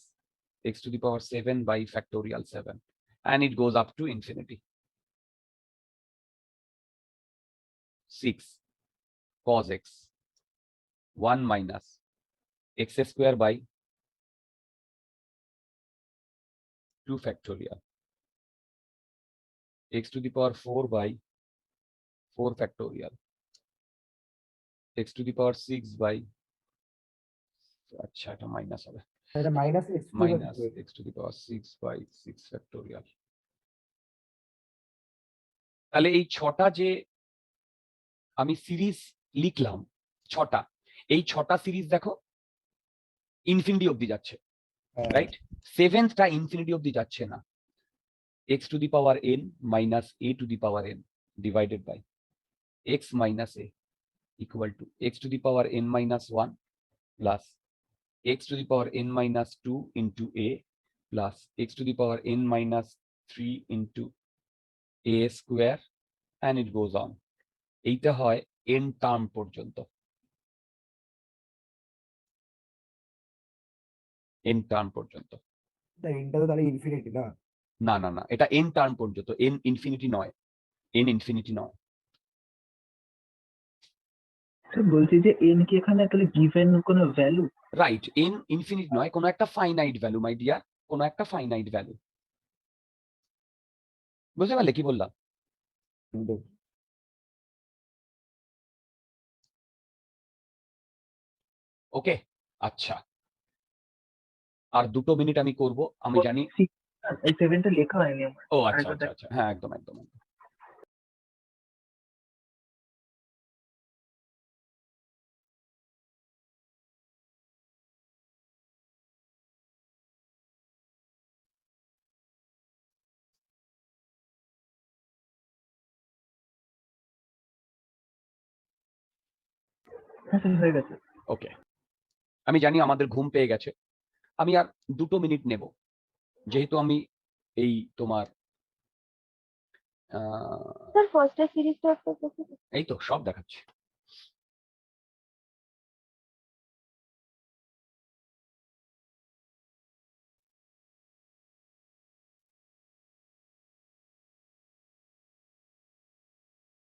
x to the power 7 by factorial 7, and it goes up to infinity. 6 cos x 1 minus x square by 2 factorial x to the power 4 by 4 factorial x to the power 6 by, আচ্ছা এটা minus হবে, এটা minus x minus x to the power 6 by 6 factorial। তাহলে এই ছটা যে আমি series লিখলাম, ছটা, এই ছটা সিরিজ দেখো ইনফিনিটি অবধি যাচ্ছে, রাইট? সেভেন্থটা ইনফিনিটি অবধি যাচ্ছে না। x to the power n minus a to the power n divided by x minus a equal to x to the power n minus 1 plus x to the power n minus 2 into a plus x to the power n minus 3 into a square, and it goes on. এইটা হয় n term পর্যন্ত, n term পর্যন্ত। এনটা তো তাহলে infinity না? না না না, এটা n টার্ম পর্যন্ত, n ইনফিনিটি নয়, n ইনফিনিটি নয়। তো বলছি যে এন কি এখানে তাহলে গিভেন কোনো ভ্যালু? রাইট, n ইনফিনিটি নয়, কোনো একটা ফাইনাইট ভ্যালু মাই ডিয়ার, কোনো একটা ফাইনাইট ভ্যালু। বুঝতে পারলে কি বললাম? ওকে, আচ্ছা, আর 2 মিনিট আমি করব, আমি জানি। এই 7টা লেখা হয়নি আমার। ও আচ্ছা আচ্ছা আচ্ছা, হ্যাঁ একদম একদম। হ্যাঁ স্যার হয়ে গেছে। ওকে, আমি জানি আমাদের ঘুম পেয়ে গেছে, আমি আর 2 মিনিট নেব, যেহেতু আমি এই তোমার স্যার ফার্স্টের সিরিজটা একটু দেখুন। এই তো সব দেখাচ্ছি।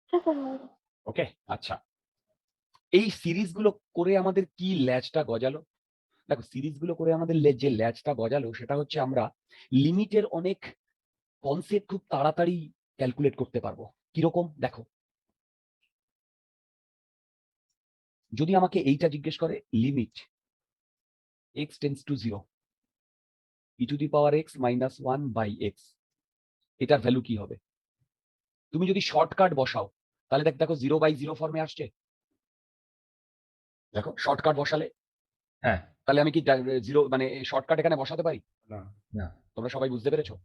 হ্যাঁ স্যার হয়ে গেছে। ওকে, আচ্ছা, এই সিরিজগুলো করে আমাদের কি ল্যাচটা গজালো? দেখো, সিরিজগুলো করে আমাদের যে ল্যাচটা গজালো সেটা হচ্ছে আমরা লিমিটের অনেক কনসেপ্ট খুব তাড়াতাড়ি ক্যালকুলেট করতে পারবো। কিরকম দেখো, যদি আমাকে এইটা জিজ্ঞেস করে limit x tends to 0 e to the power x minus 1/x, এটার ভ্যালু কি হবে? তুমি যদি শর্টকাট বসাও তাহলে দেখো 0/0 ফর্মে আসছে। দেখো শর্টকাট বসালে হ্যাঁ। তাহলে আমি কি 0 মানে শর্টকাট এখানে বসাতে পারি? না। না। তোমরা সবাই বুঝতে পেরেছো?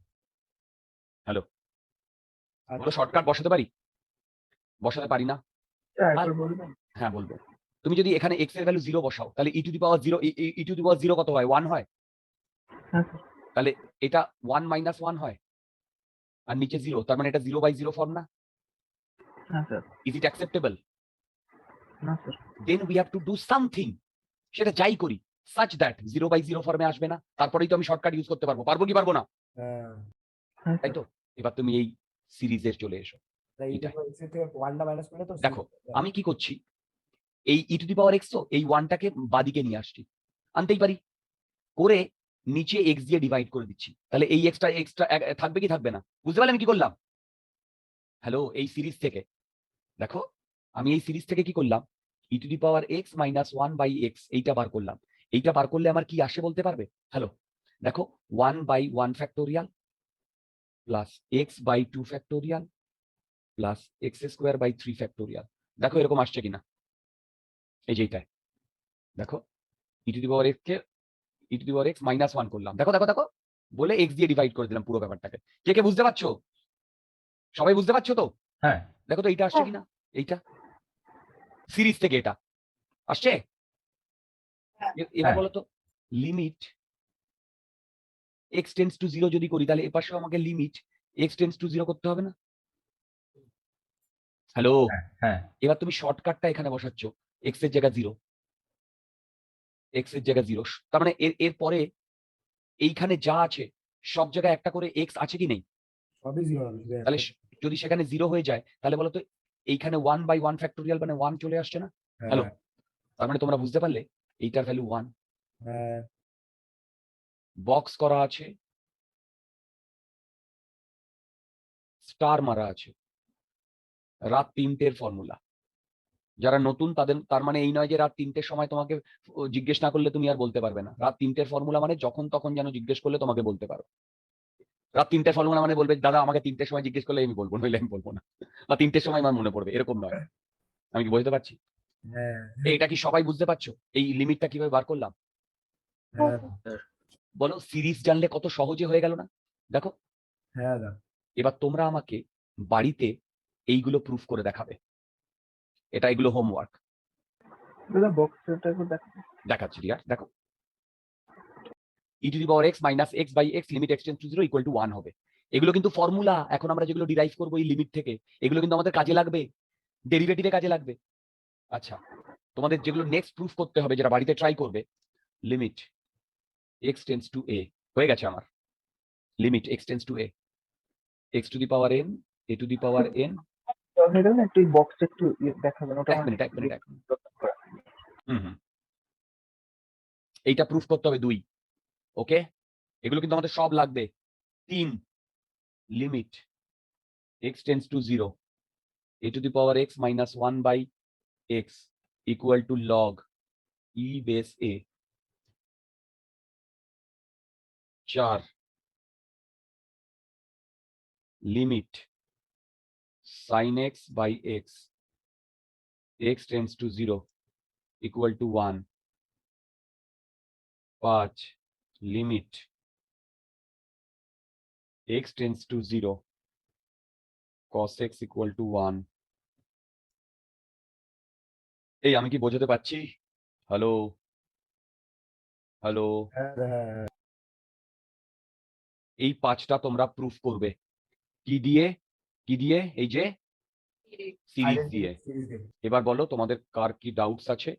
হ্যালো, আচ্ছা, বলো শর্টকাট বসাতে পারি? বসাতে পারি না? একবার বলবেন? হ্যাঁ বলবো। তুমি যদি এখানে x এর ভ্যালু 0 বসাও তাহলে e to the power 0 e to the power 0 কত হয়? 1 হয়। হ্যাঁ স্যার। তাহলে এটা 1 মাইনাস 1 হয়, আর নিচে 0, তার মানে এটা 0/0 ফর্ম না? হ্যাঁ স্যার। Is it acceptable? না sir. Then we have to do something, সেটা যাই করি সাচ দ্যাট 0/0 ফর্মে আসবে না, তারপরেই তো আমি শর্টকাট ইউজ করতে পারবো। পারবো কি পারবো না? হ্যাঁ, হ্যাঁ তাই স্যার। তো, এবার তুমি এই সিরিজের চলে এসো। তাই এটাই। x থেকে 1টা মাইনাস করলে তো দেখো আমি কি করছি, এই e to the power x তো এই 1টাকে বাদিকে নিয়ে আসছি, আনতেই পারি, করে নিচে x দিয়ে ডিভাইড করে দিচ্ছি, তাহলে এই এক্সট্রা থাকবে কি থাকবে না? বুঝতে পারলে আমি কি করলাম? হ্যালো, এই সিরিজ থেকে দেখো, আমি এই সিরিজ থেকে কি করলাম, e to the power x minus 1/x এইটা বার করলাম। এইটা বার করলে আমার কি আসে বলতে পারবে? হ্যালো দেখো, 1/1 factorial plus x/2 factorial plus x² 3 factorial. দেখো এরকম আসছে কিনা, এই যে এইটায় দেখো, e to the power x K e to the power x minus 1 করলাম, দেখো দেখো দেখো, বলে x দিয়ে ডিভাইড করে দিলাম পুরো ব্যাপারটাকে। কে কে বুঝতে পারছো? সবাই বুঝতে পারছো তো? হ্যাঁ। দেখো তো এইটা আসছে কিনা, এইটা সিরিজ থেকে এটা আসছে। এবার হ্যাঁ। বলো তো, লিমিট x টেন্ডস টু 0 যদি করি তাহলে এপাশেও আমাকে লিমিট x টেন্ডস টু 0 করতে হবে না? হ্যালো, হ্যাঁ। এবার তুমি শর্টকাটটা এখানে বসাচ্ছ, x এর জায়গা 0, x এর জায়গা 0, তার মানে এর পরে এইখানে যা আছে সব জায়গায় একটা করে x আছে কি নেই? সবই 0 হবে, শুধু তাহলে একটা। যদি সেখানে 0 হয়ে যায় তাহলে বলো তো এইখানে 1/1 ফ্যাক্টোরিয়াল মানে 1 চলে আসছে না? হ্যালো, হ্যাঁ, তার মানে তোমরা বুঝতে পারলে এইটার ভ্যালু 1, হ্যাঁ, বক্স করা আছে, স্টার মারা আছে, রাত 3টের ফর্মুলা। যারা নতুন তাদের, তার মানে এই নয় যে রাত 3টের সময় তোমাকে জিজ্ঞেস না করলে তুমি আর বলতে পারবে না। রাত 3টের ফর্মুলা মানে যখন তখন যেন জিজ্ঞেস করলে তোমাকে বলতে পারো। রাত 3টের ফর্মুলা মানে বলবে দাদা আমাকে 3টের সময় জিজ্ঞেস করলে আমি বলবো, নইলে আমি বলবো না, বা 3টের সময় আমার মনে পড়বে, এরকম নয়। আমি কি বুঝতে পারছি? হ্যাঁ, এটা কি সবাই বুঝতে পারছো এই লিমিটটা কিভাবে বার করলাম? হ্যাঁ, বলো, সিরিজ জানলে কত সহজে হয়ে গেল না? দেখো, হ্যাঁ দা। এবার তোমরা আমাকে বাড়িতে এইগুলো প্রুফ করে দেখাবে, এটা এগুলো হোমওয়ার্ক। দাদা বক্সটা একটু দেখো। দেখাচ্ছি রিয়া, দেখো, e to the power x minus x/x limit x tends to 0 equal to 1 হবে। এগুলো কিন্তু ফর্মুলা, এখন আমরা যেগুলো ডিরাইভ করবো এই লিমিট থেকে, এগুলো কিন্তু আমাদের কাজে লাগবে, ডেরিভেটিভে কাজে লাগবে। আচ্ছা, তোমাদের যেগুলো নেক্সট প্রুফ করতে হবে, যেটা বাড়িতে ট্রাই করবে, limit x tends two a হয়ে গেছে আমার, limit x tends two a x two the power n a two the power n। হয়ে গেল না, একটু বক্সটা একটু দেখাবেন, ওটা এক মিনিট হুম, এইটা প্রুফ করতে হবে 2, ওকে? এগুলো কিন্তু আমাদের সব লাগবে। 3, limit x tends to 0 a two the power x minus 1/x equal to log e base a। 4, limit sin x by x tends to 0 equal to 1। 5, limit x tends to 0 cos x equal two 1। এই আমি কি বোঝাতে পারছি? Hello hello হ্যাঁ হ্যাঁ এই ৫টা তোমরা প্রুফ করবে কি দিয়ে? কি দিয়ে? এই যে সিরিজ দিয়ে। সিরিজ দিয়ে এবার বলো তোমাদের কার কি ডাউটস আছে?